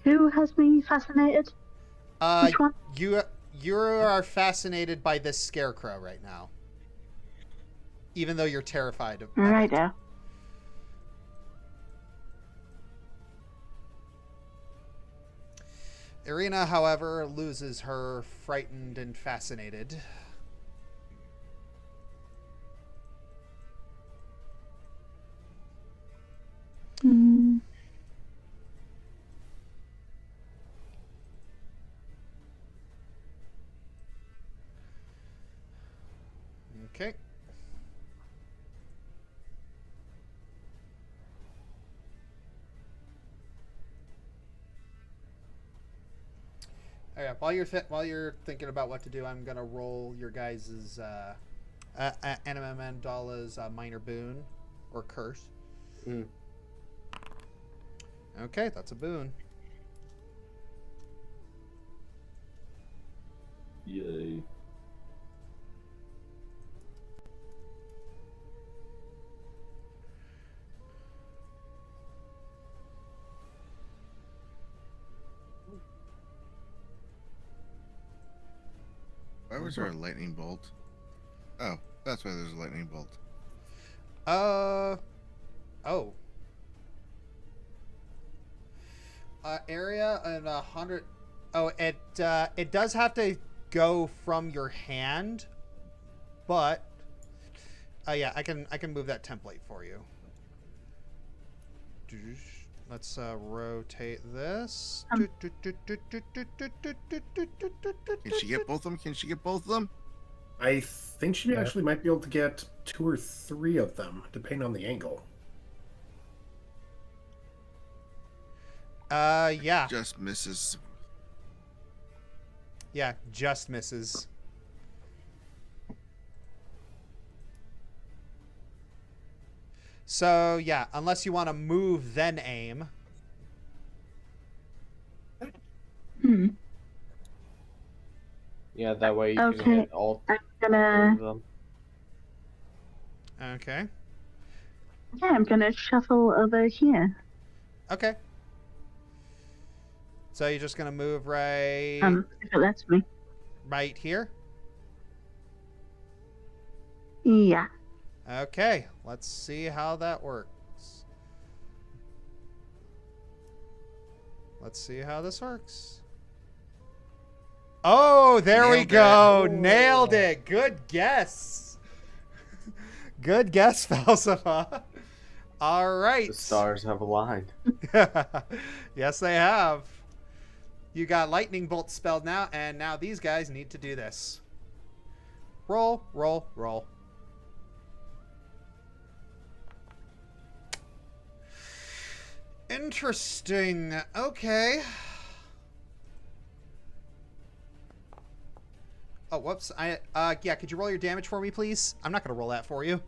who has me fascinated? Which one? You are fascinated by this scarecrow right now, even though you're terrified of Right it. now. Irina, however, loses her frightened and fascinated. Hmm. Okay. All right. While you're thinking about what to do, I'm gonna roll your guys's Anima Mandala's minor boon or curse. Mm. Okay, that's a boon. Yay. Why was there a lightning bolt? Oh, that's why there's a lightning bolt. Oh. Area and 100. Oh, it does have to go from your hand, but yeah, I can move that template for you. Let's rotate this. Can she get both of them? Can she get both of them? I think she actually might be able to get 2 or 3 of them, depending on the angle. Yeah. Just misses. Yeah, just misses. So, yeah, unless you want to move, then aim. Hmm. Yeah, that way you can Okay, hit all I'm 3 gonna. of them. Okay. Yeah, I'm gonna shuffle over here. Okay. So you're just going to move right If it lets me. right here? Yeah. Okay, let's see how that works. Let's see how this works. Oh, there we Nailed go. it. Nailed it. Good guess. Good guess, Falsifa. All right. The stars have aligned. Yes, they have. You got lightning bolt spelled now, and now these guys need to do this. Roll, roll, roll. Interesting. Okay. Oh, whoops. Yeah, could you roll your damage for me, please? I'm not going to roll that for you.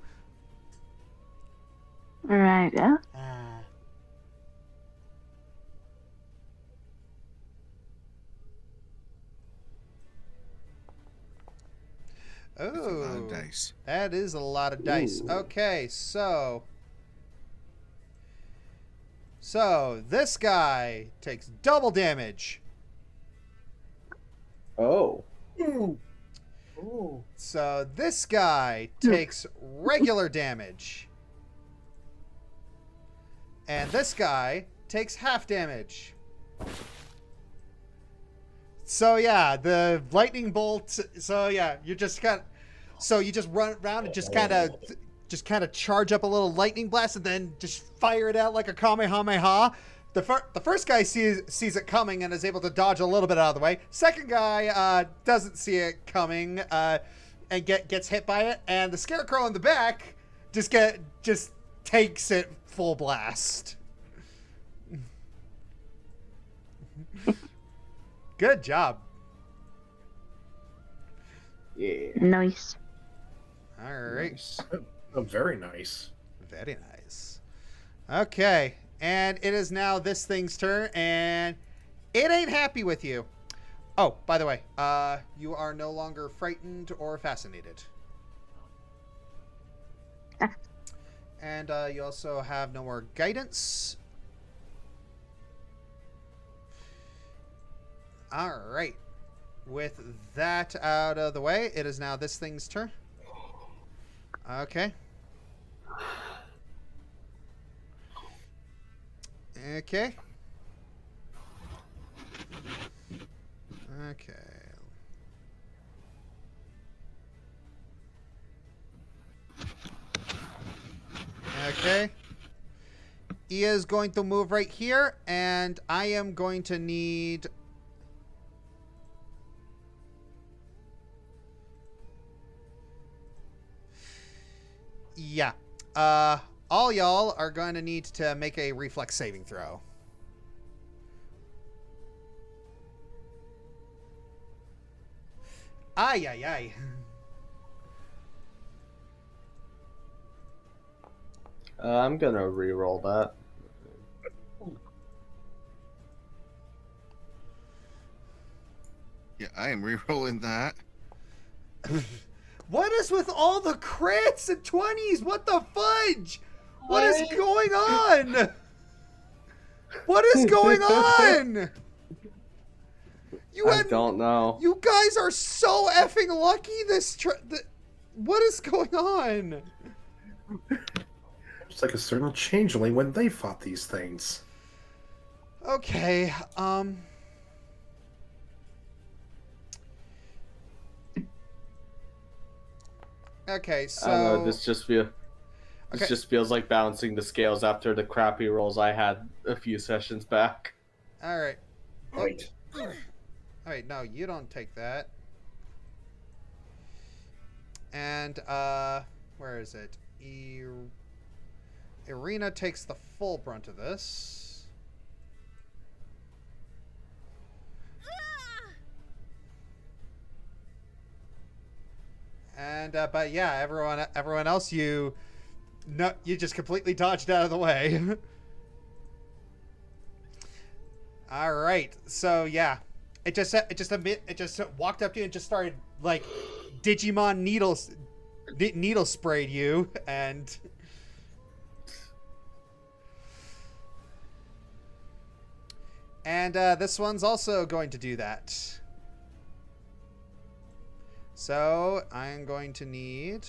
Right, yeah. That's a lot of Oh, dice. that is a lot of dice. Ooh. Okay, so this guy takes double damage. Oh. Ooh. So this guy takes regular damage. And this guy takes half damage. So yeah, the lightning bolt. So yeah, you just got. So you just run around and just kind of charge up a little lightning blast and then just fire it out like a kamehameha. The first guy sees it coming and is able to dodge a little bit out of the way. Second guy doesn't see it coming and gets hit by it. And the scarecrow in the back just takes it full blast. Good job. Yeah. Nice. All right. Nice. Oh, very nice. Very nice. Okay. And it is now this thing's turn, and it ain't happy with you. Oh, by the way, you are no longer frightened or fascinated. And you also have no more guidance. All right. With that out of the way, it is now this thing's turn. Okay. Okay. Okay. Okay. He is going to move right here, and I am going to need... Yeah. All y'all are going to need to make a reflex saving throw. Ay, ay, ay. I'm gonna re-roll that. Yeah, I am re-rolling that. What is with all the crits and 20s? What the fudge? What is going on? What is going on? I don't know. You guys are so effing lucky what is going on? It's like a certain changeling when they fought these things. Okay, Okay, so... I don't know, this just feels like balancing the scales after the crappy rolls I had a few sessions back. Alright. Right. Alright, no, you don't take that. And, where is it? Irina takes the full brunt of this. And, but yeah, everyone else, you just completely dodged out of the way. All right, so yeah, it just walked up to you and just started like Digimon needle sprayed you, and this one's also going to do that. So I'm going to need.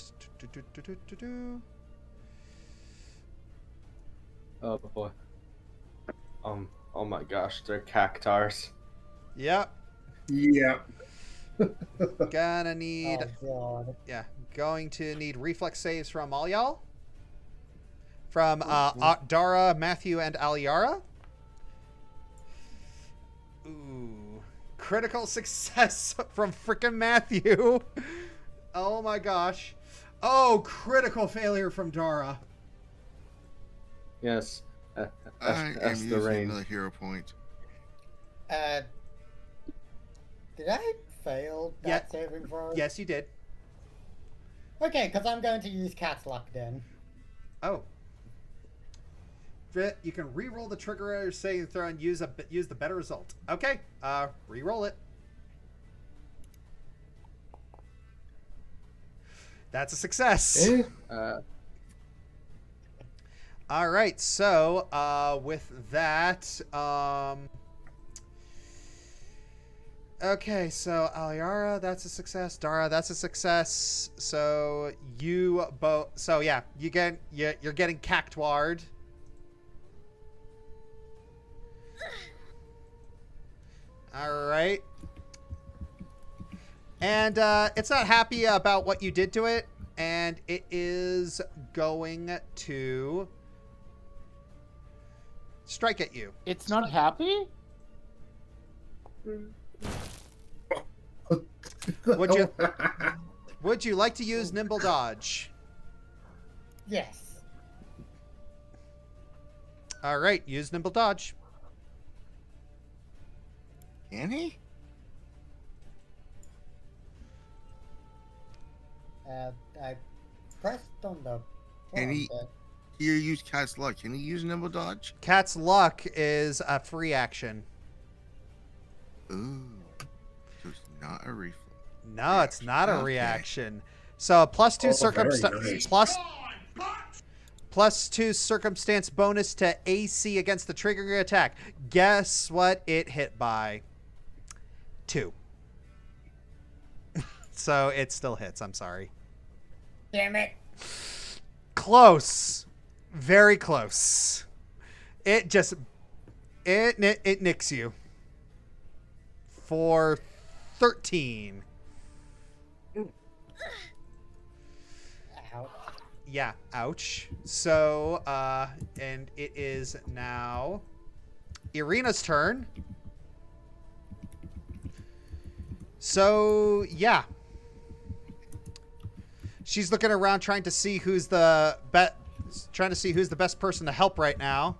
Oh boy. Oh my gosh, they're cactars. Yep. Yeah. Gonna need. Oh, God. Yeah, going to need reflex saves from all y'all. From Dara, Matthew, and Aliara. Ooh. Critical success from frickin' Matthew. Oh my gosh. Oh, critical failure from Dara. Yes. I am That's the using rain. another hero point. Did I fail that saving throw? Yes, you did. Okay, because I'm going to use Cat's Luck then. Oh. You can re-roll the trigger saving throw and use the better result. Okay, re-roll it. That's a success. Eh? All right, so with that, okay, so Aliara, that's a success. Dara, that's a success. So you both, so yeah, you're getting cactuared. All right, and it's not happy about what you did to it, and it is going to strike at you. It's not happy? Would you like to use nimble dodge? Yes. All right, use nimble dodge. Can he? I pressed on the Can he? but Here, use Cat's Luck. Can he use Nimble Dodge? Cat's Luck is a free action. Ooh. So it's not a reflex. No, it's not a Okay. reaction. So plus two nice. plus two circumstance bonus to AC against the triggering attack. Guess what it hit by? 2. So it still hits. I'm sorry. damn it. Close. Very close. It just it nicks you for 13. Ouch. Yeah, ouch. So and it is now Irina's turn. So yeah, she's looking around trying to see who's the best person to help right now.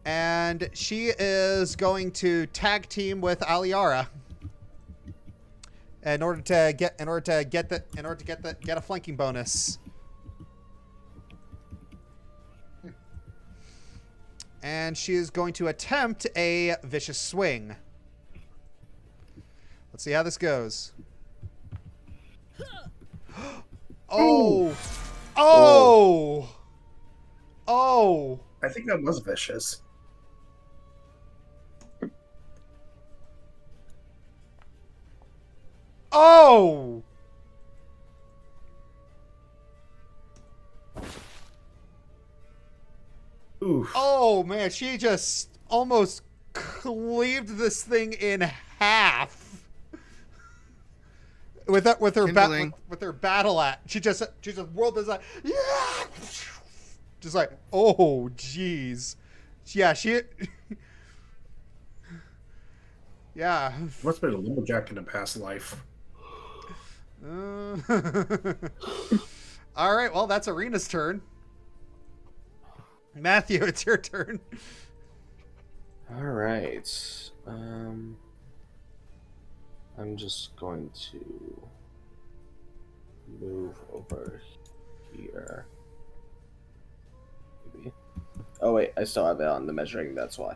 And she is going to tag team with Aliara in order to get a flanking bonus. And she is going to attempt a vicious swing. Let's see how this goes. Oh! Oh! Oh! I think that was vicious. Oh! Oof. Oh man, she just almost cleaved this thing in half with her Kindling. with her battle axe. She just whirled this like, yeah, just like, oh jeez, yeah, she yeah. Must have been a lumberjack in a past life. All right, well that's Irina's turn. Matthew, it's your turn. All right. I'm just going to move over here. Maybe. Oh wait, I still have it on the measuring. That's why.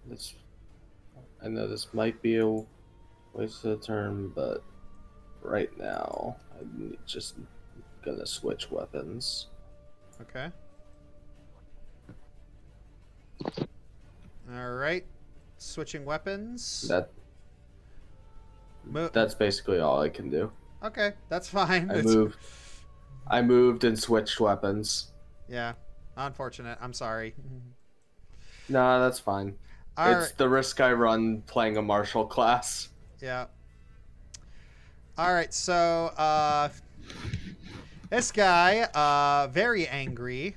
This. I know this might be a waste of a turn, but right now I'm just gonna switch weapons. Okay. All right. Switching weapons. That's basically all I can do. Okay, that's fine. I moved and switched weapons. Yeah, unfortunate. I'm sorry. Nah, that's fine. It's the risk I run playing a martial class. Yeah. All right, so this guy, very angry.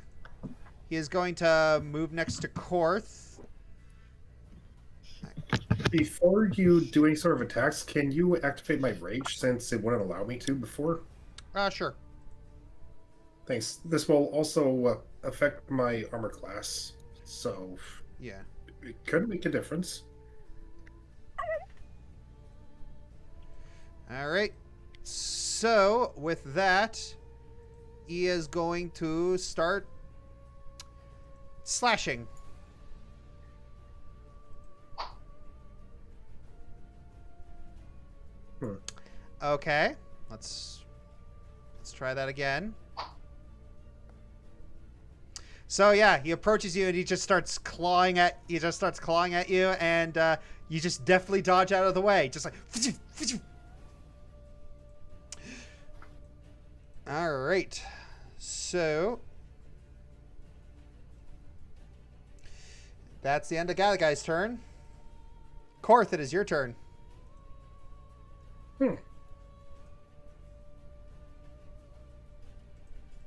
He is going to move next to Korth. Before you do any sort of attacks, can you activate my rage since it wouldn't allow me to before? Sure. Thanks. This will also affect my armor class, so Yeah. it could make a difference. All right. So with that, he is going to start slashing. Okay, let's try that again. So yeah, he approaches you and he just starts clawing at you, and you just deftly dodge out of the way, just like. All right, so that's the end of Gallagai's turn. Korth, it is your turn.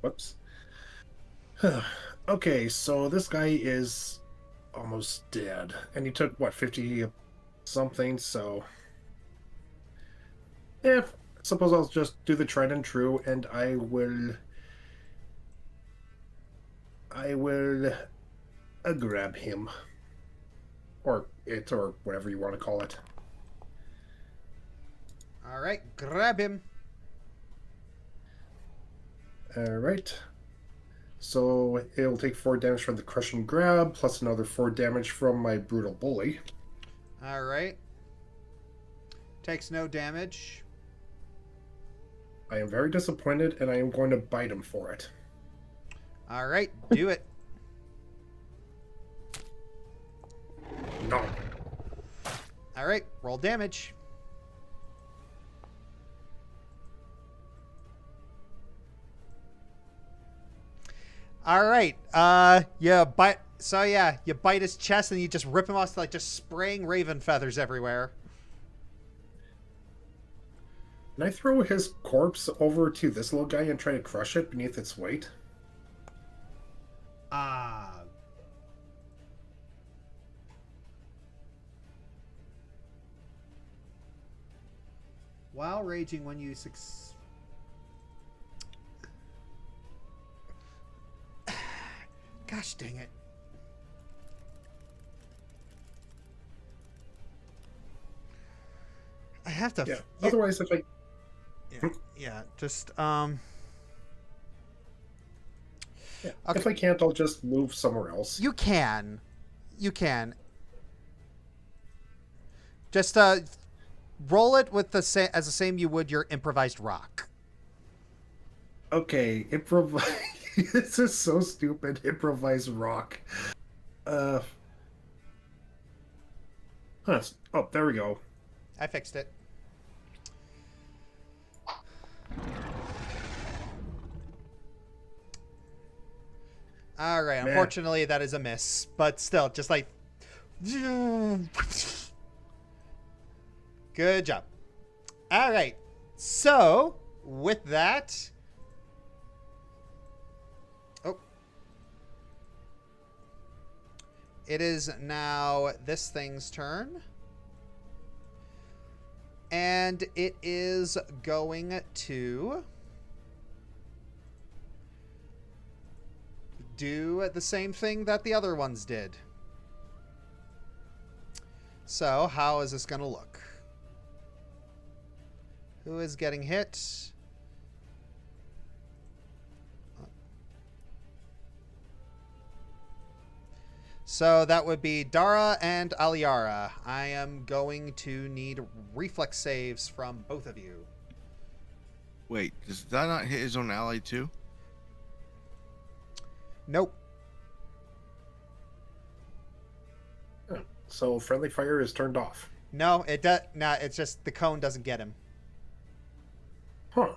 Whoops. Okay, so this guy is almost dead. And he took, what, 50 something, so... I suppose I'll just do the tried and true, and I will grab him. Or it, or whatever you want to call it. Alright, grab him. Alright. So it'll take 4 damage from the crushing grab, plus another 4 damage from my brutal bully. Alright. Takes no damage. I am very disappointed, and I am going to bite him for it. Alright, do it. No. Alright, roll damage. Alright, you bite his chest and you just rip him off, like just spraying raven feathers everywhere. Can I throw his corpse over to this little guy and try to crush it beneath its weight? While raging, when you Gosh dang it. I have to... Yeah, otherwise if I... Yeah, just, Yeah. Okay. If I can't, I'll just move somewhere else. You can. Just, roll it with the same you would your improvised rock. Okay, this is so stupid. Improvised rock. Oh, there we go. I fixed it. All right. Man. Unfortunately, that is a miss, but still, just like. Good job. All right. So with that. Oh. It is now this thing's turn. And it is going to do the same thing that the other ones did. So, how is this going to look? Who is getting hit? So that would be Dara and Aliara. I am going to need reflex saves from both of you. Wait, does that not hit his own ally too? Nope. So friendly fire is turned off. No, it does. No, it's just the cone doesn't get him. Huh.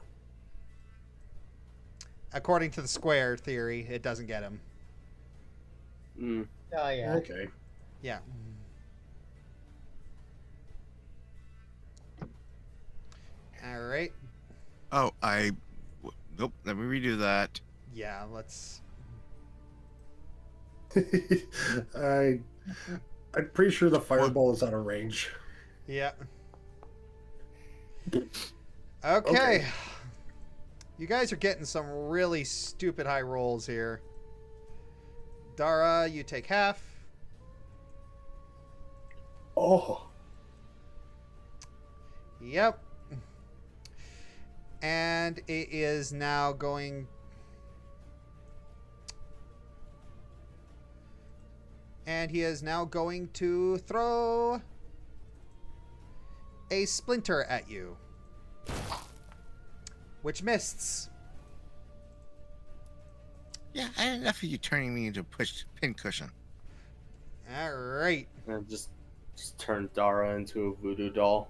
According to the square theory, it doesn't get him. Oh, yeah. Okay. Yeah. All right. Oh, nope. Let me redo that. Yeah, let's. I'm pretty sure the fireball is out of range. Yeah. Okay. You guys are getting some really stupid high rolls here. Dara, you take half. Oh. Yep. And it is now going... And he is now going to throw a splinter at you, which missed. Yeah, I had enough of you turning me into a pincushion. All right. And just turn Dara into a voodoo doll.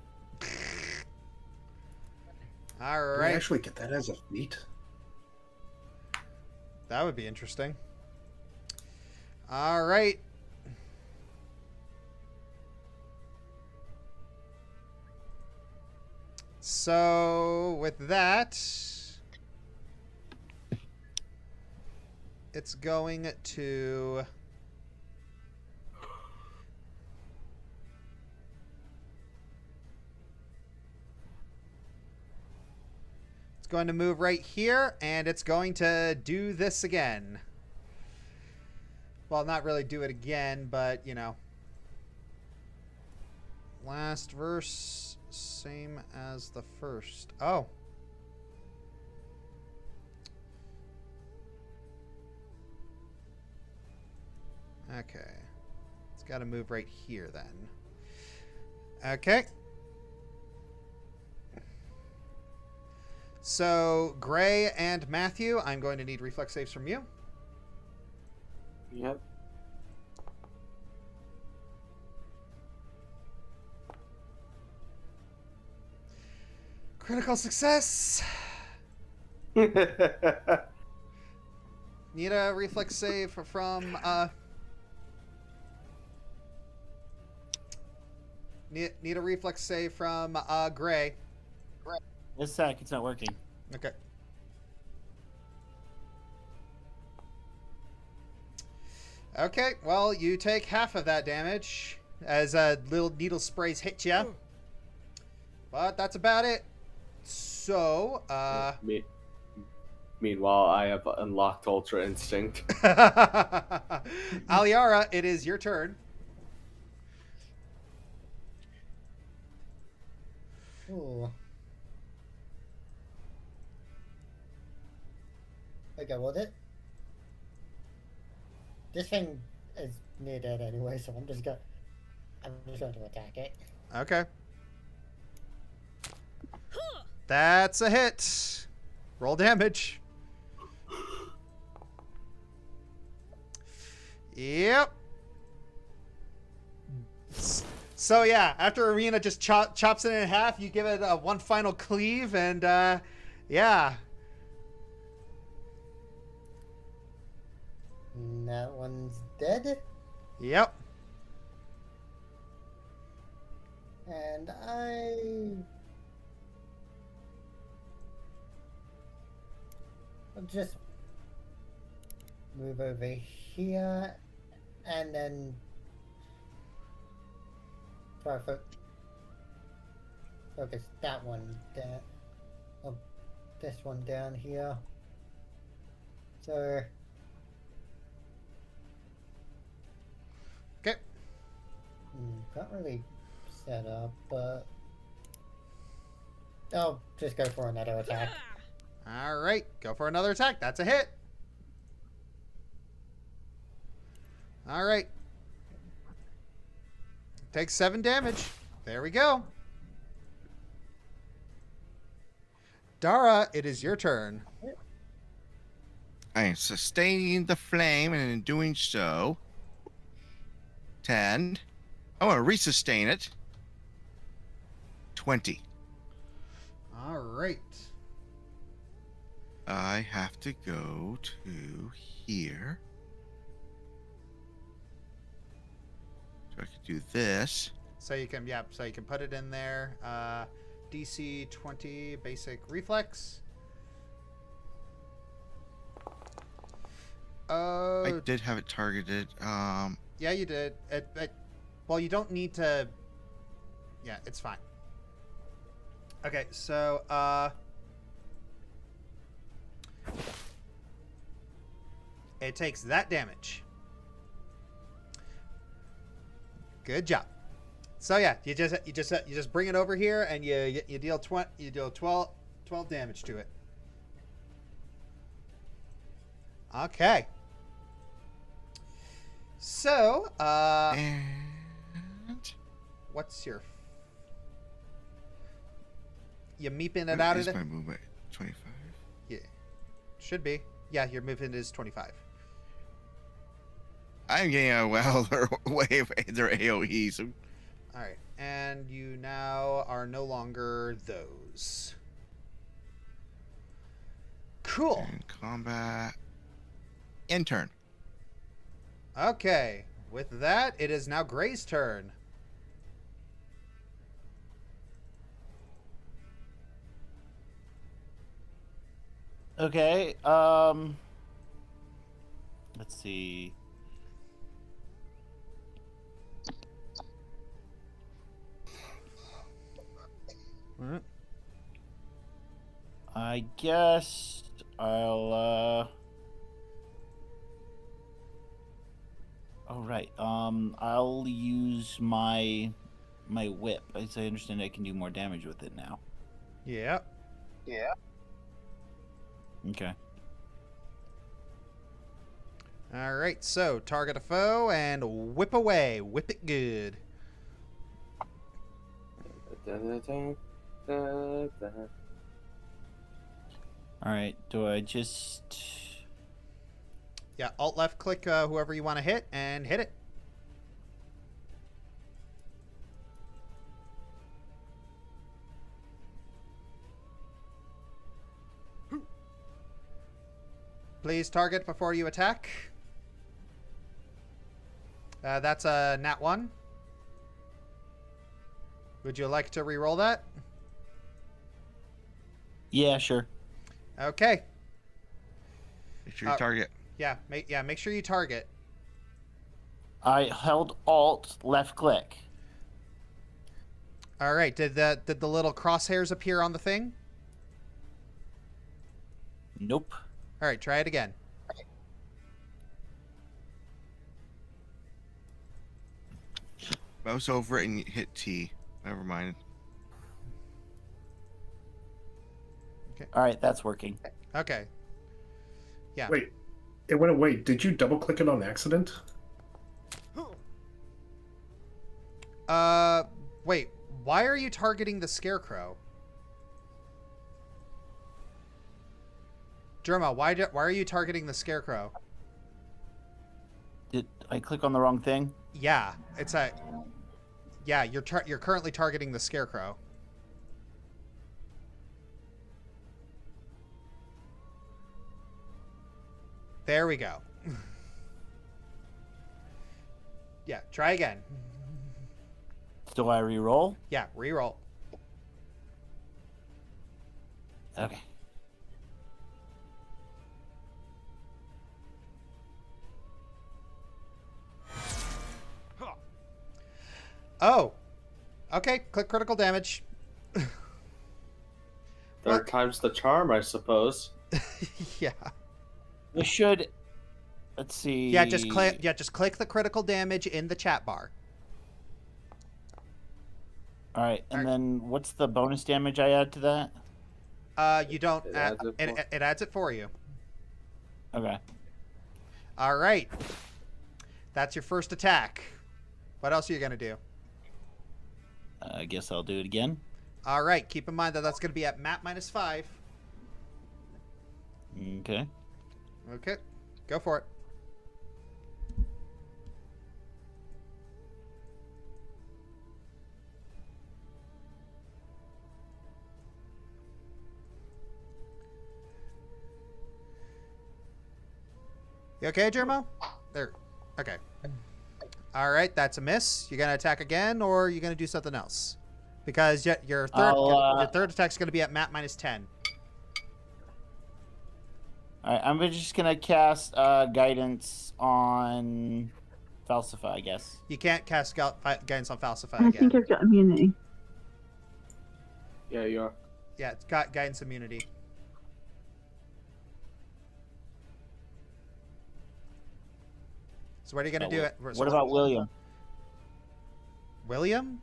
All Can right. I actually get that as a feat? That would be interesting. All right. So, with that, it's going to... It's going to move right here, and it's going to do this again. Well, not really do it again, but, you know. Last verse, same as the first. Oh. Okay. It's got to move right here then. Okay. So, Gray and Matthew, I'm going to need reflex saves from you. Yep. Critical success. Need a reflex save from need a reflex save from Gray. This sec, it's not working. Okay. Okay, well, you take half of that damage as little needle sprays hit you. But that's about it. So, Meanwhile, I have unlocked Ultra Instinct. Aliara, it is your turn. Ooh. Okay, well, this thing is near dead anyway, so I'm just going to attack it. Okay. That's a hit. Roll damage. Yep. So yeah, after Arena just chops it in half, you give it one final cleave, and yeah. That one's dead. Yep. And I'll just move over here and then try to focus that one down. Oh, this one down here. So. Okay. Can't really set up, but I'll just go for another attack. All right, go for another attack. That's a hit. All right. Takes 7 damage. There we go. Dara, it is your turn. I am sustaining the flame, and in doing so, 10. I want to resustain it. 20. All right. I have to go to here. So I could do this. So you can, yeah, so you can put it in there. DC 20 basic reflex. I did have it targeted. Yeah, you did. Well, you don't need to. Yeah, it's fine. Okay, so it takes that damage. Good job. So yeah, you just bring it over here and you deal 12 damage to it. Okay. So, And what's your... You meeping it out of is it? my movement 25? Yeah. Should be. Yeah, your movement is 25. I'm getting a well way of their AoE. So All right. And you now are no longer those. Cool. and combat. End turn. Okay. With that, it is now Gray's turn. Okay. Let's see. Alright. I guess I'll. Oh right. I'll use my whip. As I understand, I can do more damage with it now. Yeah. Okay. All right. So target a foe and whip away. Whip it good. All right. Do I just? Yeah. Alt left click whoever you want to hit and hit it. Please target before you attack. That's a nat 1. Would you like to re-roll that? Yeah, sure. Okay. Make sure you target. Yeah. Make sure you target. I held Alt left click. All right. Did the little crosshairs appear on the thing? Nope. All right. Try it again. Mouse over it and hit T. Never mind. All right, that's working. Okay. Yeah. Wait, it went away. Did you double click it on accident? Wait. Why are you targeting the scarecrow? Derma, why are you targeting the scarecrow? Did I click on the wrong thing? Yeah, it's a... Yeah, you're currently targeting the scarecrow. There we go. Yeah, try again. Do I re-roll? Yeah, re-roll. Okay. Oh. Okay, click critical damage. Third time's the charm, I suppose. Yeah. We should. Let's see. Yeah, just click the critical damage in the chat bar. All right, and then what's the bonus damage I add to that? You don't. It adds it It adds it for you. Okay. All right. That's your first attack. What else are you gonna do? I guess I'll do it again. All right. Keep in mind that that's gonna be at map -5. Okay. Okay. Go for it. You okay, Jermo? There. Okay. All right, that's a miss. You gonna attack again, or are you gonna do something else? Because your third attack's gonna be at map -10. All right, I'm just gonna cast guidance on Falsify, I guess. You can't cast guidance on Falsify I again. think I've got immunity. Yeah, you are. Yeah, it's got guidance immunity. So what are you gonna do? It. What about William? William?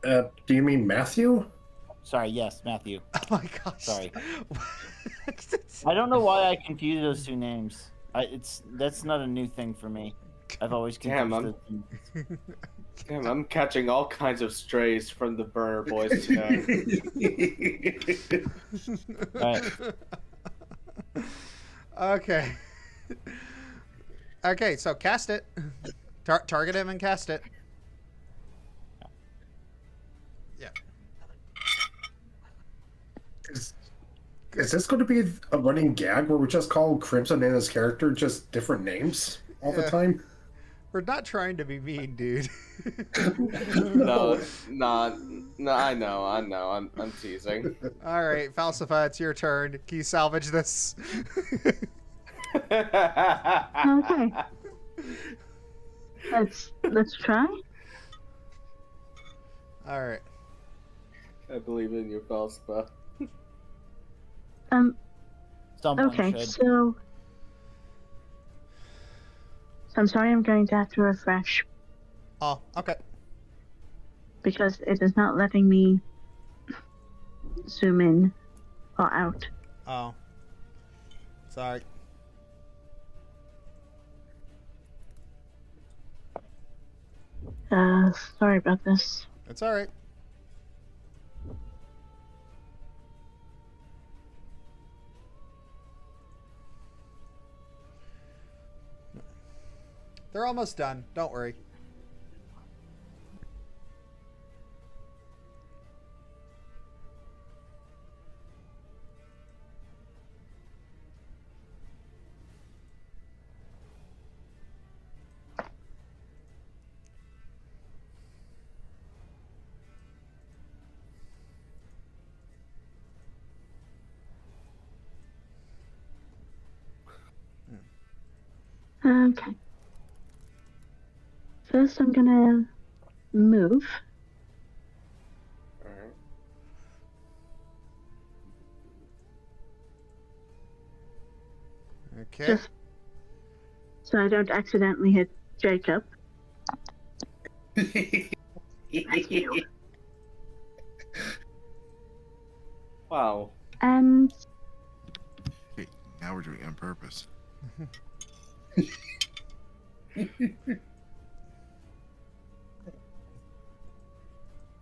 Do you mean Matthew? Sorry, yes, Matthew. Oh my gosh. Sorry. I don't know why I confused those two names. That's not a new thing for me. I've always Damn, confused Damn, I'm catching all kinds of strays from the burner boys today. Right. Okay. Okay, so cast it. Target him and cast it. Yeah. Is this going to be a running gag where we just call Crimson and his character just different names all the time? We're not trying to be mean, dude. No, I know, I'm teasing. All right, Falsifa, it's your turn. Can you salvage this? Okay. Let's try. All right. I believe in you, Falspa. Someone Okay, should. so I'm sorry, I'm going to have to refresh Oh, okay. because it is not letting me zoom in or out. Oh. Sorry. Sorry about this. It's all right. They're almost done. Don't worry. Okay. First, I'm gonna move. Alright. Okay. Just so I don't accidentally hit Jacob. Thank you. Wow. And Okay, now we're doing it on purpose.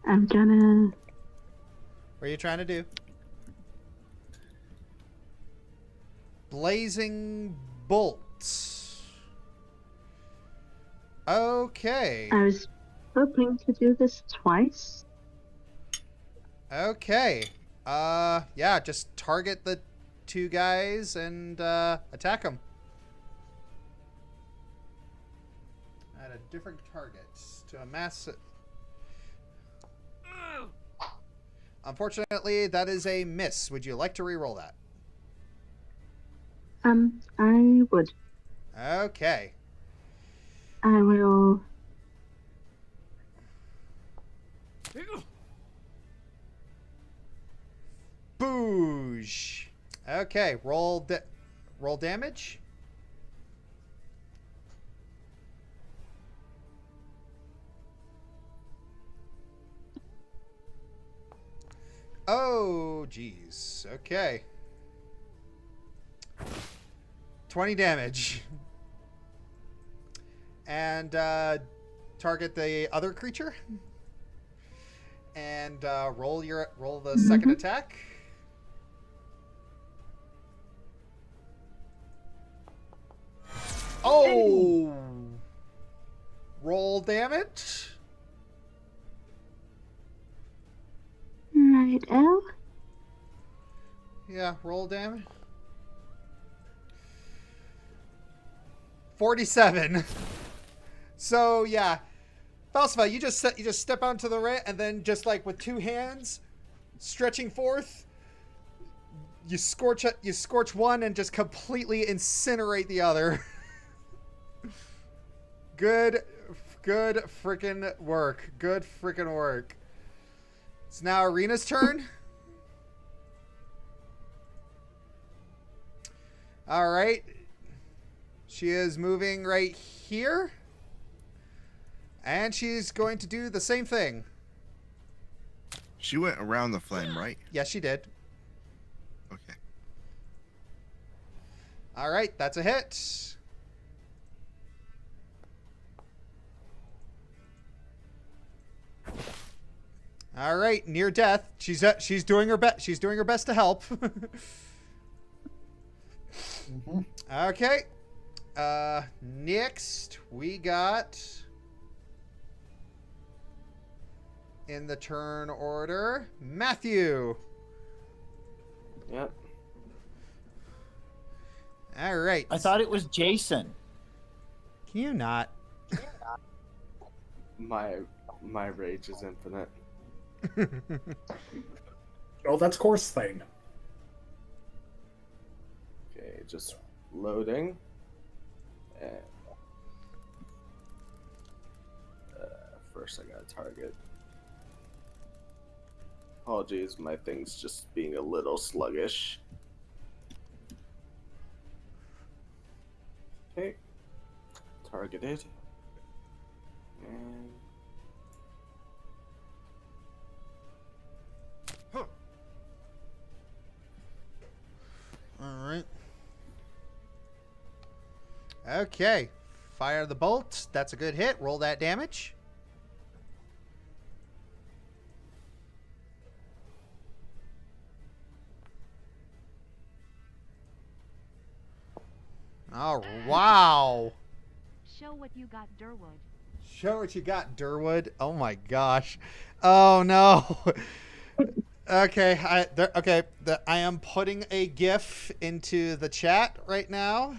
I'm gonna. What are you trying to do? Blazing bolts. Okay. I was hoping to do this twice. Okay. Yeah, just target the two guys and attack them. At a different target to amass it. Unfortunately, that is a miss. Would you like to re-roll that? I would. Okay. I will. Boosh. Okay, roll damage. Oh, geez. Okay. 20 damage. And target the other creature. And roll the second attack. Oh! Roll damage. Right, L. Yeah, roll damage. 47. So yeah, Falsifa, you just step onto the ramp and then just like with two hands, stretching forth, you scorch one and just completely incinerate the other. Good freaking work. Good freaking work. It's now Arena's turn. All right. She is moving right here. And she's going to do the same thing. She went around the flame, right? Yes, she did. Okay. All right, that's a hit. All right, near death. She's doing her best. She's doing her best to help. Okay. Next we got in the turn order, Matthew. Yep. All right. I thought it was Jason. Can you not? My rage is infinite. Oh, that's course thing. Okay, just loading. And first I gotta target. Apologies, my thing's just being a little sluggish. Okay. Targeted. And All right. Okay. Fire the bolt. That's a good hit. Roll that damage. Oh, wow. Show what you got, Durwood. Show what you got, Durwood. Oh my gosh. Oh no. Okay, I am putting a GIF into the chat right now.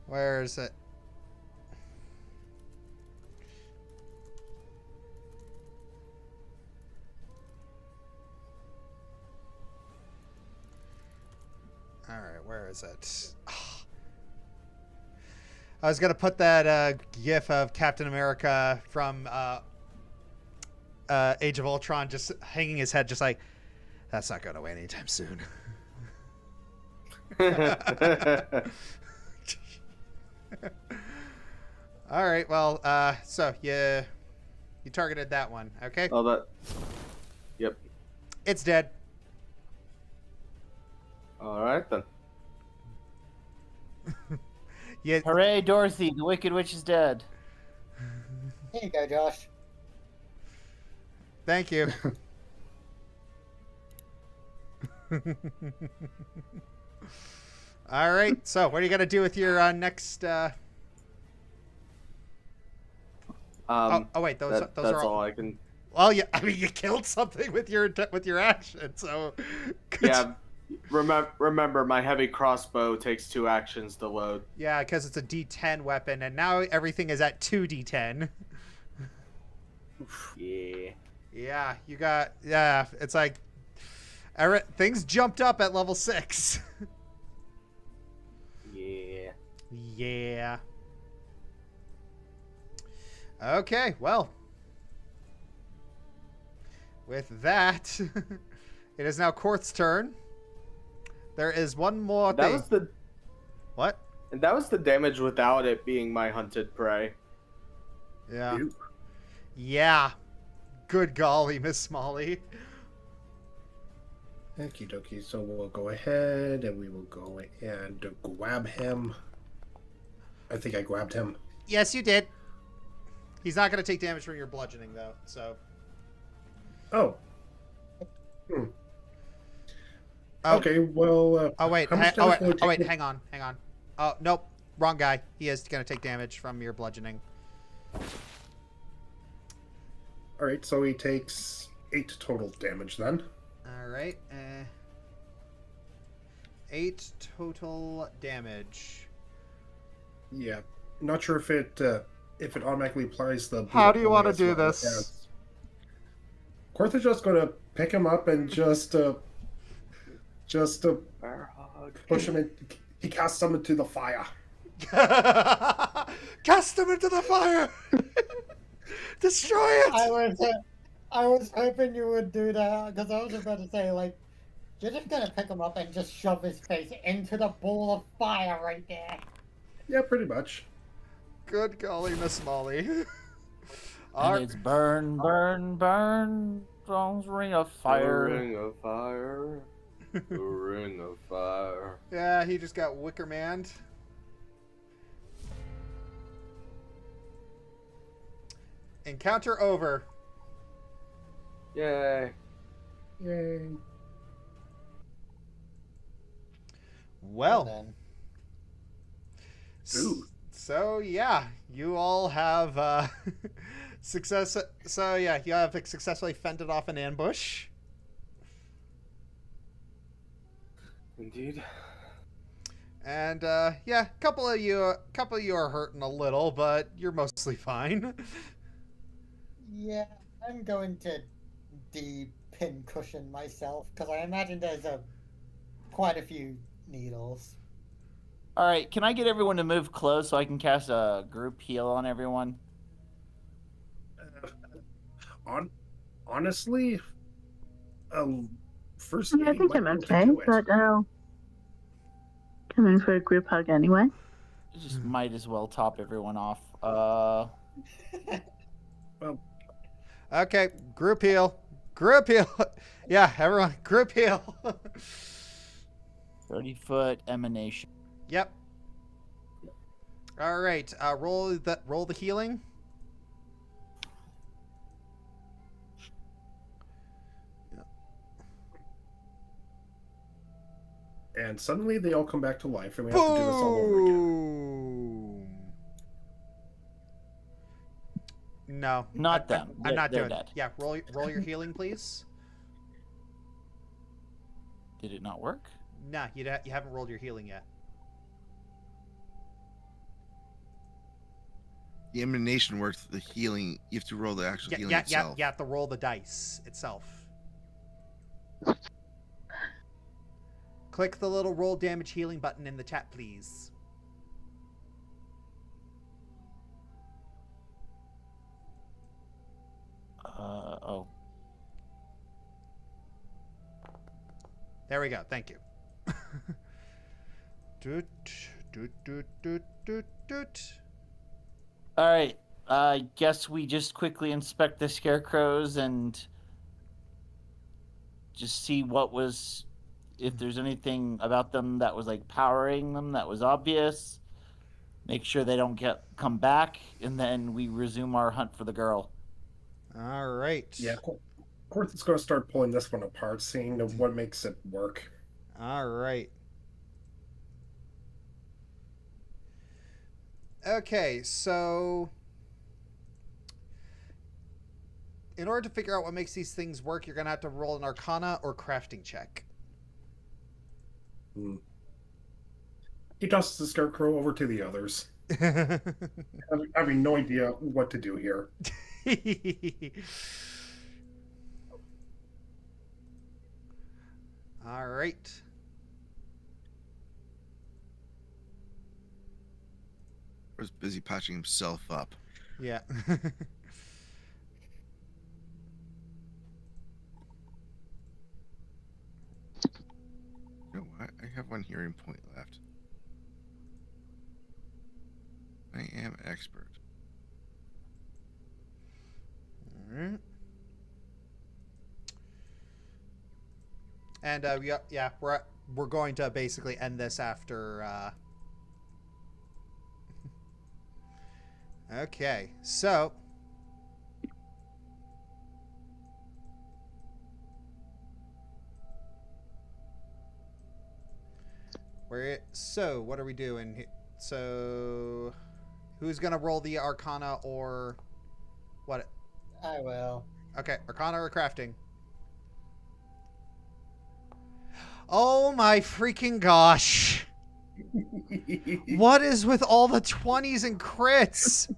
Where is it? All right, where is it? Oh. I was gonna put that GIF of Captain America from Age of Ultron just hanging his head, just like, that's not going away anytime soon. All right, well, so you targeted that one, okay? oh, that. Yep. It's dead. All right then. Yeah. Hooray, Dorothy! The Wicked Witch is dead. Here you go, Josh. Thank you. All right. So, what are you gonna do with your next? Oh wait, those that's are all I can. Well, yeah. I mean, you killed something with your action, so. Yeah. Remember, my heavy crossbow takes 2 actions to load. Yeah, because it's a D10 weapon, and now everything is at 2D10. Yeah. Yeah, you got. Yeah, it's like things jumped up at level 6. Yeah. Yeah. Okay, well. With that, it is now Korth's turn. There is one more That thing. was the. What? And that was the damage without it being my hunted prey. Yeah. Ew. Yeah. Good golly, Miss Molly. Okie dokie, so we'll go ahead and we will go and grab him. I think I grabbed him. Yes, you did. He's not going to take damage from your bludgeoning, though, so. Oh. Okay, well. Oh, wait. how much damage will it take me- Hang on. Oh, nope. Wrong guy. He is going to take damage from your bludgeoning. Alright, so he takes 8 total damage then. All right. 8 total damage. Yeah. Not sure if it automatically applies the. How do you want to as do well this? as- Korth is just going to pick him up and just Bear hug. push him in. He casts him into the fire. Cast him into the fire! Destroy it! I was hoping you would do that because I was about to say, like, you're just gonna pick him up and just shove his face into the ball of fire right there. Yeah, pretty much. Good golly, Miss Molly. And it's burn, burn, burn. Ring of fire. A ring of fire. A ring of fire. Yeah, he just got Wicker Man'd. Encounter over. Yay. Yay. Well. then. Ooh. So yeah, you all have success. So yeah, you have successfully fended off an ambush. Indeed. And yeah, a couple of you are hurting a little, but you're mostly fine. Yeah, I'm going to de-pin cushion myself because I imagine there's quite a few needles. All right, can I get everyone to move close so I can cast a group heal on everyone? Honestly, first I aid think might I'm be able to okay, do it. but I'll come in for a group hug anyway. Just might as well top everyone off. Well, Okay, group heal. Group heal. Yeah, everyone, group heal. 30-foot emanation. Yep. All right, roll the healing. and suddenly they all come back to life, and we have to do this all over again. Boom. No, Not them. I'm not They're doing dead. it. Yeah, roll your healing, please. Did it not work? Nah, you haven't rolled your healing yet. The emanation works. The healing, you have to roll the actual healing Yeah, itself. you have to roll the dice itself. Click the little roll damage healing button in the chat, please. Oh. There we go. Thank you. Doot, doot, doot, doot, doot, doot. All right. I guess we just quickly inspect the scarecrows and just see what was, if there's anything about them that was like powering them that was obvious. Make sure they don't come back, and then we resume our hunt for the girl. All right. Yeah, of course it's going to start pulling this one apart, seeing what makes it work. All right. Okay, so in order to figure out what makes these things work, you're going to have to roll an Arcana or crafting check. He tosses the scarecrow over to the others. Having no idea what to do here. All right. Was busy patching himself up. Yeah. You know what? I have one hearing point left. I am expert. All right. And yeah, we're going to basically end this after. Okay, so what are we doing? So who's gonna roll the Arcana or what? I will. Okay, Arcana or crafting? Oh my freaking gosh. What is with all the 20s and crits?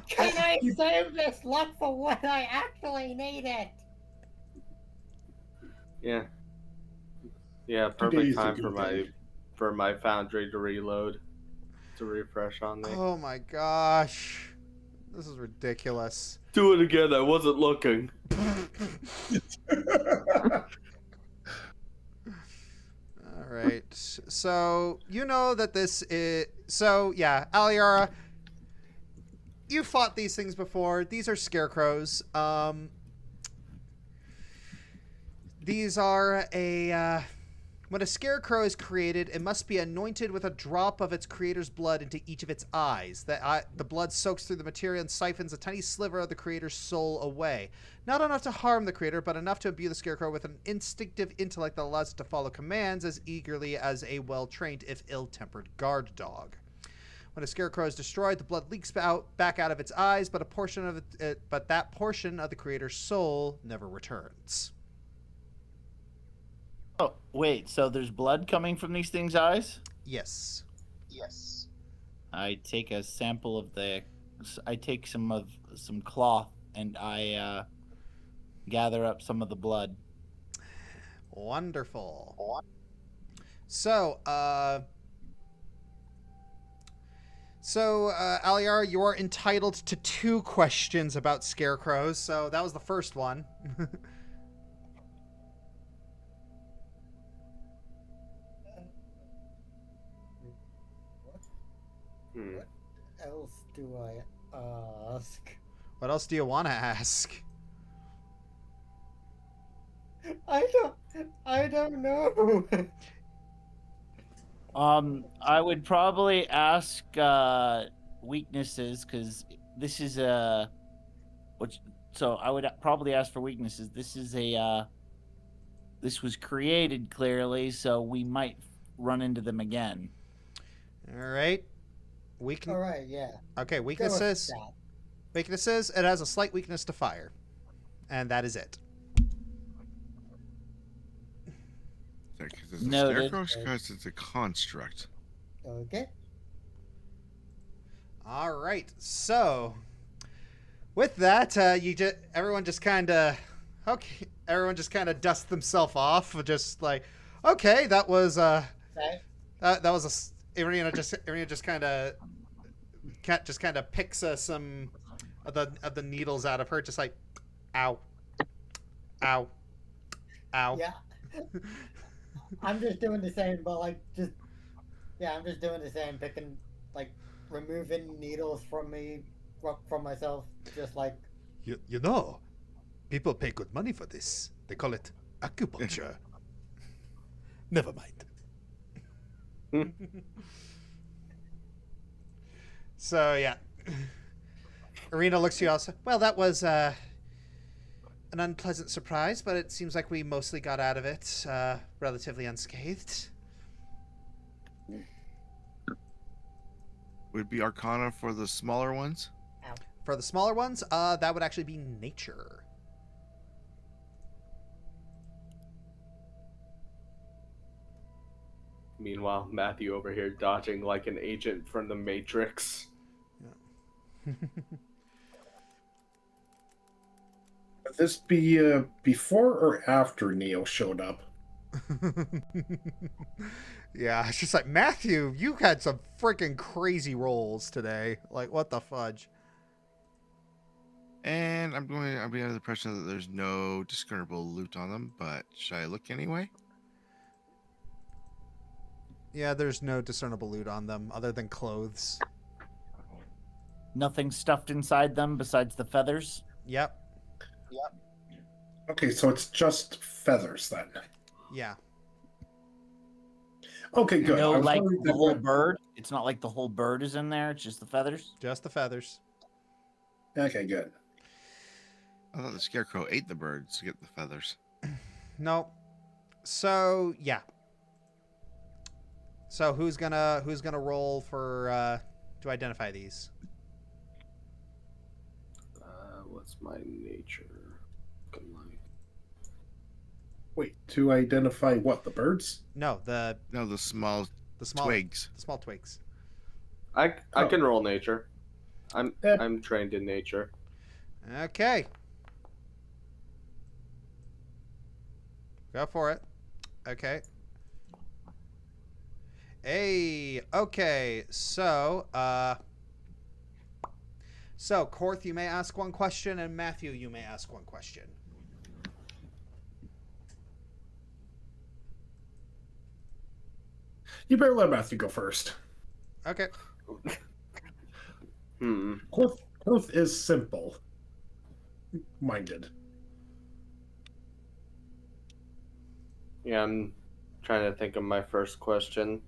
Can I save this luck for what I actually needed? Yeah. Yeah, perfect time for my foundry to reload. To refresh on me. Oh my gosh. This is ridiculous. Do it again, I wasn't looking. Alright, so you know that this is... So, yeah, Aliara, you fought these things before. These are scarecrows. These are a... when a scarecrow is created, it must be anointed with a drop of its creator's blood into each of its eyes. The blood soaks through the material and siphons a tiny sliver of the creator's soul away. Not enough to harm the creator, but enough to imbue the scarecrow with an instinctive intellect that allows it to follow commands as eagerly as a well-trained, if ill-tempered, guard dog. When a scarecrow is destroyed, the blood leaks back out of its eyes, but that portion of the creator's soul never returns. Oh, wait, so there's blood coming from these things' eyes? Yes. I take a sample of I take some cloth and I gather up some of the blood. Wonderful. So, Aliar, you are entitled to 2 questions about scarecrows. So that was the first one. What else do I ask? What else do you want to ask? I don't know. I would probably ask weaknesses, because this is so I would probably ask for weaknesses. This was created clearly, so we might run into them again. All right. All right, yeah. Okay, Go with weaknesses. that. Weaknesses. It has a slight weakness to fire, and that is it. Because it's a Noted. scarecrow, because it's a construct. Okay. All right. So, with that, everyone just kind of dusts themselves off, just like, okay, that was Irina just kind of picks some of the needles out of her, just like, ow, ow, ow. Yeah. I'm just doing the same, but I'm just doing the same, picking, removing needles from myself, just like. You know, people pay good money for this. They call it acupuncture. Never mind. So yeah, Irina looks to you also. Well, that was an unpleasant surprise, but it seems like we mostly got out of it relatively unscathed. Would it be Arcana for the smaller ones? For the smaller ones, that would actually be nature. Meanwhile, Matthew over here dodging like an agent from the Matrix. Would this be before or after Neo showed up? Yeah, it's just like, Matthew, you had some freaking crazy rolls today. Like, what the fudge? And I'm be under the impression that there's no discernible loot on them, but should I look anyway? Yeah, there's no discernible loot on them other than clothes. Nothing stuffed inside them besides the feathers? Yep. Okay, so it's just feathers then. Yeah. Okay, good. No, I was like worried the that whole when- bird? It's not like the whole bird is in there, it's just the feathers? Just the feathers. Okay, good. I thought the scarecrow ate the birds to get the feathers. No. So, yeah. So who's gonna roll for to identify these? What's my nature looking like? Wait, to identify what, the birds? No, the small twigs. The small twigs. I can roll nature. I'm trained in nature. Okay. Go for it. Okay. Hey, okay. So, Korth, you may ask one question, and Matthew, you may ask one question. You better let Matthew go first. Okay. Korth Earth is simple minded. Yeah, I'm trying to think of my first question.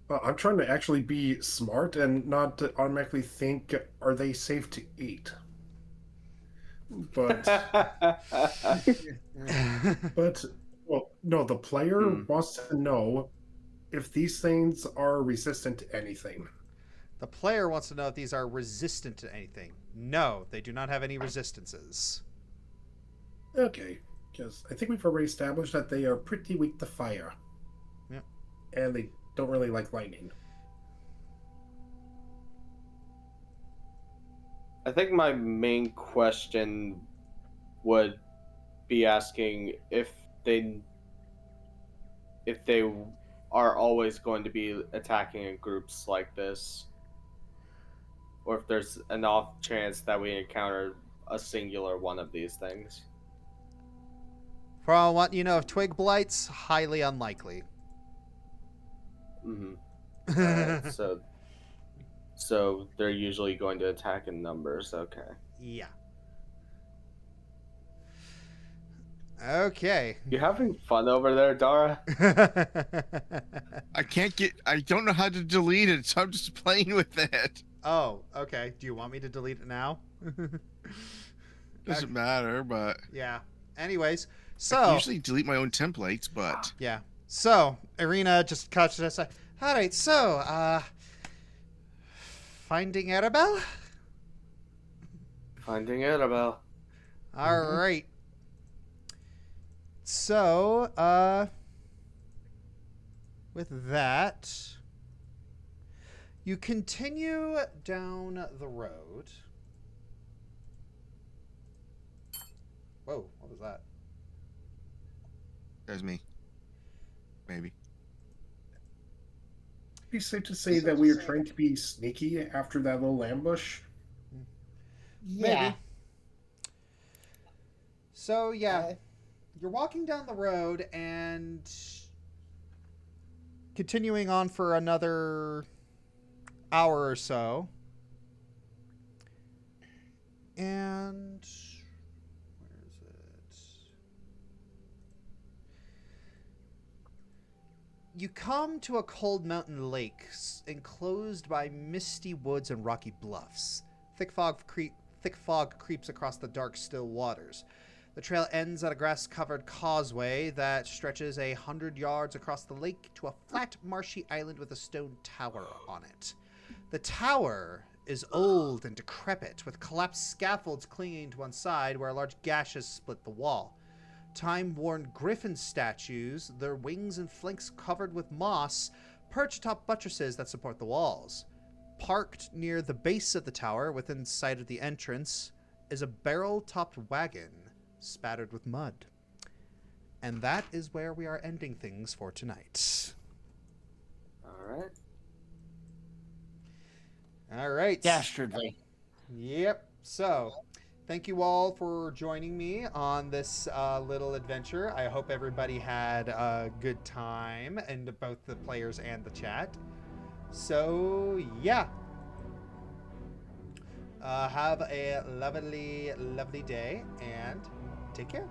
I'm trying to actually be smart and not to automatically think, are they safe to eat? But, well, no, the player wants to know if these things are resistant to anything. The player wants to know if these are resistant to anything. No, they do not have any resistances. Okay, because I think we've already established that they are pretty weak to fire. Yep. And they don't really like lightning. I think my main question would be asking if they are always going to be attacking in groups like this, or if there's an off chance that we encounter a singular one of these things. From what you know of twig blights, highly unlikely. Mm-hmm. Alright, so they're usually going to attack in numbers. Okay. Yeah. Okay. You having fun over there, Dara? I don't know how to delete it, so I'm just playing with it. Oh, okay. Do you want me to delete it now? Doesn't matter, but yeah. Anyways, so I usually delete my own templates, but yeah. So Irina just cuts us. All right. So, finding Arabelle. Finding Arabelle. All right. So, with that, you continue down the road. Whoa, what was that? That's me. Maybe. It'd be safe to say that we are trying to be sneaky after that little ambush. Yeah. Maybe. So, yeah. You're walking down the road and continuing on for another hour or so. And where is it? You come to a cold mountain lake enclosed by misty woods and rocky bluffs. Thick fog creeps across the dark, still waters. The trail ends at a grass-covered causeway that stretches 100 yards across the lake to a flat, marshy island with a stone tower on it. The tower is old and decrepit, with collapsed scaffolds clinging to one side where a large gash has split the wall. Time-worn griffin statues, their wings and flanks covered with moss, perch atop buttresses that support the walls. Parked near the base of the tower, within sight of the entrance, is a barrel-topped wagon spattered with mud. And that is where we are ending things for tonight. Alright. Alright. Dastardly. Yep. So, thank you all for joining me on this little adventure. I hope everybody had a good time, and both the players and the chat. So, yeah. Have a lovely, lovely day, and take care.